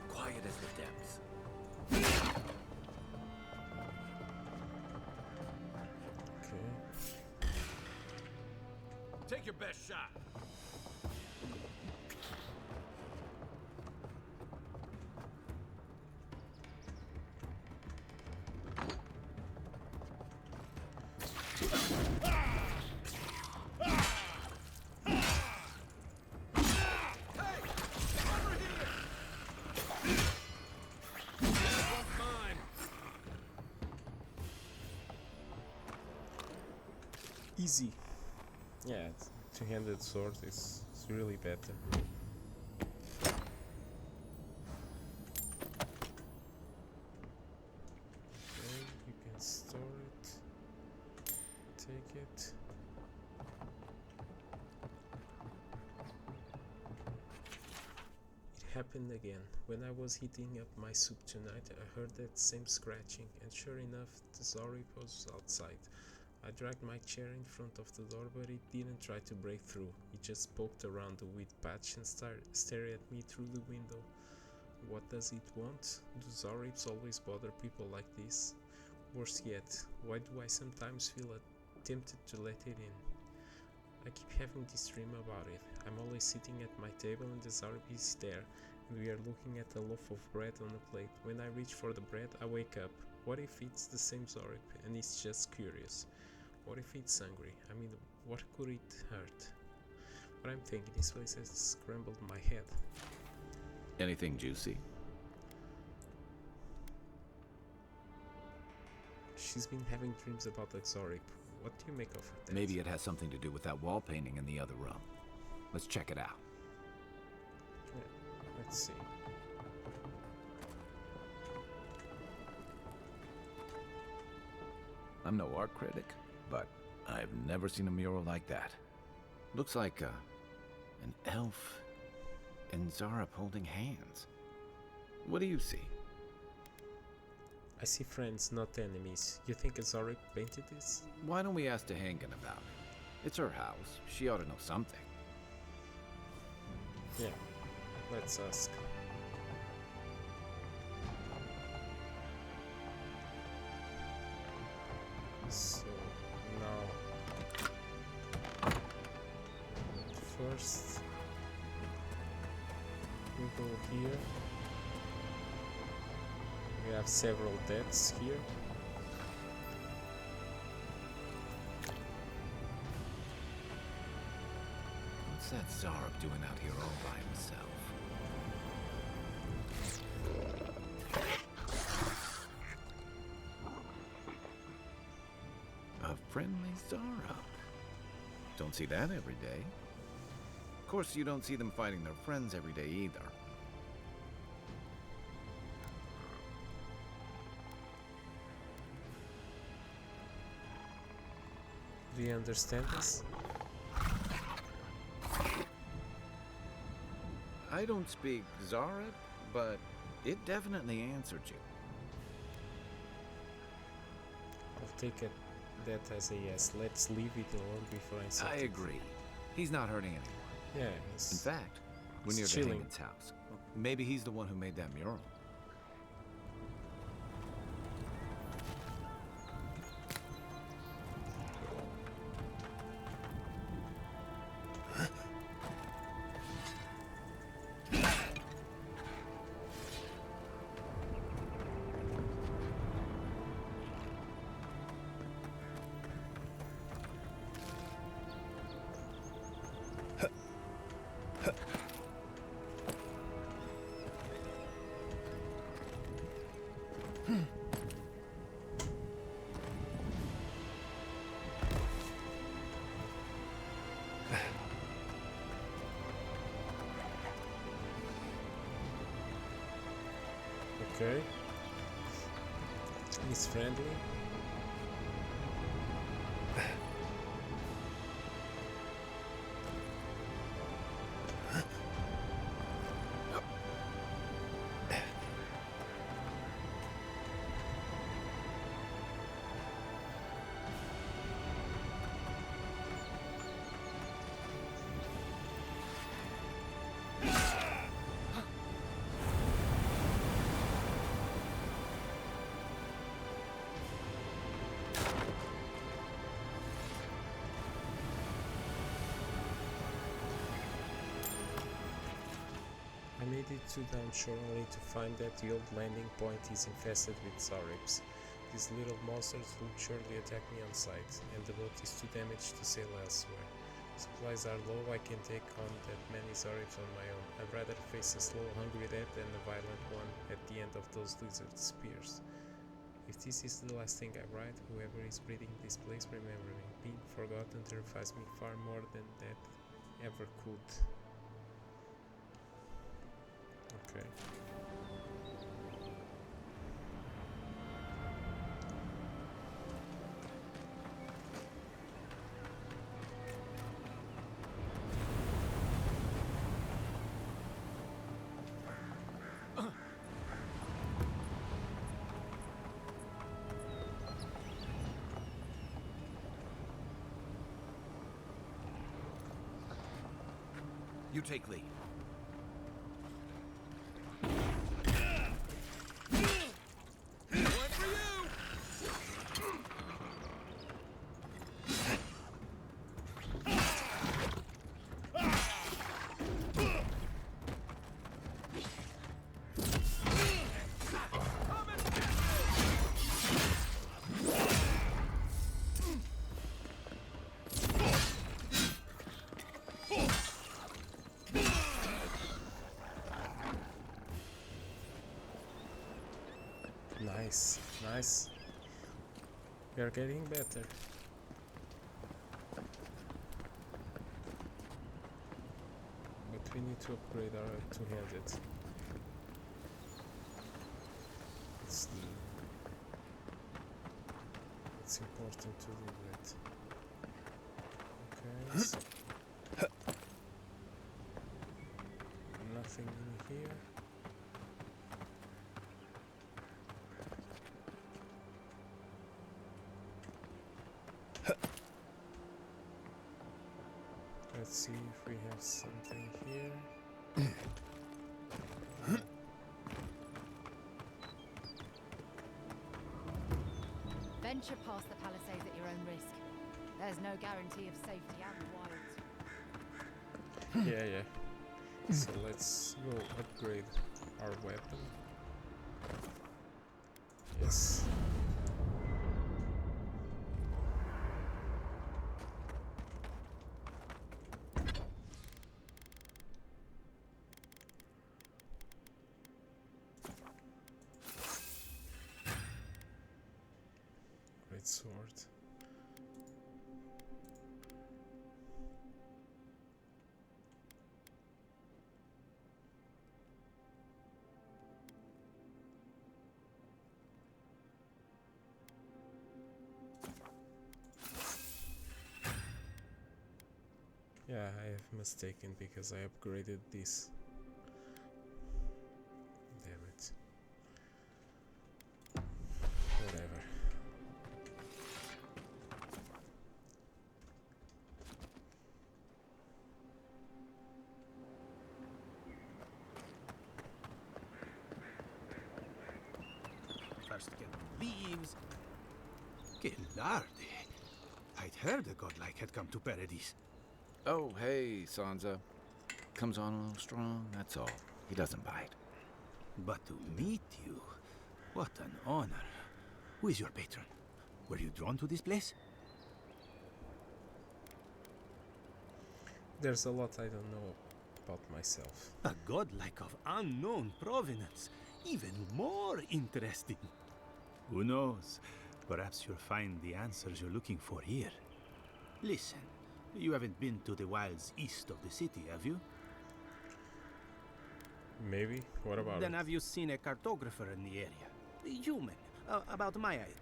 Quiet as the depths. Okay. Take your best shot. Easy. Yeah, two-handed sword is really better. Okay, you can store it. Take it. It happened again. When I was heating up my soup tonight, I heard that same scratching, and sure enough, the Zori was outside. I dragged my chair in front of the door, but it didn't try to break through. It just poked around the wheat patch and stared at me through the window. What does it want? Do Zorips always bother people like this? Worse yet, why do I sometimes feel tempted to let it in? I keep having this dream about it. I'm always sitting at my table and the Zorip is there, and we are looking at a loaf of bread on a plate. When I reach for the bread, I wake up. What if it's the same Zorip and it's just curious? What if it's hungry? I mean, what could it hurt? What I'm thinking, this place has scrambled my head. Anything juicy? She's been having dreams about the Zorip. What do you make of that? Maybe it has something to do with that wall painting in the other room. Let's check it out. Yeah, let's see. I'm no art critic, but I've never seen a mural like that. Looks like an elf and Zara holding hands. What do you see? I see friends, not enemies. You think Azoric painted this? Why don't we ask Tehangan about it? It's her house. She ought to know something. Yeah, let's ask. So now, first we go here. We have several deaths here. What's that Zarab doing out here all by himself? A friendly Zarab. Don't see that every day. Of course, you don't see them fighting their friends every day either. Do you understand this? I don't speak Zarab, but it definitely answered you. I'll take it that as a yes. Let's leave it alone before I insult I it. agree. He's not hurting anyone. Yeah, In fact, we're near chilling. Tehangan's house. Maybe he's the one who made that mural. Okay. He's friendly. I made it to downshore only to find that the old landing point is infested with Zaribs. These little monsters will surely attack me on sight, and the boat is too damaged to sail elsewhere. Supplies are low, I can take on that many Zaribs on my own. I'd rather face a slow, hungry death than a violent one at the end of those lizard spears. If this is the last thing I write, whoever is breathing this place, remember me. Being forgotten terrifies me far more than that ever could. Okay. You take lead. Nice, nice. We are getting better. we need to upgrade our 200. It's important to do that. Okay, so nothing in here. Let's see if we have something here. Venture past the palisades at your own risk. There's no guarantee of safety out in the wilds. Yeah. So let's go upgrade our weapon. Yes. Greatsword. Yeah, I have mistaken because I upgraded this. Damn it. Whatever. First get leaves. Que larde. I'd heard a godlike had come to Paradise. Oh, hey, Sansa. Comes on a little strong, that's all. He doesn't bite. But to meet you, what an honor. Who is your patron? Were you drawn to this place? There's a lot I don't know about myself. A godlike of unknown provenance. Even more interesting. Who knows? Perhaps you'll find the answers you're looking for here. Listen, you haven't been to the wilds east of the city, have you? Maybe. What about Then it? have you seen a cartographer in the area? A human, about my height.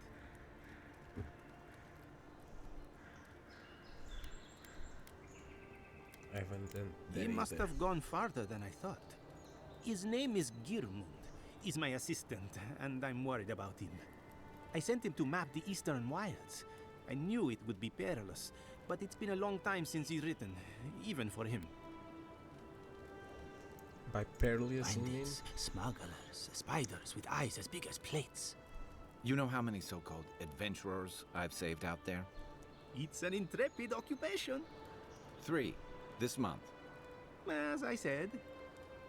I haven't done that He must either. have gone farther than I thought. His name is Girmund. He's my assistant, and I'm worried about him. I sent him to map the eastern wilds. I knew it would be perilous, but it's been a long time since he's written, even for him. By perilous, you mean? Bandits, smugglers, spiders with eyes as big as plates. You know how many so-called adventurers I've saved out there? It's an intrepid occupation. 3 this month. As I said,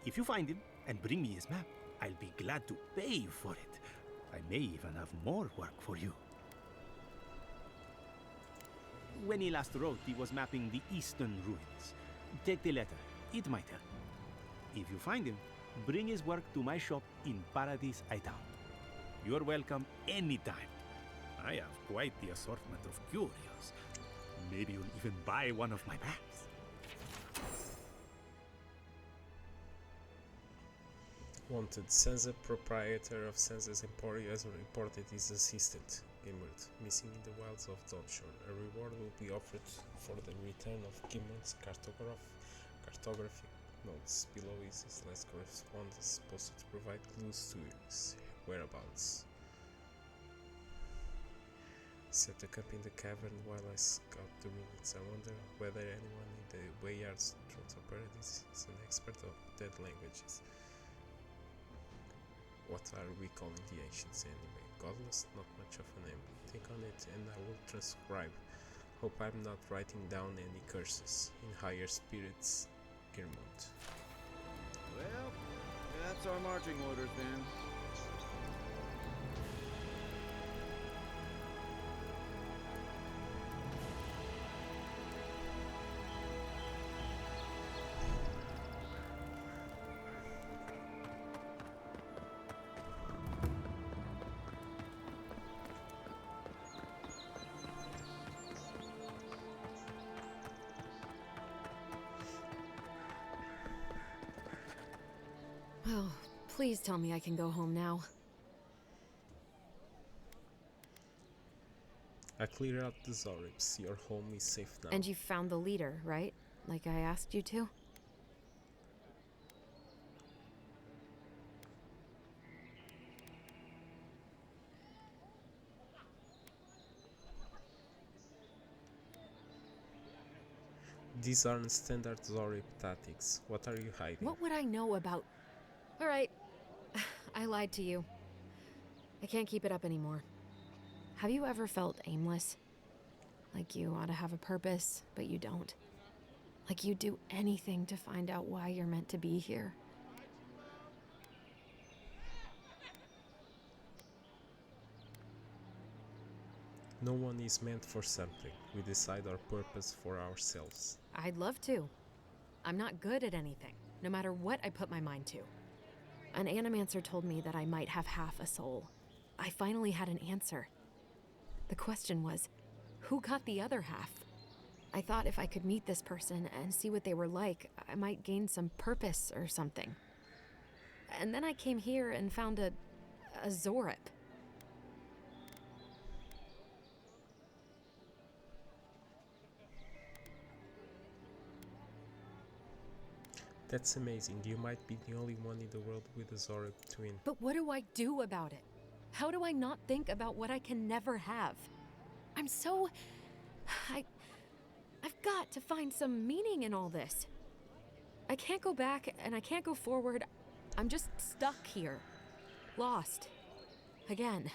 if you find him and bring me his map, I'll be glad to pay you for it. I may even have more work for you. When he last wrote, he was mapping the eastern ruins. Take the letter. It might help. If you find him, bring his work to my shop in Paradise Island. You're welcome anytime. I have quite the assortment of curios. Maybe you'll even buy one of my maps. Wanted. Sansa, proprietor of Sansa's Emporium, has reported his assistant, Gimlet, missing in the wilds of Dawnshore. A reward will be offered for the return of Gimlet's cartographic notes. Below is his last correspondence, supposed to provide clues to his whereabouts. Set the camp in the cavern while I scout the ruins. I wonder whether anyone in the Wayyards Thrones of Paradise is an expert of dead languages. What are we calling the ancients anyway? Godless? Not much of a name. Think on it and I will transcribe. Hope I'm not writing down any curses. In higher spirits, Girmund. Well, that's our marching orders then. Oh, please tell me I can go home now. I cleared out the Zoribs. Your home is safe now. And you found the leader, right? Like I asked you to? These aren't standard Zorib tactics. What are you hiding? What would I know about... Alright, I lied to you. I can't keep it up anymore. Have you ever felt aimless? Like you ought to have a purpose, but you don't? Like you'd do anything to find out why you're meant to be here? No one is meant for something. We decide our purpose for ourselves. I'd love to. I'm not good at anything, no matter what I put my mind to. An animancer told me that I might have half a soul. I finally had an answer. The question was, who got the other half? I thought if I could meet this person and see what they were like, I might gain some purpose or something. And then I came here and found a Zorip. That's amazing. You might be the only one in the world with a Zorib twin. But what do I do about it? How do I not think about what I can never have? I'm so... I've got to find some meaning in all this. I can't go back and I can't go forward. I'm just stuck here. Lost. Again.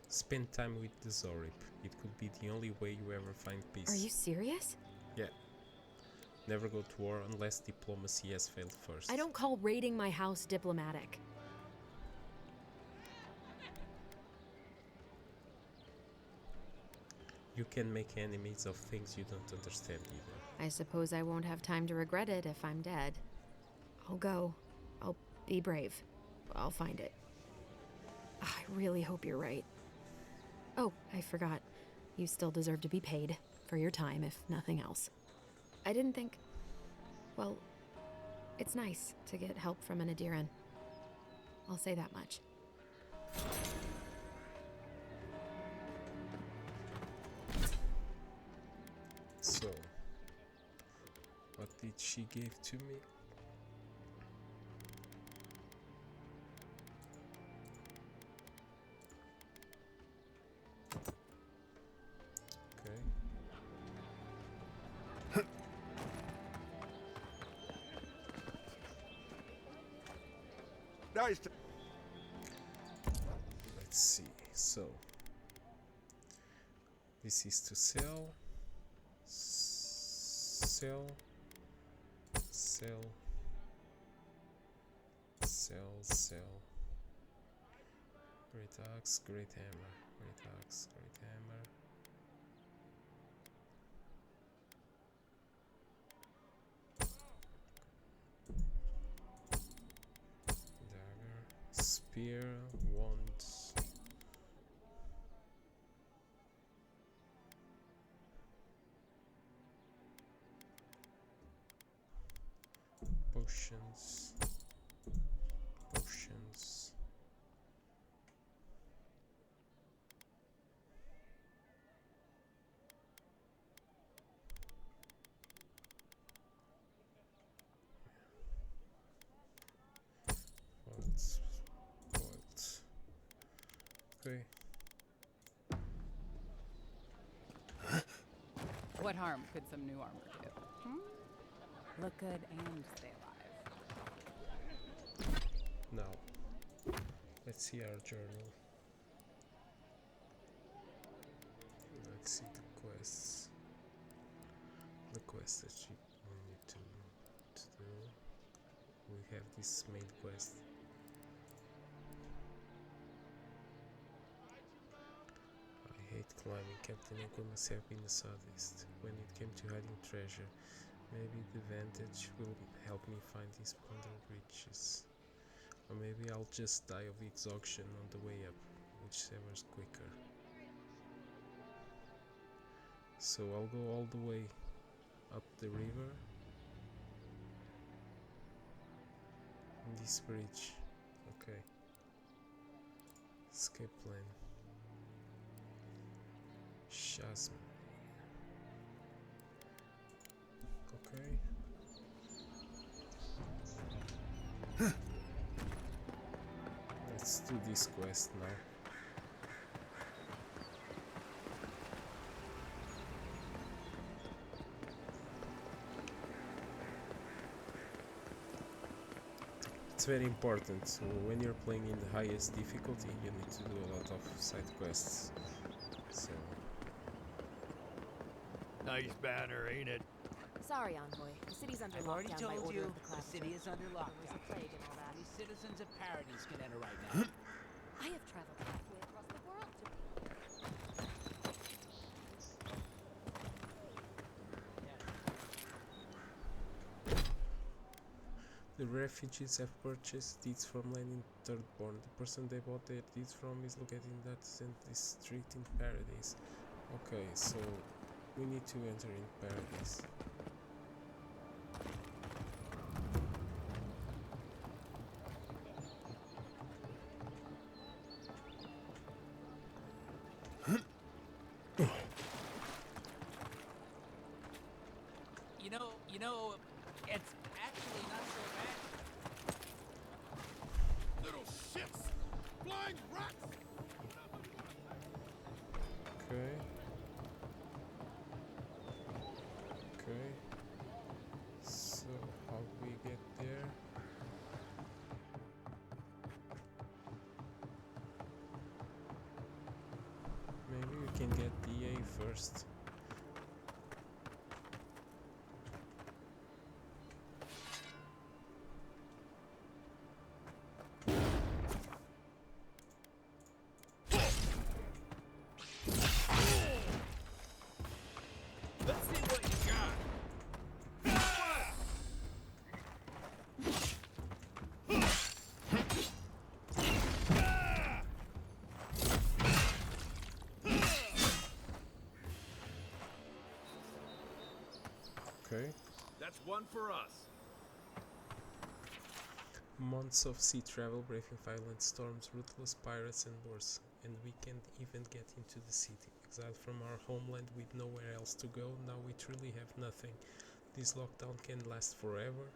Spend time with the Zorib. It could be the only way you ever find peace. Are you serious? Yeah. Never go to war unless diplomacy has failed first. I don't call raiding my house diplomatic. You can make enemies of things you don't understand either. I suppose I won't have time to regret it if I'm dead. I'll go. I'll be brave. I'll find it. I really hope you're right. Oh, I forgot. You still deserve to be paid for your time, if nothing else. I didn't think... Well, it's nice to get help from an Adiran. I'll say that much. So, what did she give to me? Okay. Nice. Let's see. So, this is to sell. Sell. Great axe, great hammer. Great axe, great hammer. Dagger, spear, wands. Potions. Spoiled. Okay. What harm could some new armor do? Look good and stay alive. Now, let's see our journal. Let's see the quests. The quests that we need to do. We have this main quest. I hate climbing. Captain Echo must have been the southeast. When it came to hiding treasure, maybe the vantage will help me find these plundered riches. Or maybe I'll just die of exhaustion on the way up, whichever's quicker. So I'll go all the way up the river. This bridge. Okay. Escape plan. Chasm. Okay. Let's do this quest now. It's very important. So when you're playing in the highest difficulty, you need to do a lot of side quests. So Nice banner, ain't it? Sorry, Envoy. The city's under I've already lockdown by told order you of the the Claptrap. city is under There was lockdown. a plague and all that. Only citizens of Paradise can enter right now. I have traveled halfway across the world to be the refugees have purchased deeds from land in Thirdborn. The person they bought their deeds from is located in that street in Paradise. Okay, so we need to enter in Paradise. You know, it's actually not so bad. Little shits! Flying rats! Okay. Okay. So how do we get there? Maybe we can get DA first. Let's see what you got! Okay. That's one for us. Months of sea travel, braving violent storms, ruthless pirates and wars, and we can't even get into the city. Exiled from our homeland with nowhere else to go, now we truly have nothing. This lockdown can last forever,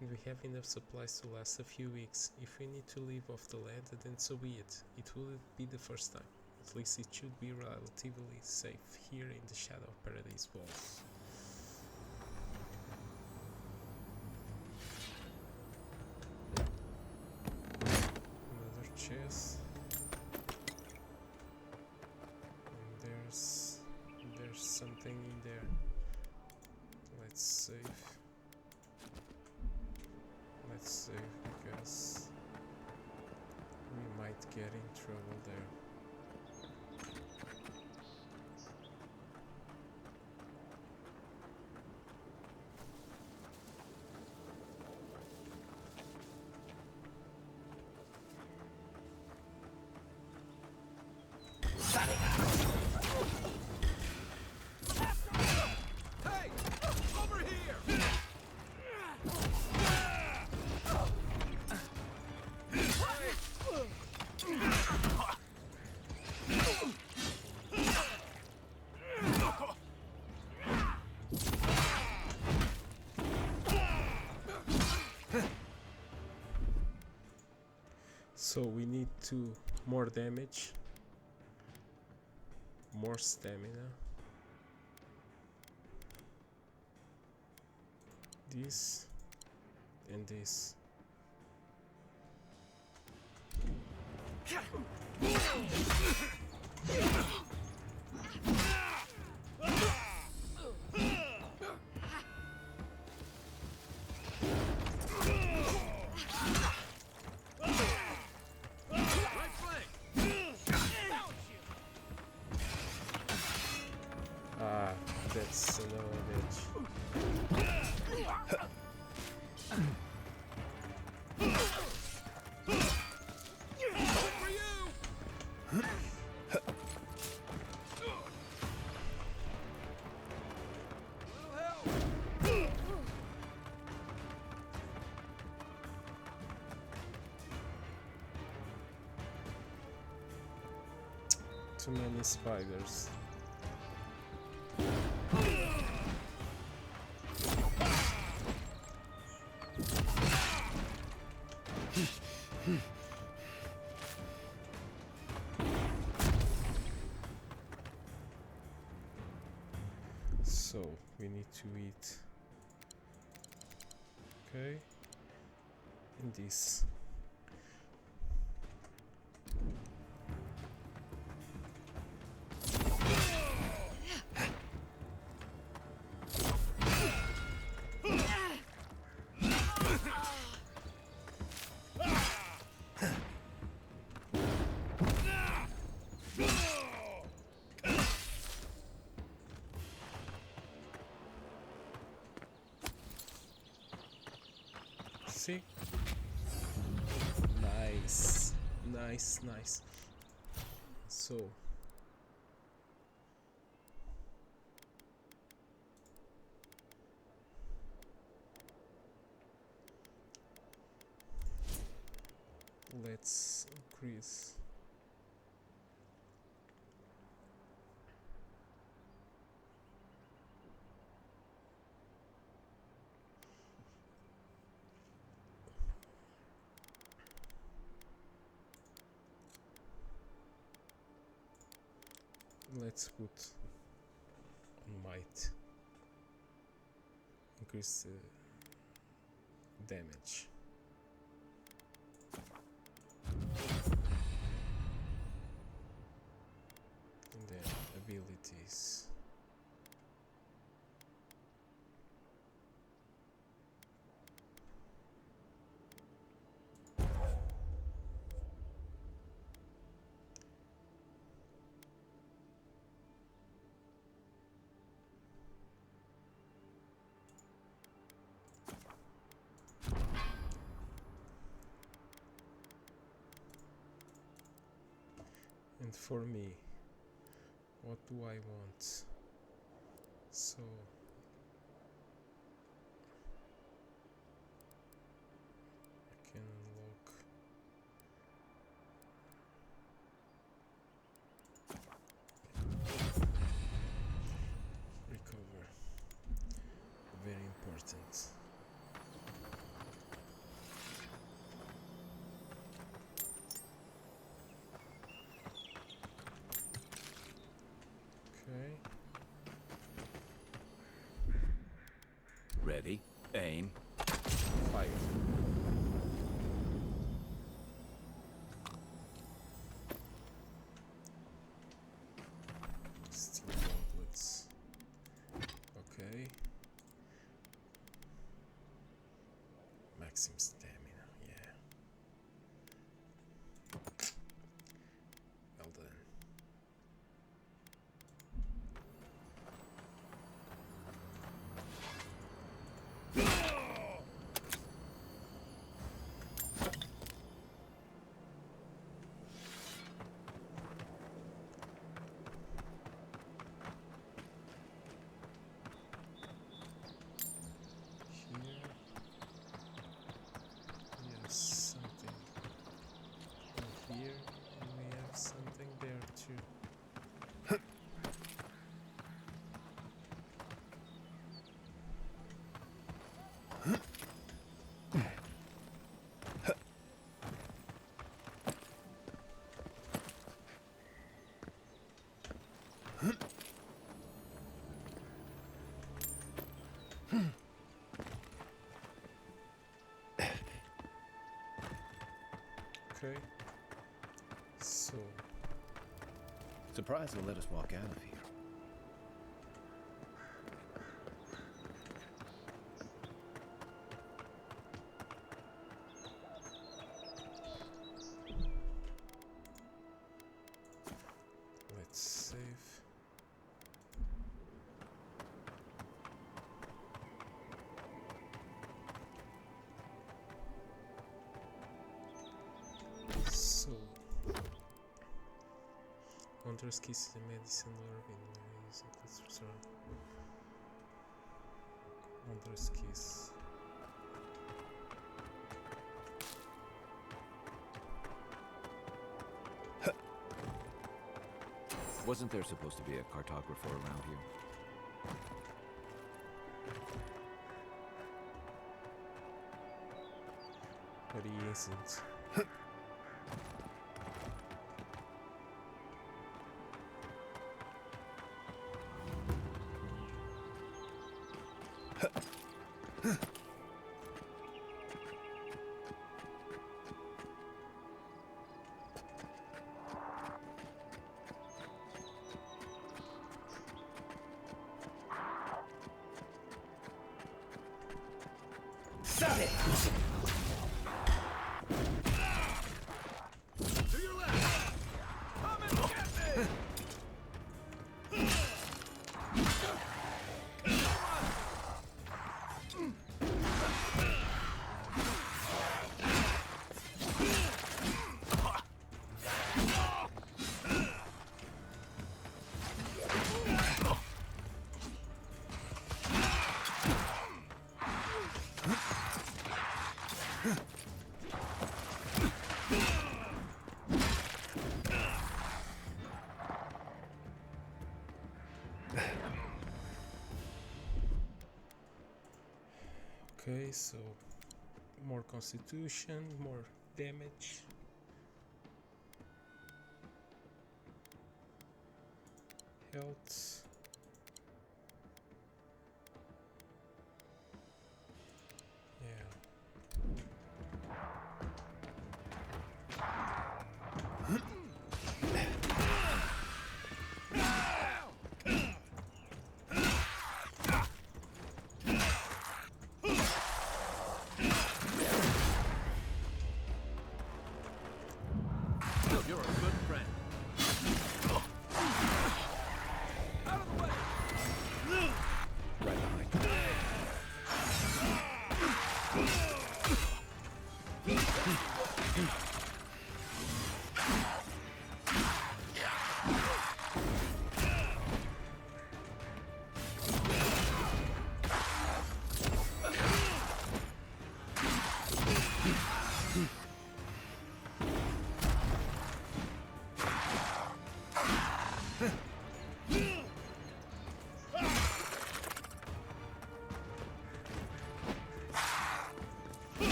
and we have enough supplies to last a few weeks. If we need to leave off the land, then so be it. It wouldn't be the first time. At least it should be relatively safe here in the shadow of Paradise walls. Another chest. And there's something in there. Let's save. Let's save because we might get in trouble there. Hey! Over here! So we need more damage, more stamina. This and this. Right flank! Ah, that's another bitch. For you! too many spiders. So we need to eat. Okay. And this. See? Nice. Nice, nice. So let's increase. Let's put on might. Increase the damage. And then abilities. And for me, what do I want? So I can unlock recover. Very important. Okay. Ready, aim, fire. Steel gauntlets. Okay. Maximum stamina, yeah. Well done. Here and we have something there too. Okay. So surprised they'll let us walk out of here. let's save. So Hunter's Kiss is a medicine herb in use it. Let's return. Hunter's Kiss. Wasn't there supposed to be a cartographer around here? But he isn't. Stop it! To your left! Come and get me! Okay, so more constitution, more damage. Health. You're a good friend. Out of the way! Right behind.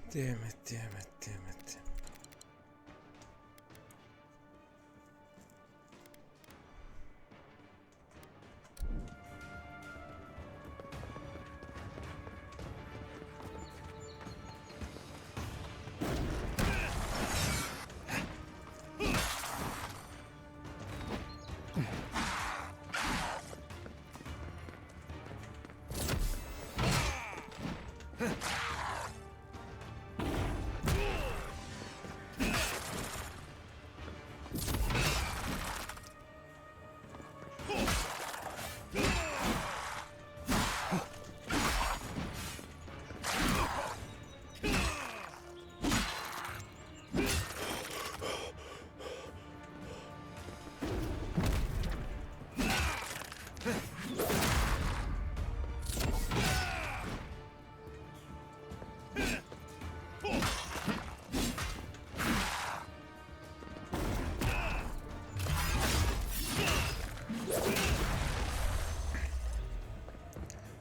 Damn it, damn it, damn it.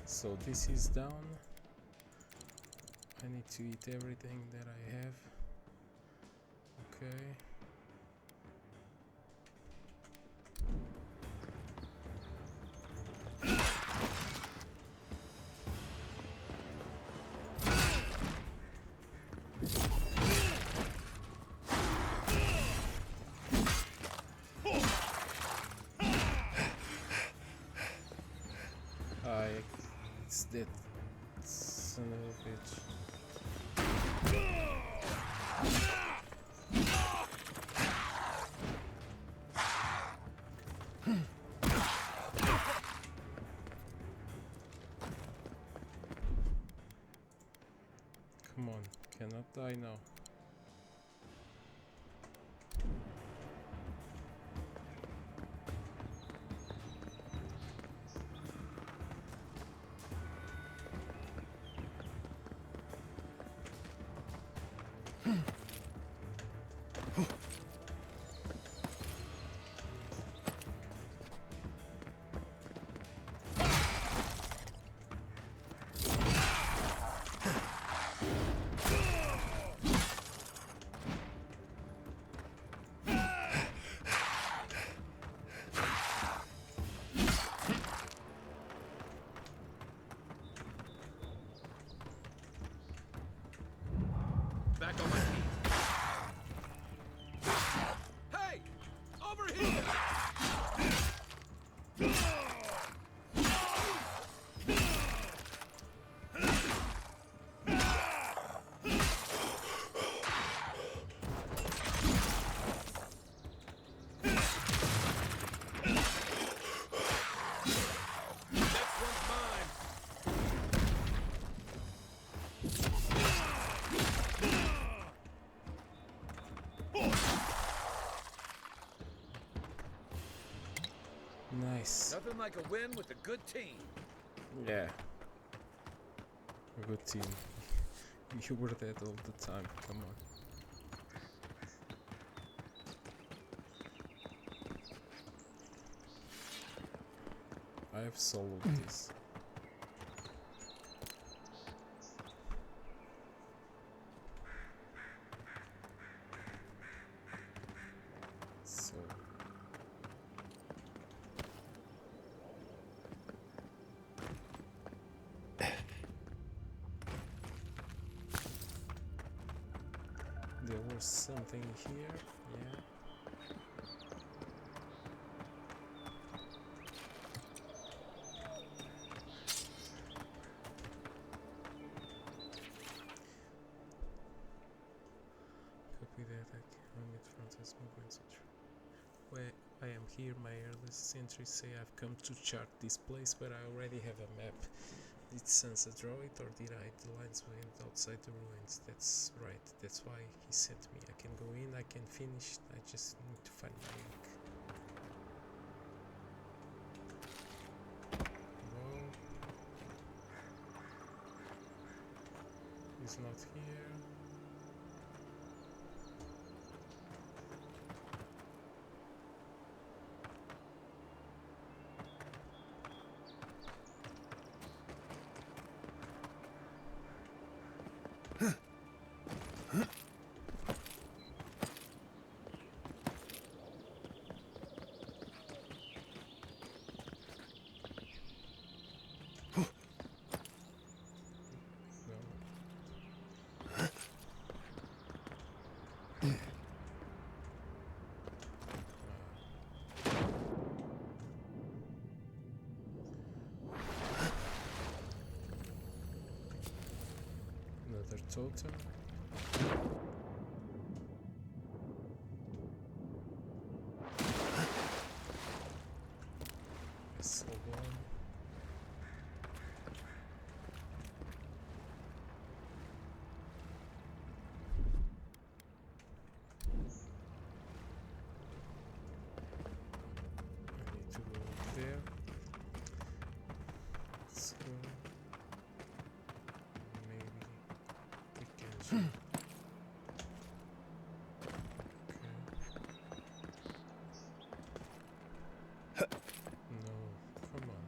So this is down. I need to eat everything that I have. Okay. It's that son of a bitch. Come on, cannot die now. Back on my feet. Hey! Over here! Next one's mine. Nice. Nothing like a win with a good team. Yeah. A good team. You were dead all the time. Come on. I've soloed this. So there was something here, yeah. Copy that, I can omit frontiers movements. Where I am here, my earliest entries say I've come to chart this place, but I already have a map. Did Sansa draw it, or did I? The lines went outside the ruins. That's right, that's why he sent me. I can go in, I can finish, I just need to find my link. Well, he's not here. Another totem. Vessel one. I need to go up there. Let's go. Maybe we can zoom. Okay. No, come on.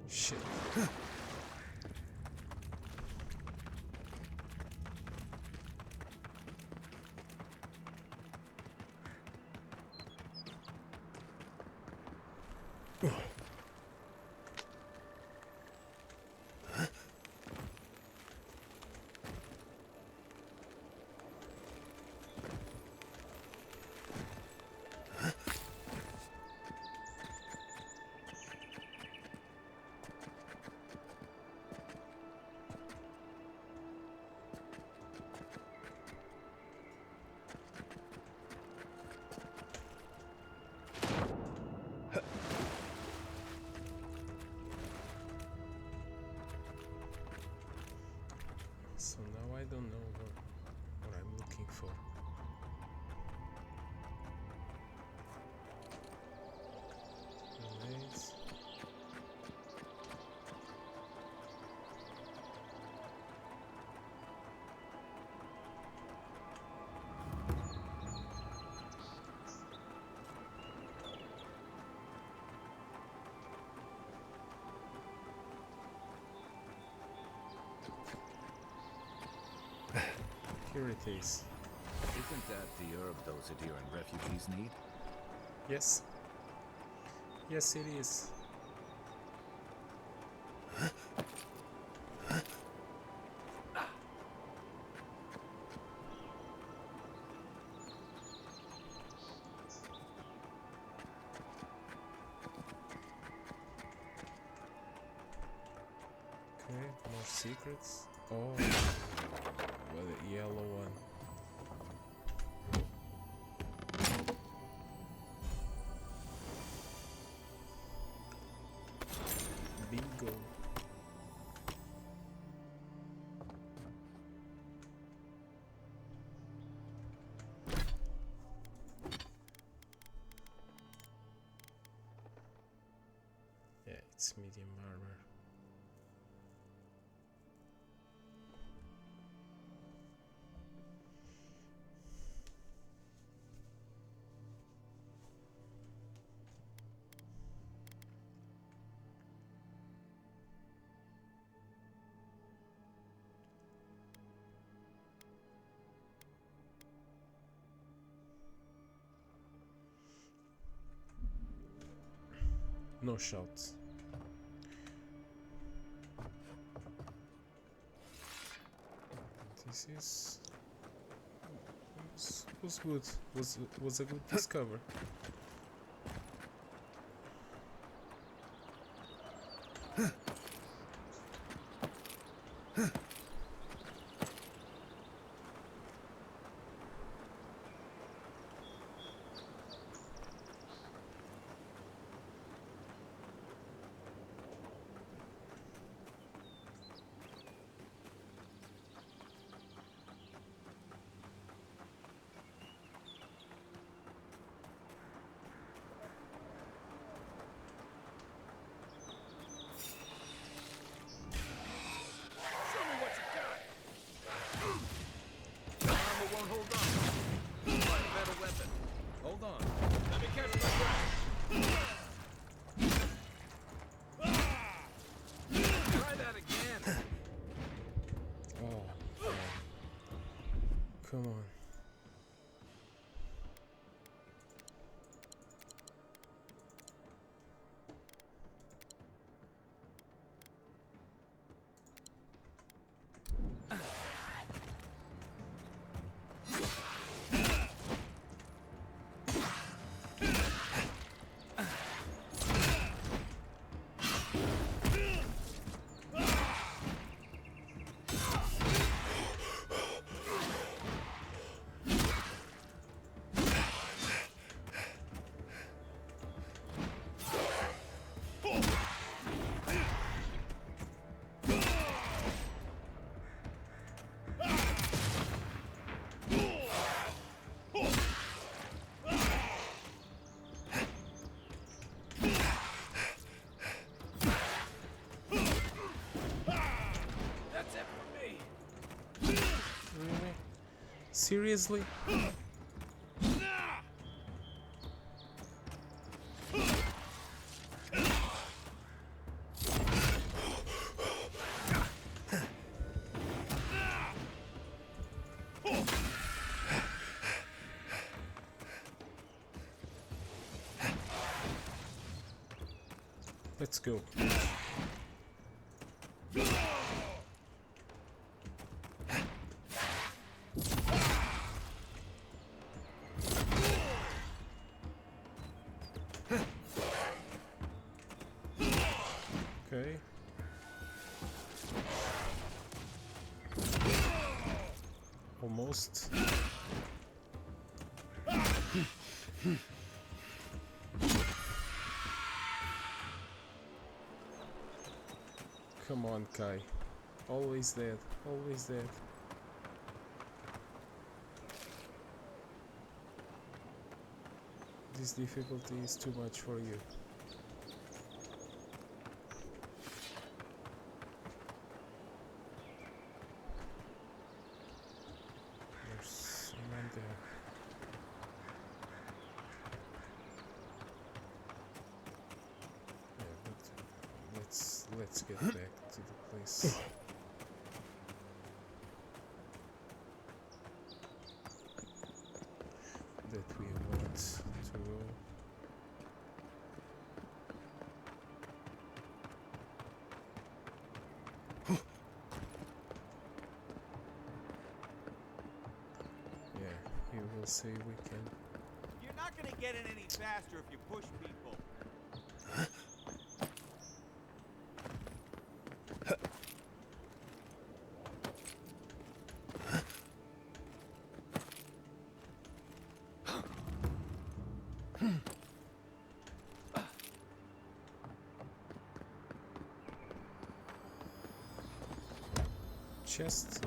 Shit. So now I don't know what I'm looking for. Nice. Here it is. Isn't that the herb those Adiran refugees need? Yes. Yes, it is. Okay, more secrets. Oh, what a yellow one. Bingo. Yeah, it's medium armor. No shouts. This is was good. Was a good discover. Show me what you got. The armor won't hold on. Find a better weapon. Hold on. Let me catch my breath. Try that again. Oh, man. Come on. That's it for me. Really? Seriously? Let's go. Okay. Almost. Come on, Kai. Always dead. Always dead. This difficulty is too much for you. There's someone there. Yeah, but let's get back to the place. let's see we can. You're not gonna get it any faster if you push people. Chest.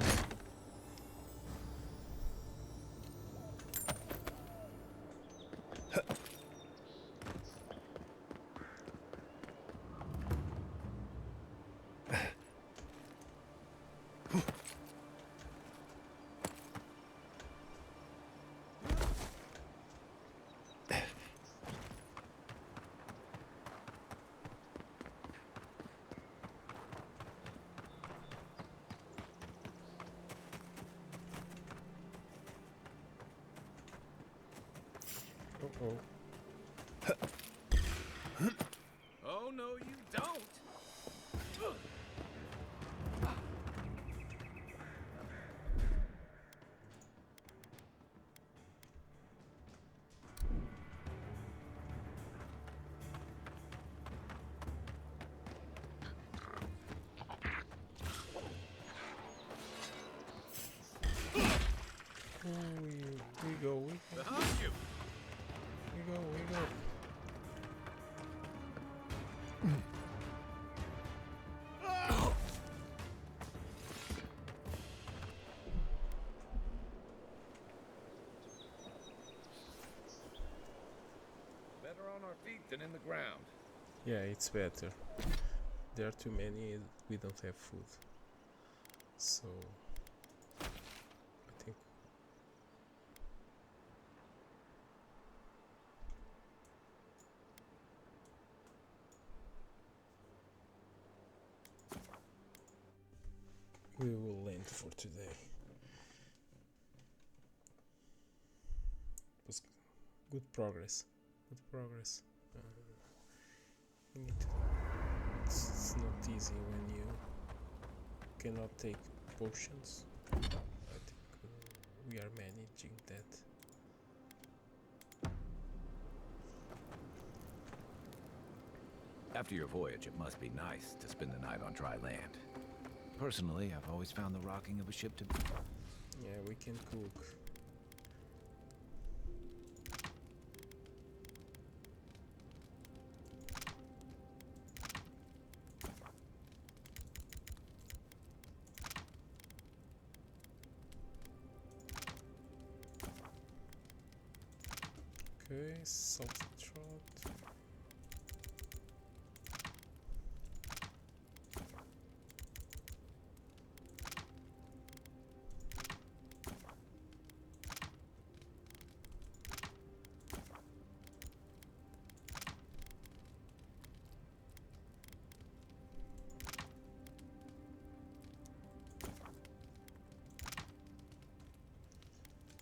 Uh-oh. Oh, no, you don't. We go. Behind you. We go. Better on our feet than in the ground. Yeah, it's better. There are too many, we don't have food. So I think we will end for today. It was good progress. We need to, it's not easy when you cannot take potions. I think we are managing that. After your voyage, it must be nice to spend the night on dry land. Personally, I've always found the rocking of a ship to be... Yeah, we can cook. Okay, salted trout.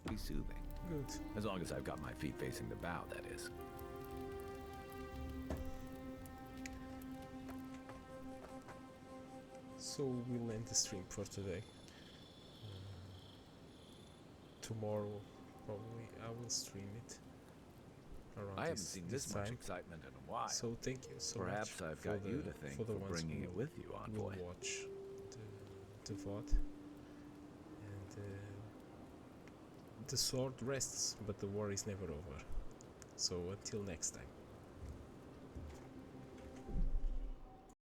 be soothing. Good. As long as I've got my feet facing the bow, that is. So we'll end the stream for today. Tomorrow, probably, I will stream it around I haven't this seen this this time. much excitement in a while. So thank you so Perhaps much. I've for got the, you to thank for, the for ones bringing who it with you, will Envoy. watch the VOD. And the sword rests, but the war is never over. So until next time.